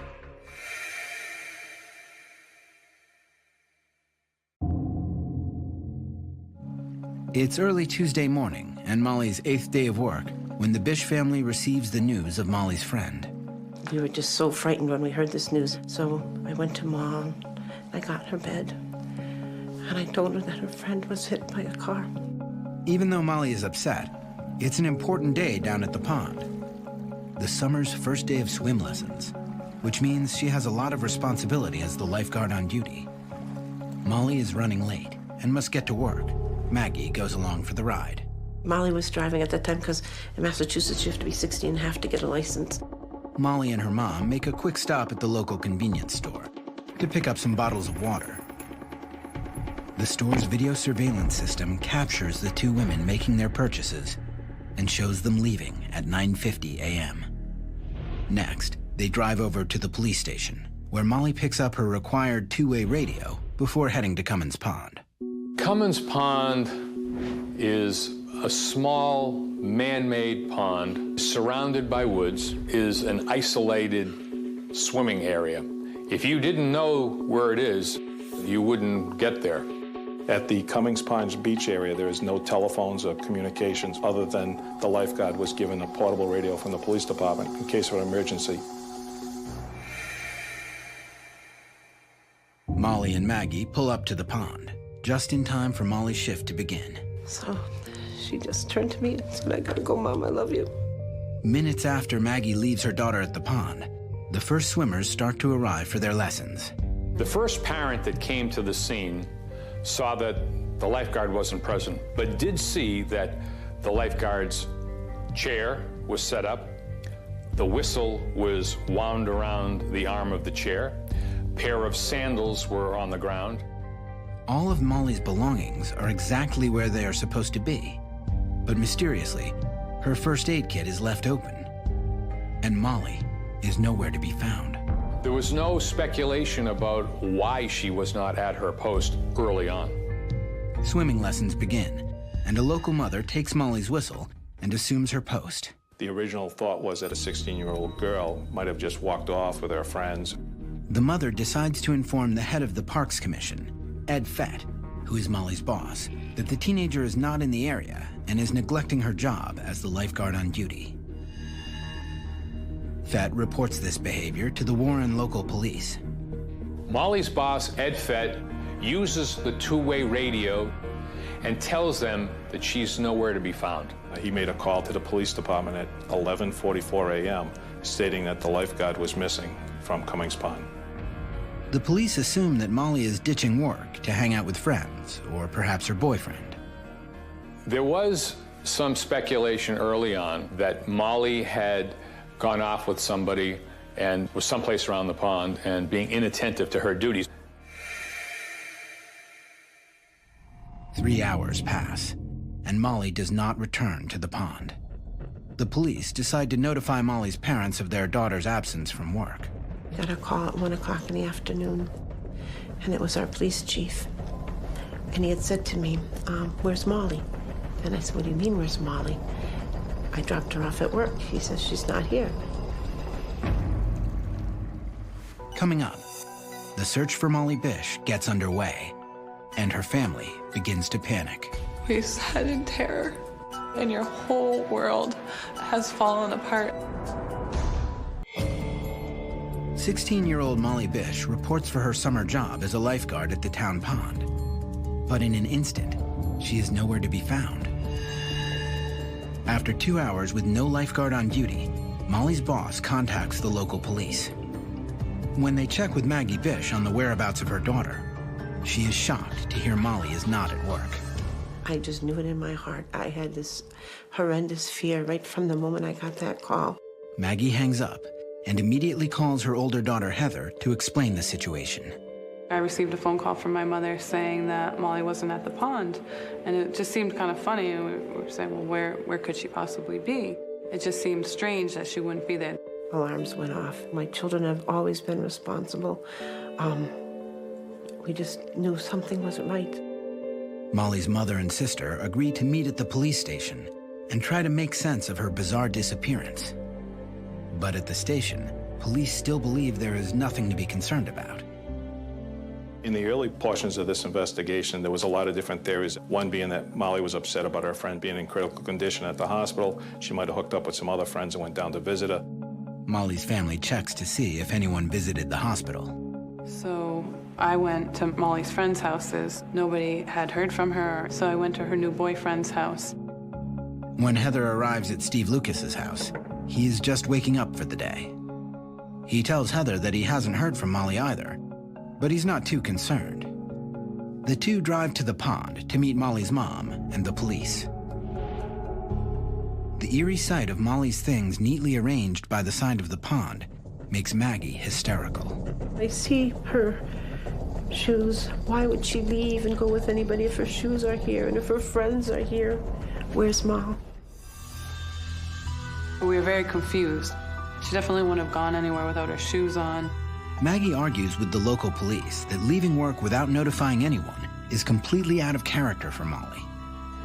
It's early Tuesday morning and Molly's 8th day of work when the Bish family receives the news of Molly's friend. We were just so frightened when we heard this news, so I went to Mom. I got in her bed, and I told her that her friend was hit by a car. Even though Molly is upset, it's an important day down at the pond. The summer's first day of swim lessons, which means she has a lot of responsibility as the lifeguard on duty. Molly is running late and must get to work. Maggie goes along for the ride. Molly was driving at that time because in Massachusetts you have to be 16 and a half to get a license. Molly and her mom make a quick stop at the local convenience store to pick up some bottles of water. The store's video surveillance system captures the two women making their purchases and shows them leaving at 9:50 a.m. Next, they drive over to the police station, where Molly picks up her required two-way radio before heading to Cummins Pond. Cummins Pond is a small man-made pond surrounded by woods, is an isolated swimming area. If you didn't know where it is, you wouldn't get there. At the Cummins Ponds beach area, there is no telephones or communications other than the lifeguard was given a portable radio from the police department in case of an emergency. Molly and Maggie pull up to the pond, just in time for Molly's shift to begin. So she just turned to me and said, "I gotta go, Mom, I love you." Minutes after Maggie leaves her daughter at the pond, the first swimmers start to arrive for their lessons. The first parent that came to the scene saw that the lifeguard wasn't present, but did see that the lifeguard's chair was set up, the whistle was wound around the arm of the chair, a pair of sandals were on the ground. All of Molly's belongings are exactly where they are supposed to be, but mysteriously, her first aid kit is left open, and Molly is nowhere to be found. There was no speculation about why she was not at her post early on. Swimming lessons begin, and a local mother takes Molly's whistle and assumes her post. The original thought was that a 16-year-old girl might have just walked off with her friends. The mother decides to inform the head of the Parks Commission, Ed Fett, who is Molly's boss, that the teenager is not in the area and is neglecting her job as the lifeguard on duty. Fett reports this behavior to the Warren local police. Molly's boss, Ed Fett, uses the two-way radio and tells them that she's nowhere to be found. He made a call to the police department at 11:44 a.m. stating that the lifeguard was missing from Cummins Pond. The police assume that Molly is ditching work to hang out with friends, or perhaps her boyfriend. There was some speculation early on that Molly had gone off with somebody and was someplace around the pond and being inattentive to her duties. 3 hours pass, and Molly does not return to the pond. The police decide to notify Molly's parents of their daughter's absence from work. I got a call at 1 o'clock in the afternoon, and it was our police chief. And he had said to me, "Where's Molly?" And I said, "What do you mean, where's Molly?" I dropped her off at work. He says, "She's not here." Coming up, the search for Molly Bish gets underway, and her family begins to panic. We sat in terror, and your whole world has fallen apart. 16-year-old Molly Bish reports for her summer job as a lifeguard at the town pond. But in an instant, she is nowhere to be found. After 2 hours with no lifeguard on duty, Molly's boss contacts the local police. When they check with Maggie Bish on the whereabouts of her daughter, she is shocked to hear Molly is not at work. I just knew it in my heart. I had this horrendous fear right from the moment I got that call. Maggie hangs up and immediately calls her older daughter Heather to explain the situation. I received a phone call from my mother saying that Molly wasn't at the pond, and it just seemed kind of funny. And we were saying, well, where could she possibly be? It just seemed strange that she wouldn't be there. Alarms went off. My children have always been responsible. We just knew something wasn't right. Molly's mother and sister agree to meet at the police station and try to make sense of her bizarre disappearance. But at the station, police still believe there is nothing to be concerned about. In the early portions of this investigation, there was a lot of different theories. One being that Molly was upset about her friend being in critical condition at the hospital. She might have hooked up with some other friends and went down to visit her. Molly's family checks to see if anyone visited the hospital. So I went to Molly's friends' houses. Nobody had heard from her, so I went to her new boyfriend's house. When Heather arrives at Steve Lucas's house, he is just waking up for the day. He tells Heather that he hasn't heard from Molly either, but he's not too concerned. The two drive to the pond to meet Molly's mom and the police. The eerie sight of Molly's things neatly arranged by the side of the pond makes Maggie hysterical. I see her shoes. Why would she leave and go with anybody if her shoes are here and if her friends are here? Where's Mom? We were very confused. She definitely wouldn't have gone anywhere without her shoes on. Maggie argues with the local police that leaving work without notifying anyone is completely out of character for Molly.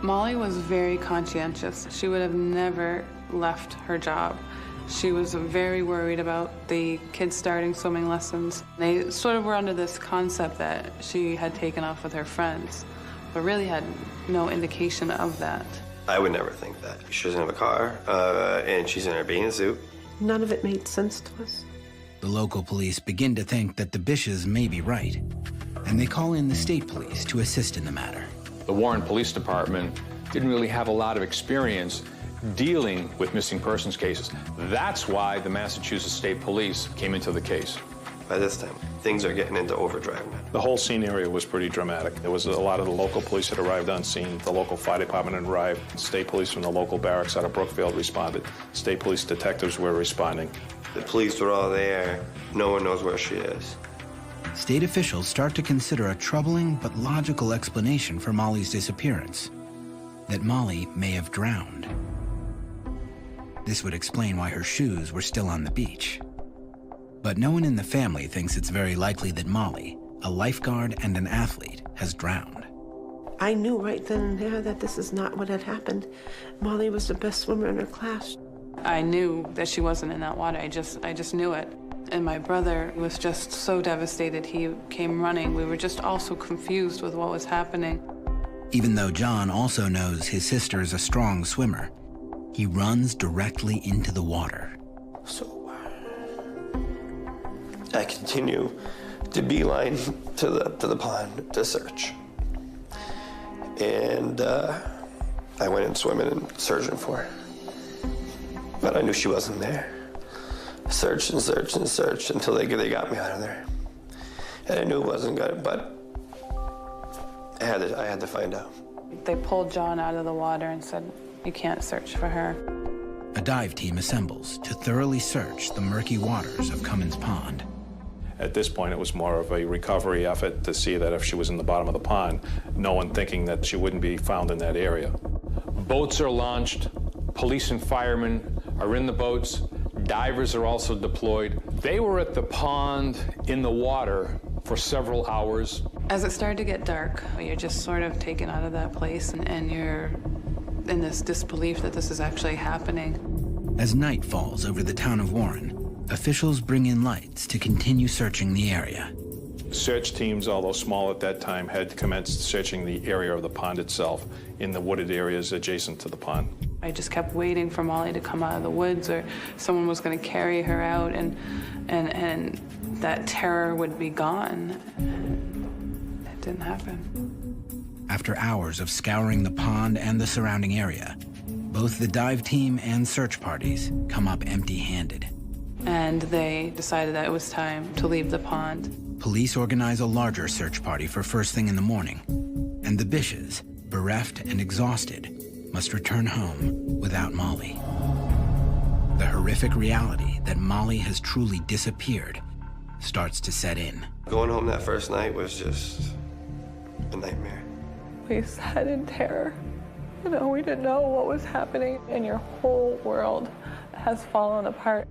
Molly was very conscientious. She would have never left her job. She was very worried about the kids starting swimming lessons. They sort of were under this concept that she had taken off with her friends, but really had no indication of that. I would never think that. She doesn't have a car, and she's in her bathing suit. None of it made sense to us. The local police begin to think that the Bishes may be right, and they call in the state police to assist in the matter. The Warren Police Department didn't really have a lot of experience dealing with missing persons cases. That's why the Massachusetts State Police came into the case. By this time, things are getting into overdrive now. The whole scene area was pretty dramatic. There was a lot of the local police that arrived on scene. The local fire department had arrived. State police from the local barracks out of Brookfield responded. State police detectives were responding. The police were all there. No one knows where she is. State officials start to consider a troubling but logical explanation for Molly's disappearance, that Molly may have drowned. This would explain why her shoes were still on the beach. But no one in the family thinks it's very likely that Molly, a lifeguard and an athlete, has drowned. I knew right then and there that this is not what had happened. Molly was the best swimmer in her class. I knew that she wasn't in that water. I just knew it. And my brother was just so devastated. He came running. We were just all so confused with what was happening. Even though John also knows his sister is a strong swimmer, he runs directly into the water. So I continue to beeline to the pond to search. And I went in swimming and searching for her. But I knew she wasn't there. Searched and searched and searched until they got me out of there. And I knew it wasn't good, but I had to find out. They pulled John out of the water and said, "You can't search for her." A dive team assembles to thoroughly search the murky waters of Cummins Pond. At this point, it was more of a recovery effort to see that if she was in the bottom of the pond, no one thinking that she wouldn't be found in that area. Boats are launched. Police and firemen are in the boats. Divers are also deployed. They were at the pond in the water for several hours. As it started to get dark, you're just sort of taken out of that place, and you're in this disbelief that this is actually happening. As night falls over the town of Warren, officials bring in lights to continue searching the area. Search teams, although small at that time, had commenced searching the area of the pond itself in the wooded areas adjacent to the pond. I just kept waiting for Molly to come out of the woods, or someone was going to carry her out, and that terror would be gone. It didn't happen. After hours of scouring the pond and the surrounding area, both the dive team and search parties come up empty-handed. And they decided that it was time to leave the pond. Police organize a larger search party for first thing in the morning, and the Bishes, bereft and exhausted, must return home without Molly. The horrific reality that Molly has truly disappeared starts to set in. Going home that first night was just a nightmare. We sat in terror. You know, we didn't know what was happening, and your whole world has fallen apart.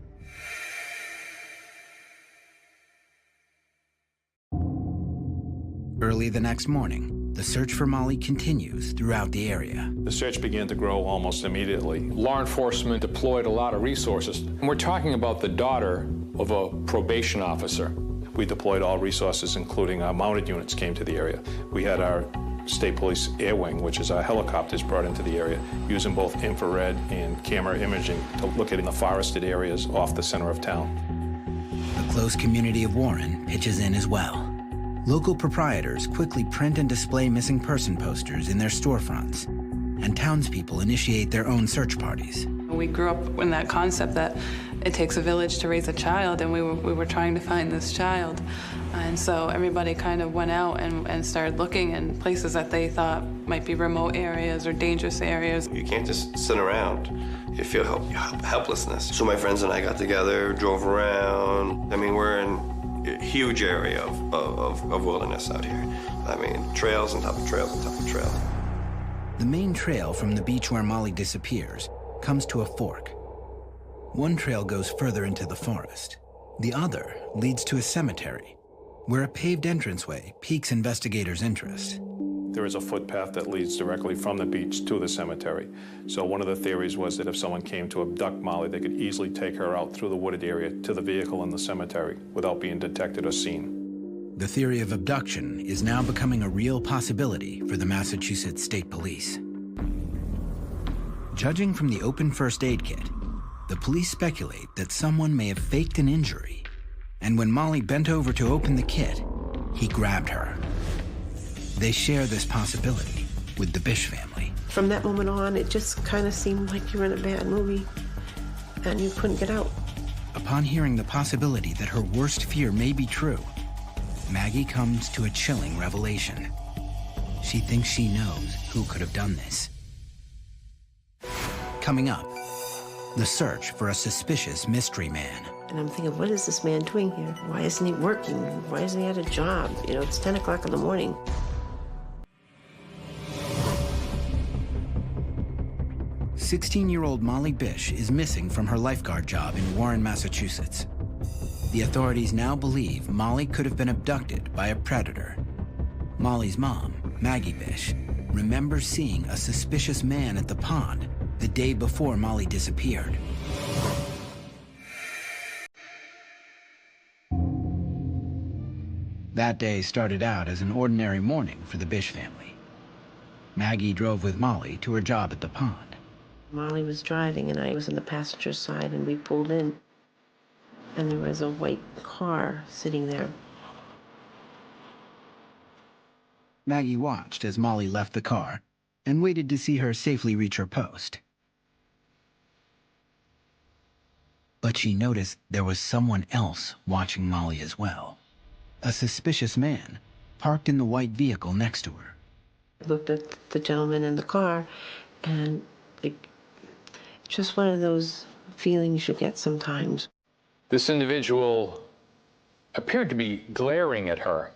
Early the next morning, the search for Molly continues throughout the area. The search began to grow almost immediately. Law enforcement deployed a lot of resources. And we're talking about the daughter of a probation officer. We deployed all resources, including our mounted units came to the area. We had our State Police Air Wing, which is our helicopters, brought into the area, using both infrared and camera imaging to look at in the forested areas off the center of town. The close community of Warren pitches in as well. Local proprietors quickly print and display missing person posters in their storefronts, and townspeople initiate their own search parties. We grew up in that concept that it takes a village to raise a child, and we were trying to find this child. And so everybody kind of went out and started looking in places that they thought might be remote areas or dangerous areas. You can't just sit around you feel helplessness. So my friends and I got together, drove around. I mean, we're in a huge area of wilderness out here. I mean, trails on top of trails on top of trails. The main trail from the beach where Molly disappears comes to a fork. One trail goes further into the forest. The other leads to a cemetery, where a paved entranceway piques investigators' interest. There is a footpath that leads directly from the beach to the cemetery. So one of the theories was that if someone came to abduct Molly, they could easily take her out through the wooded area to the vehicle in the cemetery without being detected or seen. The theory of abduction is now becoming a real possibility for the Massachusetts State Police. Judging from the open first aid kit, the police speculate that someone may have faked an injury, and when Molly bent over to open the kit, he grabbed her. They share this possibility with the Bish family. From that moment on, it just kind of seemed like you were in a bad movie and you couldn't get out. Upon hearing the possibility that her worst fear may be true, Maggie comes to a chilling revelation. She thinks she knows who could have done this. Coming up, the search for a suspicious mystery man. And I'm thinking, what is this man doing here? Why isn't he working? Why isn't he at a job? You know, it's 10 o'clock in the morning. 16-year-old Molly Bish is missing from her lifeguard job in Warren, Massachusetts. The authorities now believe Molly could have been abducted by a predator. Molly's mom, Maggie Bish, remembers seeing a suspicious man at the pond the day before Molly disappeared. That day started out as an ordinary morning for the Bish family. Maggie drove with Molly to her job at the pond. Molly was driving and I was on the passenger side, and we pulled in and there was a white car sitting there. Maggie watched as Molly left the car and waited to see her safely reach her post. But she noticed there was someone else watching Molly as well. A suspicious man parked in the white vehicle next to her. I looked at the gentleman in the car, and just one of those feelings you get sometimes. This individual appeared to be glaring at her,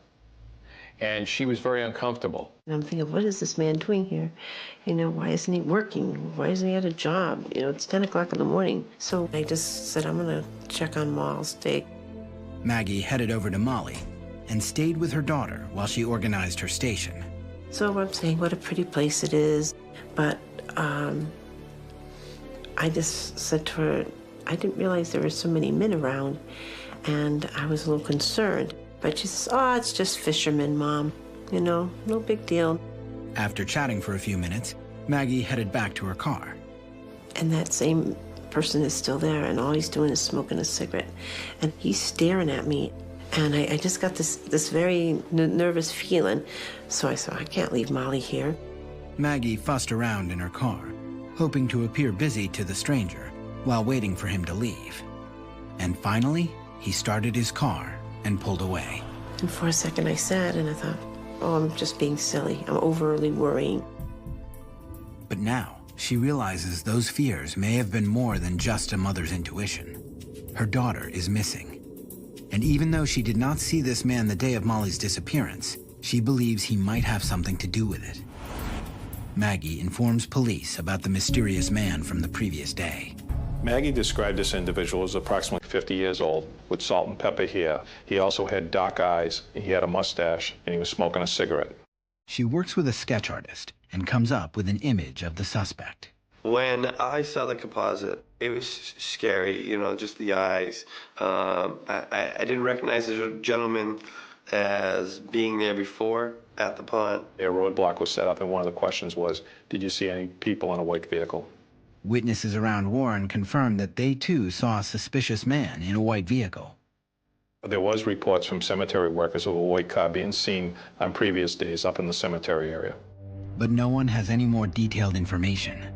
and she was very uncomfortable. And I'm thinking, what is this man doing here? You know, why isn't he working? Why isn't he at a job? You know, it's 10 o'clock in the morning. So I just said, I'm gonna check on Ma, stay. Maggie headed over to Molly and stayed with her daughter while she organized her station. So I'm saying, what a pretty place it is. But I just said to her, I didn't realize there were so many men around, and I was a little concerned. But she says, oh, it's just fishermen, Mom. You know, no big deal. After chatting for a few minutes, Maggie headed back to her car. And that same person is still there, and all he's doing is smoking a cigarette. And he's staring at me. And I just got this very nervous feeling. So I said, I can't leave Molly here. Maggie fussed around in her car, hoping to appear busy to the stranger while waiting for him to leave. And finally, he started his car and pulled away. And for a second I sat and I thought, oh, I'm just being silly. I'm overly worrying. But now she realizes those fears may have been more than just a mother's intuition. Her daughter is missing. And even though she did not see this man the day of Molly's disappearance, she believes he might have something to do with it. Maggie informs police about the mysterious man from the previous day. Maggie described this individual as approximately 50 years old with salt and pepper hair. He also had dark eyes, he had a mustache, and he was smoking a cigarette. She works with a sketch artist and comes up with an image of the suspect. When I saw the composite, it was scary, you know, just the eyes. I didn't recognize the gentleman as being there before at the pond. A roadblock was set up, and one of the questions was, did you see any people in a white vehicle? Witnesses around Warren confirmed that they too saw a suspicious man in a white vehicle. There was reports from cemetery workers of a white car being seen on previous days up in the cemetery area. But no one has any more detailed information.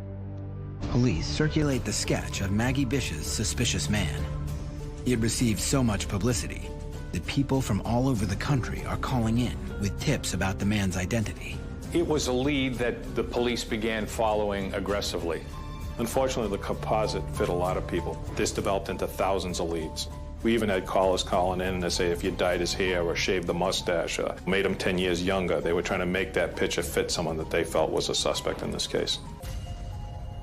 Police circulate the sketch of Maggie Bish's suspicious man. It received so much publicity that people from all over the country are calling in with tips about the man's identity. It was a lead that the police began following aggressively. Unfortunately, the composite fit a lot of people. This developed into thousands of leads. We even had callers calling in and say if you dyed his hair or shaved the mustache or made him 10 years younger, they were trying to make that picture fit someone that they felt was a suspect in this case.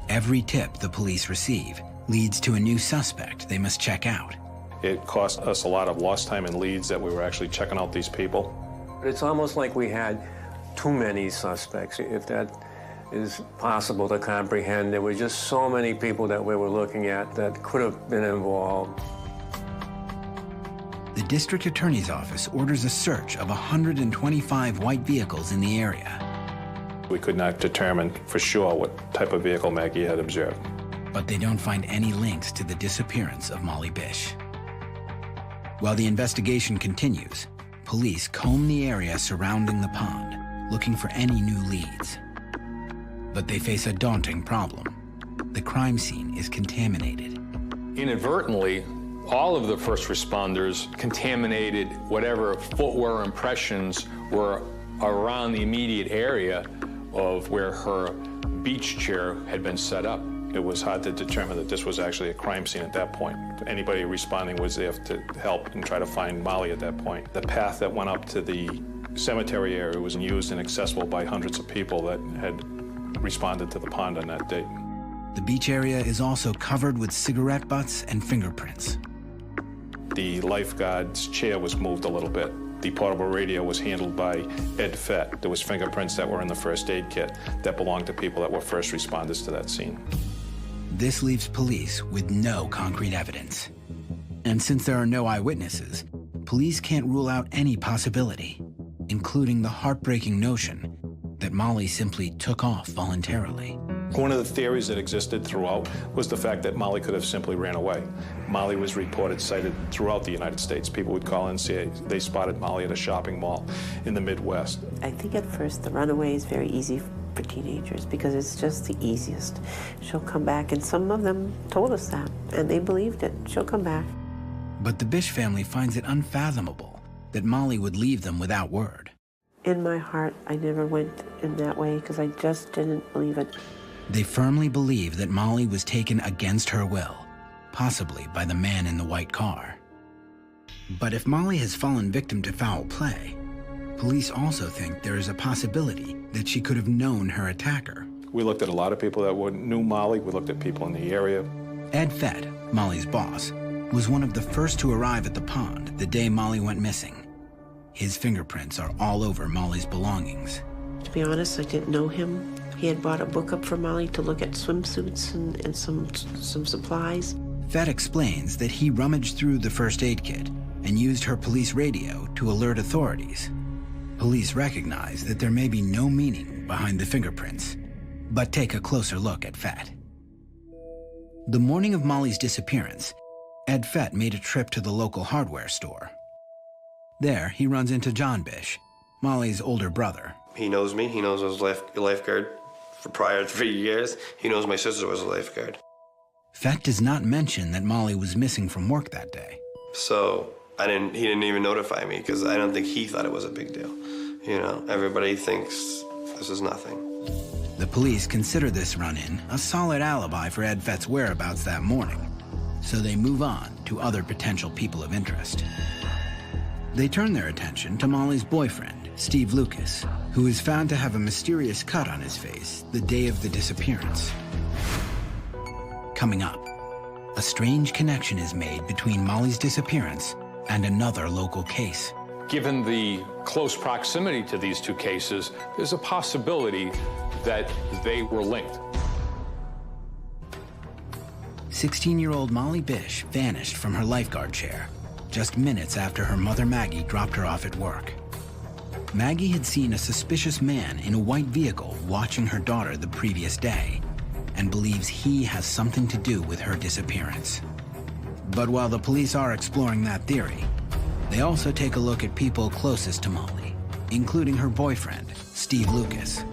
Every tip the police receive leads to a new suspect they must check out. It cost us a lot of lost time and leads that we were actually checking out these people. It's almost like we had too many suspects, if that is possible to comprehend. There were just so many people that we were looking at that could have been involved. The district attorney's office orders a search of 125 white vehicles in the area. We could not determine for sure what type of vehicle Maggie had observed. But they don't find any links to the disappearance of Molly Bish. While the investigation continues, police comb the area surrounding the pond, looking for any new leads. But they face a daunting problem. The crime scene is contaminated. Inadvertently, all of the first responders contaminated whatever footwear impressions were around the immediate area of where her beach chair had been set up. It was hard to determine that this was actually a crime scene at that point. Anybody responding was there to help and try to find Molly at that point. The path that went up to the cemetery area was used and accessible by hundreds of people that had responded to the pond on that date. The beach area is also covered with cigarette butts and fingerprints. The lifeguard's chair was moved a little bit. The portable radio was handled by Ed Fett. There was fingerprints that were in the first aid kit that belonged to people that were first responders to that scene. This leaves police with no concrete evidence. And since there are no eyewitnesses, police can't rule out any possibility, including the heartbreaking notion that Molly simply took off voluntarily. One of the theories that existed throughout was the fact that Molly could have simply ran away. Molly was reported sighted throughout the United States. People would call in and say they spotted Molly at a shopping mall in the Midwest. I think at first the runaway is very easy for teenagers because it's just the easiest. She'll come back, and some of them told us that, and they believed it. She'll come back. But the Bish family finds it unfathomable that Molly would leave them without word. In my heart, I never went in that way because I just didn't believe it. They firmly believe that Molly was taken against her will, possibly by the man in the white car. But if Molly has fallen victim to foul play, police also think there is a possibility that she could have known her attacker. We looked at a lot of people that knew Molly. We looked at people in the area. Ed Fett, Molly's boss, was one of the first to arrive at the pond the day Molly went missing. His fingerprints are all over Molly's belongings. To be honest, I didn't know him. He had brought a book up for Molly to look at swimsuits and some supplies. Fett explains that he rummaged through the first aid kit and used her police radio to alert authorities. Police recognize that there may be no meaning behind the fingerprints, but take a closer look at Fett. The morning of Molly's disappearance, Ed Fett made a trip to the local hardware store. There, he runs into John Bish, Molly's older brother. He knows me. He knows I was a lifeguard for prior 3 years. He knows my sister was a lifeguard. Fett does not mention that Molly was missing from work that day. So he didn't even notify me because I don't think he thought it was a big deal. You know, everybody thinks this is nothing. The police consider this run-in a solid alibi for Ed Fett's whereabouts that morning, so they move on to other potential people of interest. They turn their attention to Molly's boyfriend, Steve Lucas, who is found to have a mysterious cut on his face the day of the disappearance. Coming up, a strange connection is made between Molly's disappearance and another local case. Given the close proximity to these two cases, there's a possibility that they were linked. 16-year-old Molly Bish vanished from her lifeguard chair just minutes after her mother Maggie dropped her off at work. Maggie had seen a suspicious man in a white vehicle watching her daughter the previous day and believes he has something to do with her disappearance. But while the police are exploring that theory, they also take a look at people closest to Molly, including her boyfriend, Steve Lucas.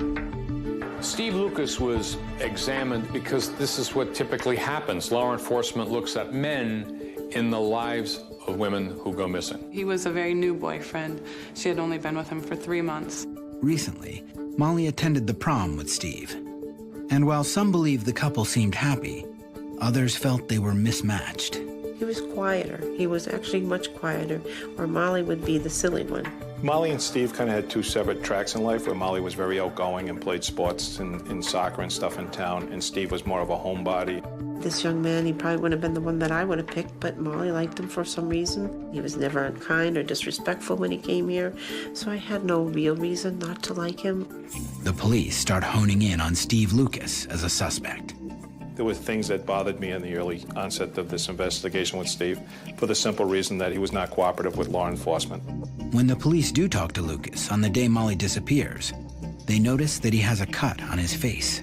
Steve Lucas was examined because this is what typically happens. Law enforcement looks at men in the lives of women who go missing. He was a very new boyfriend. She had only been with him for 3 months. Recently, Molly attended the prom with Steve. And while some believe the couple seemed happy, others felt they were mismatched. He was quieter. He was actually much quieter, where Molly would be the silly one. Molly and Steve kind of had two separate tracks in life, where Molly was very outgoing and played sports in soccer and stuff in town, and Steve was more of a homebody. This young man, he probably wouldn't have been the one that I would have picked, but Molly liked him for some reason. He was never unkind or disrespectful when he came here, so I had no real reason not to like him. The police start honing in on Steve Lucas as a suspect. There were things that bothered me in the early onset of this investigation with Steve, for the simple reason that he was not cooperative with law enforcement. When the police do talk to Lucas on the day Molly disappears, they notice that he has a cut on his face.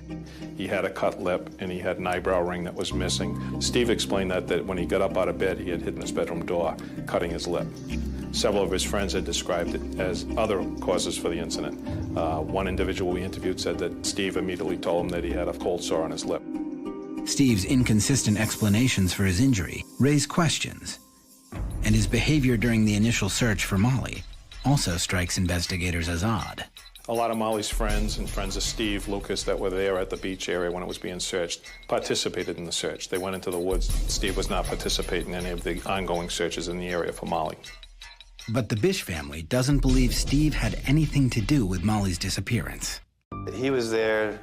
He had a cut lip and he had an eyebrow ring that was missing. Steve explained that when he got up out of bed, he had hidden his bedroom door, cutting his lip. Several of his friends had described it as other causes for the incident. One individual we interviewed said that Steve immediately told him that he had a cold sore on his lip. Steve's inconsistent explanations for his injury raise questions, and his behavior during the initial search for Molly also strikes investigators as odd. A lot of Molly's friends and friends of Steve Lucas that were there at the beach area when it was being searched participated in the search. They went into the woods. Steve was not participating in any of the ongoing searches in the area for Molly. But the Bish family doesn't believe Steve had anything to do with Molly's disappearance. He was there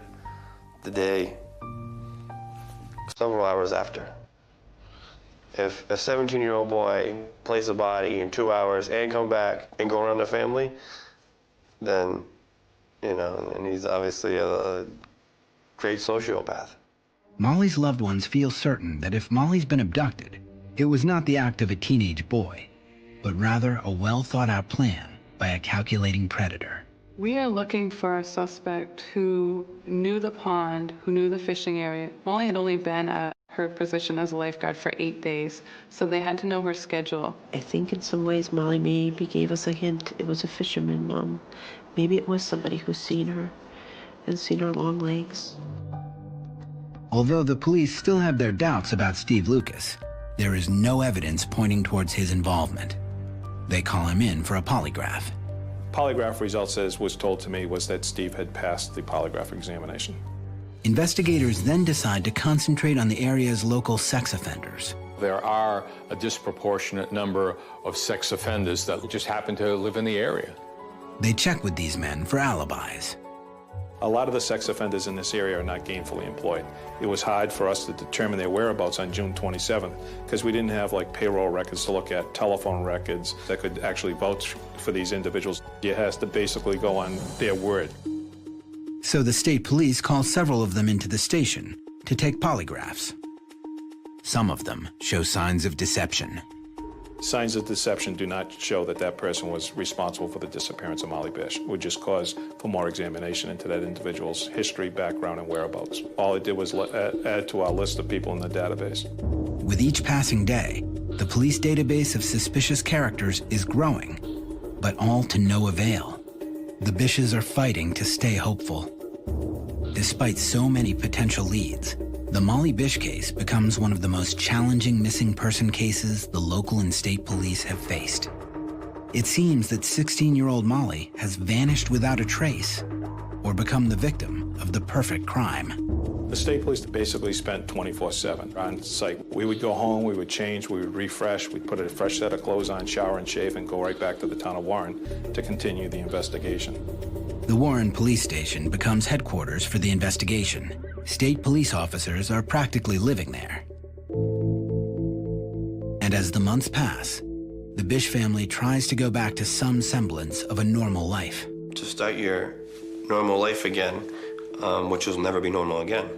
the day, several hours after. If a 17-year-old boy places a body in 2 hours and come back and go around the family, then, you know, and he's obviously a great sociopath. Molly's loved ones feel certain that if Molly's been abducted, it was not the act of a teenage boy, but rather a well-thought-out plan by a calculating predator. We are looking for a suspect who knew the pond, who knew the fishing area. Molly had only been at her position as a lifeguard for 8 days, so they had to know her schedule. I think in some ways Molly maybe gave us a hint. It was a fisherman, Mom. Maybe it was somebody who's seen her and seen her long legs. Although the police still have their doubts about Steve Lucas, there is no evidence pointing towards his involvement. They call him in for a polygraph. Polygraph results, as was told to me, was that Steve had passed the polygraph examination. Investigators then decide to concentrate on the area's local sex offenders. There are a disproportionate number of sex offenders that just happen to live in the area. They check with these men for alibis. A lot of the sex offenders in this area are not gainfully employed. It was hard for us to determine their whereabouts on June 27th because we didn't have like payroll records to look at, telephone records that could actually vouch for these individuals. You have to basically go on their word. So the state police call several of them into the station to take polygraphs. Some of them show signs of deception. Signs of deception do not show that that person was responsible for the disappearance of Molly Bish. It would just cause for more examination into that individual's history, background, and whereabouts. All it did was add to our list of people in the database. With each passing day, the police database of suspicious characters is growing, but all to no avail. The Bishes are fighting to stay hopeful. Despite so many potential leads, the Molly Bish case becomes one of the most challenging missing person cases the local and state police have faced. It seems that 16-year-old Molly has vanished without a trace or become the victim of the perfect crime. The state police basically spent 24/7 on site. We would go home, we would change, we would refresh, we'd put a fresh set of clothes on, shower and shave, and go right back to the town of Warren to continue the investigation. The Warren Police Station becomes headquarters for the investigation. State police officers are practically living there. And as the months pass, the Bish family tries to go back to some semblance of a normal life. To start your normal life again, which will never be normal again,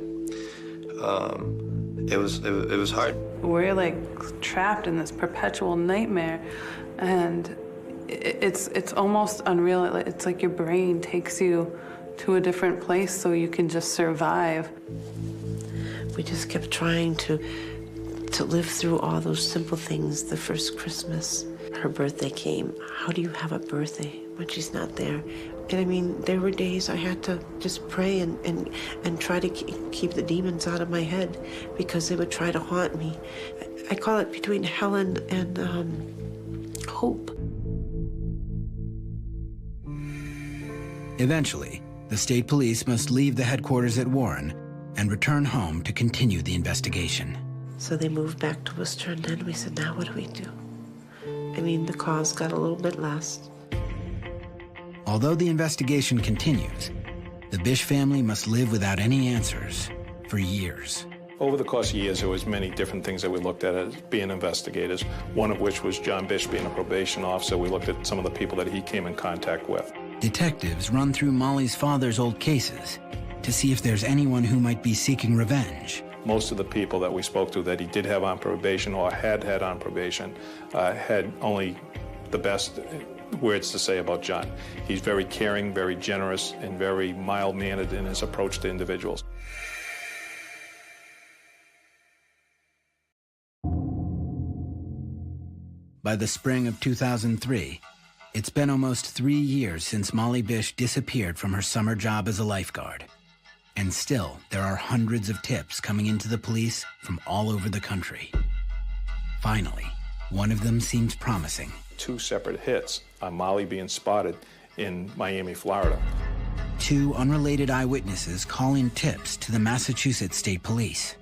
it was hard. We're like trapped in this perpetual nightmare, and it's almost unreal. It's like your brain takes you to a different place so you can just survive. We just kept trying to live through all those simple things. The first Christmas, her birthday came. How do you have a birthday when she's not there? And I mean, there were days I had to just pray and try to keep the demons out of my head because they would try to haunt me. I call it between hell and hope. Eventually, the state police must leave the headquarters at Warren and return home to continue the investigation. So they moved back to Worcester, and then we said, now what do we do? I mean, the calls got a little bit less. Although the investigation continues, the Bish family must live without any answers for years. Over the course of years, there was many different things that we looked at as being investigators, one of which was John Bish being a probation officer. We looked at some of the people that he came in contact with. Detectives run through Molly's father's old cases to see if there's anyone who might be seeking revenge. Most of the people that we spoke to that he did have on probation or had had on probation had only the best words to say about John. He's very caring, very generous, and very mild-mannered in his approach to individuals. By the spring of 2003, it's been almost 3 years since Molly Bish disappeared from her summer job as a lifeguard. And still, there are hundreds of tips coming into the police from all over the country. Finally, one of them seems promising. 2 separate hits on Molly being spotted in Miami, Florida. 2 unrelated eyewitnesses call in tips to the Massachusetts State Police.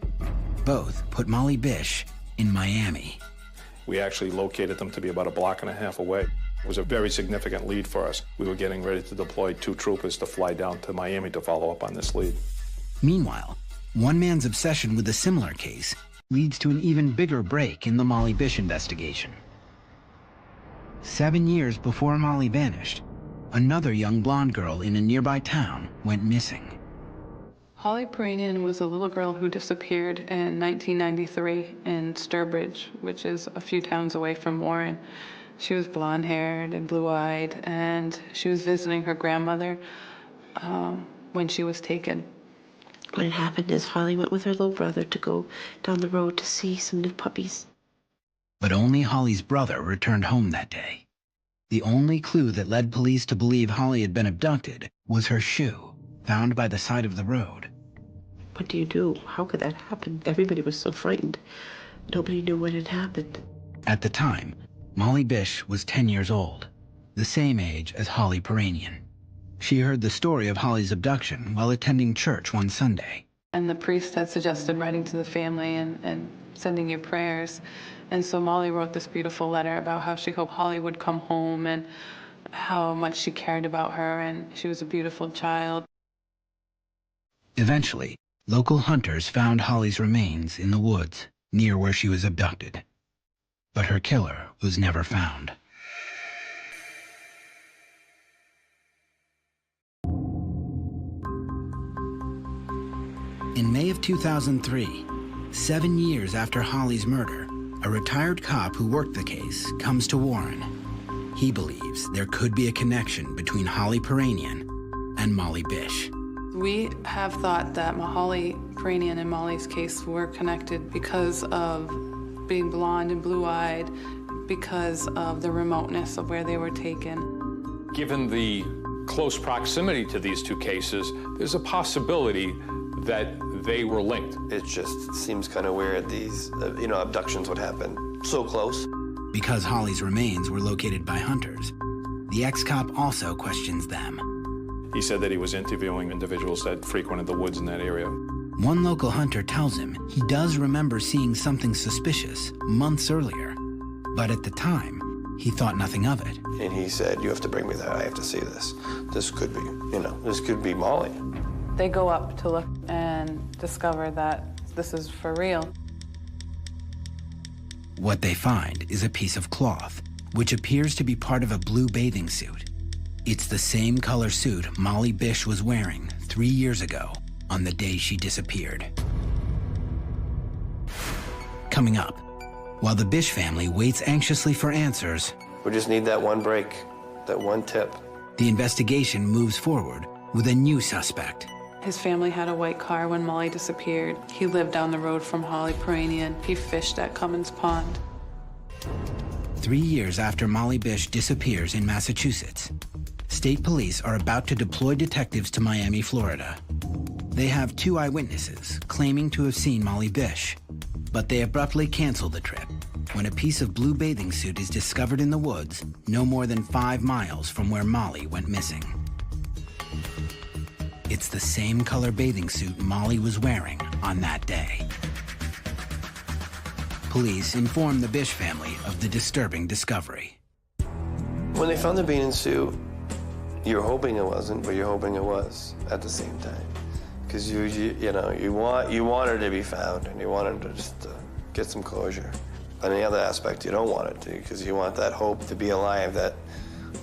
Both put Molly Bish in Miami. We actually located them to be about 1.5 blocks away. It was a very significant lead for us. We were getting ready to deploy 2 troopers to fly down to Miami to follow up on this lead. Meanwhile, one man's obsession with a similar case leads to an even bigger break in the Molly Bish investigation. 7 years before Molly vanished, another young blonde girl in a nearby town went missing. Holly Peranian was a little girl who disappeared in 1993 in Sturbridge, which is a few towns away from Warren. She was blonde-haired and blue-eyed, and she was visiting her grandmother when she was taken. What had happened is Holly went with her little brother to go down the road to see some new puppies. But only Holly's brother returned home that day. The only clue that led police to believe Holly had been abducted was her shoe, found by the side of the road. What do you do? How could that happen? Everybody was so frightened. Nobody knew what had happened. At the time, Molly Bish was 10 years old, the same age as Holly Peranian. She heard the story of Holly's abduction while attending church one Sunday. And the priest had suggested writing to the family and sending your prayers. And so Molly wrote this beautiful letter about how she hoped Holly would come home and how much she cared about her, and she was a beautiful child. Eventually, local hunters found Holly's remains in the woods near where she was abducted. But her killer was never found. In May of 2003, 7 years after Holly's murder, a retired cop who worked the case comes to Warren. He believes there could be a connection between Holly Peranian and Molly Bish. We have thought that Holly Peranian and Molly's case were connected because of being blonde and blue-eyed, because of the remoteness of where they were taken. Given the close proximity to these 2 cases, there's a possibility that they were linked. It just seems kind of weird these, abductions would happen so close. Because Holly's remains were located by hunters, the ex-cop also questions them. He said that he was interviewing individuals that frequented the woods in that area. One local hunter tells him he does remember seeing something suspicious months earlier, but at the time, he thought nothing of it. And he said, you have to bring me there, I have to see this. This could be, this could be Molly. They go up to look and discover that this is for real. What they find is a piece of cloth, which appears to be part of a blue bathing suit. It's the same color suit Molly Bish was wearing 3 years ago on the day she disappeared. Coming up, while the Bish family waits anxiously for answers, We just need that one break, that one tip. The investigation moves forward with a new suspect. His family had a white car when Molly disappeared. He lived down the road from Holly Peranian. He fished at Cummins Pond. 3 years after Molly Bish disappears in Massachusetts, state police are about to deploy detectives to Miami, Florida. They have 2 eyewitnesses claiming to have seen Molly Bish, but they abruptly cancel the trip when a piece of blue bathing suit is discovered in the woods no more than 5 miles from where Molly went missing. It's the same color bathing suit Molly was wearing on that day. Police informed the Bish family of the disturbing discovery. When they found the bathing suit, you're hoping it wasn't, but you're hoping it was at the same time. Because you want her to be found, and you want her to just get some closure. On the other aspect, you don't want it to, because you want that hope to be alive that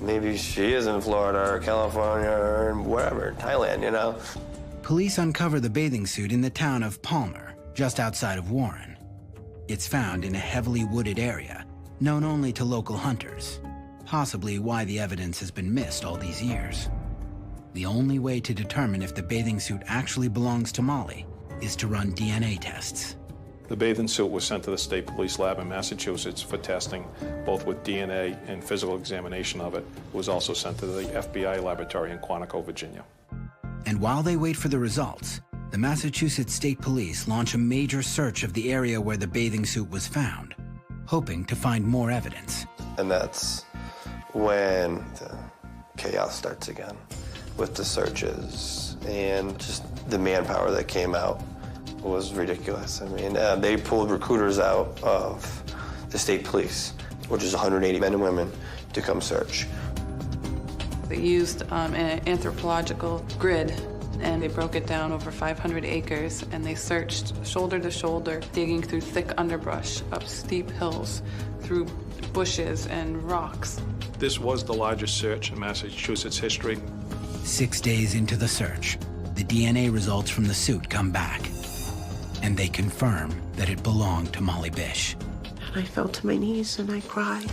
maybe she is in Florida or California or wherever, Thailand, you know. Police uncover the bathing suit in the town of Palmer, just outside of Warren. It's found in a heavily wooded area, known only to local hunters, possibly why the evidence has been missed all these years. The only way to determine if the bathing suit actually belongs to Molly is to run DNA tests. The bathing suit was sent to the State Police Lab in Massachusetts for testing, both with DNA and physical examination of it. It was also sent to the FBI laboratory in Quantico, Virginia. And while they wait for the results, the Massachusetts State Police launch a major search of the area where the bathing suit was found, hoping to find more evidence. And that's when the chaos starts again, with the searches and just the manpower that came out was ridiculous. I mean, they pulled recruiters out of the state police, which is 180 men and women, to come search. They used an anthropological grid, and they broke it down over 500 acres, and they searched shoulder to shoulder, digging through thick underbrush, up steep hills, through bushes and rocks. This was the largest search in Massachusetts history. 6 days into the search, the DNA results from the suit come back, and they confirm that it belonged to Molly Bish. And I fell to my knees and I cried.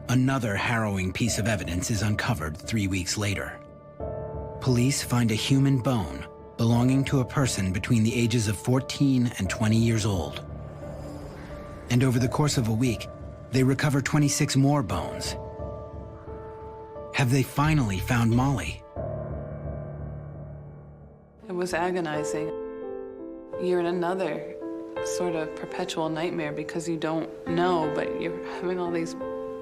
Another harrowing piece of evidence is uncovered 3 weeks later. Police find a human bone belonging to a person between the ages of 14 and 20 years old. And over the course of a week, they recover 26 more bones. Have they finally found Molly? It was agonizing. You're in another sort of perpetual nightmare because you don't know, but you're having all these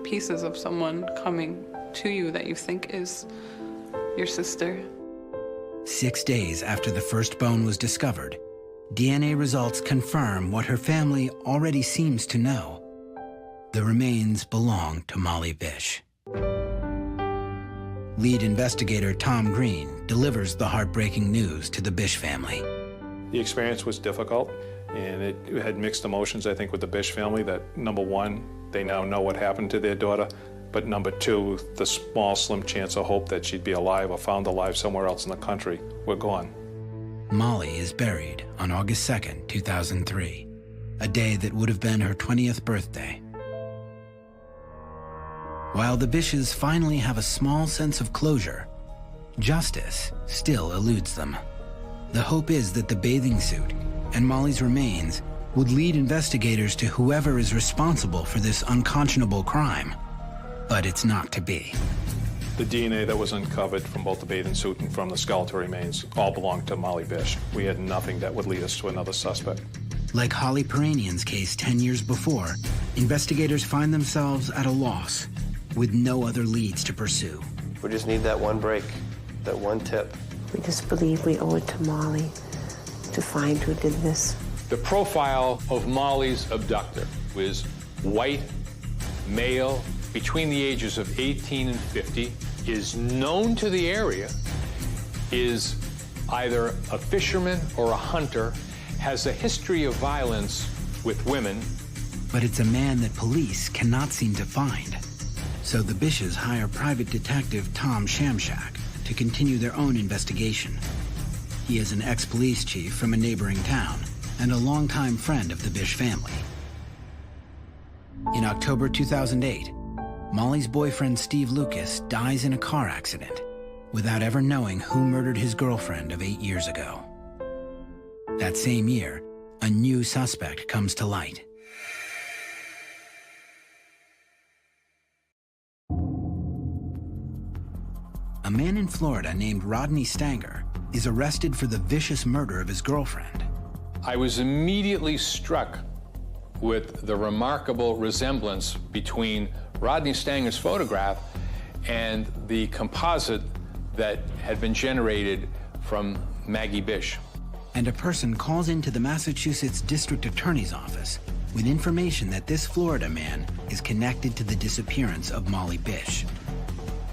pieces of someone coming to you that you think is your sister. 6 days after the first bone was discovered, DNA results confirm what her family already seems to know. The remains belong to Molly Bish. Lead investigator Tom Green delivers the heartbreaking news to the Bish family. The experience was difficult, and it had mixed emotions, I think, with the Bish family, that number one, they now know what happened to their daughter, but number two, the small, slim chance of hope that she'd be alive or found alive somewhere else in the country were gone. Molly is buried on August 2nd, 2003, a day that would have been her 20th birthday. While the Bishes finally have a small sense of closure, justice still eludes them. The hope is that the bathing suit and Molly's remains would lead investigators to whoever is responsible for this unconscionable crime. But it's not to be. The DNA that was uncovered from both the bathing suit and from the skeletal remains all belonged to Molly Bish. We had nothing that would lead us to another suspect. Like Holly Peranian's case 10 years before, investigators find themselves at a loss, with no other leads to pursue. We just need that one break, that one tip. We just believe we owe it to Molly to find who did this. The profile of Molly's abductor was white, male, between the ages of 18 and 50, is known to the area, is either a fisherman or a hunter, has a history of violence with women. But it's a man that police cannot seem to find. So the Bishes hire private detective Tom Shamshak to continue their own investigation. He is an ex-police chief from a neighboring town and a longtime friend of the Bish family. In October 2008, Molly's boyfriend Steve Lucas dies in a car accident without ever knowing who murdered his girlfriend of 8 years ago. That same year, a new suspect comes to light. A man in Florida named Rodney Stanger is arrested for the vicious murder of his girlfriend. I was immediately struck with the remarkable resemblance between Rodney Stanger's photograph and the composite that had been generated from Maggie Bish. And a person calls into the Massachusetts District Attorney's Office with information that this Florida man is connected to the disappearance of Molly Bish.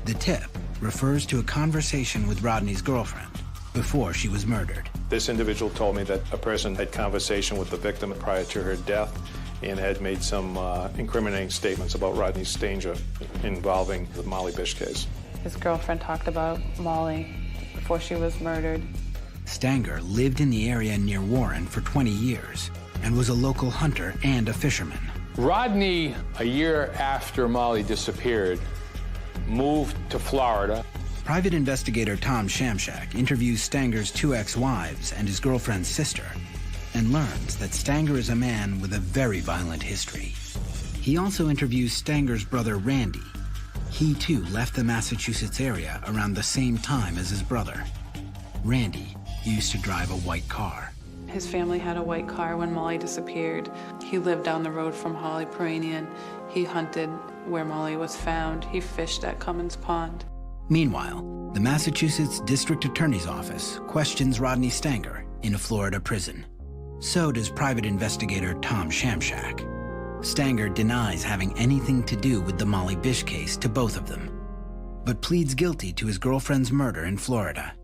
The tip refers to a conversation with Rodney's girlfriend before she was murdered. This individual told me that a person had conversation with the victim prior to her death and had made some incriminating statements about Rodney Stanger involving the Molly Bish case. His girlfriend talked about Molly before she was murdered. Stanger lived in the area near Warren for 20 years and was a local hunter and a fisherman. Rodney, a year after Molly disappeared, moved to Florida. Private investigator Tom Shamshak interviews Stanger's 2 ex-wives and his girlfriend's sister and learns that Stanger is a man with a very violent history. He also interviews Stanger's brother Randy. He too left the Massachusetts area around the same time as his brother. Randy used to drive a white car. His family had a white car when Molly disappeared. He lived down the road from Holly Peranian. He hunted where Molly was found. He fished at Cummins Pond. Meanwhile, the Massachusetts District Attorney's Office questions Rodney Stanger in a Florida prison. So does private investigator Tom Shamshak. Stanger denies having anything to do with the Molly Bish case to both of them, but pleads guilty to his girlfriend's murder in Florida.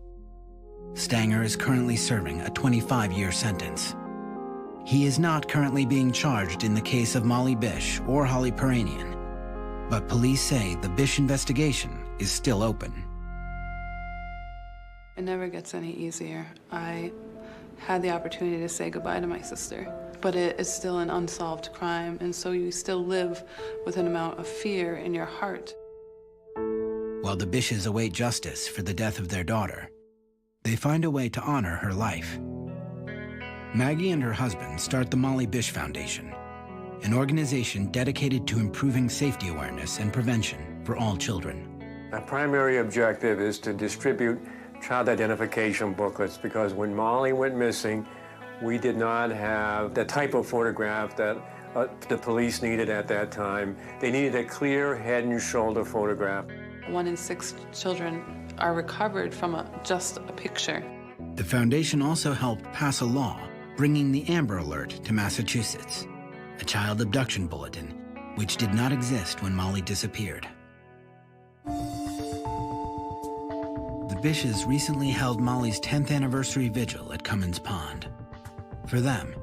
Stanger is currently serving a 25-year sentence. He is not currently being charged in the case of Molly Bish or Holly Peranian, but police say the Bish investigation is still open. It never gets any easier. I had the opportunity to say goodbye to my sister, but it is still an unsolved crime, and so you still live with an amount of fear in your heart. While the Bishes await justice for the death of their daughter, they find a way to honor her life. Maggie and her husband start the Molly Bish Foundation, an organization dedicated to improving safety awareness and prevention for all children. Our primary objective is to distribute child identification booklets because when Molly went missing, we did not have the type of photograph that the police needed at that time. They needed a clear head and shoulder photograph. 1 in 6 children are recovered from just a picture. The foundation also helped pass a law bringing the Amber Alert to Massachusetts, a child abduction bulletin which did not exist when Molly disappeared. The Bishes recently held Molly's 10th anniversary vigil at Cummins Pond. For them,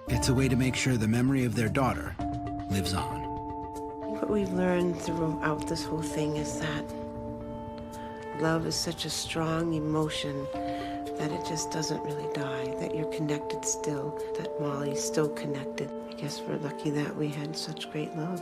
it's a way to make sure the memory of their daughter lives on. What we've learned throughout this whole thing is that love is such a strong emotion that it just doesn't really die, that you're connected still, that Molly's still connected. I guess we're lucky that we had such great love.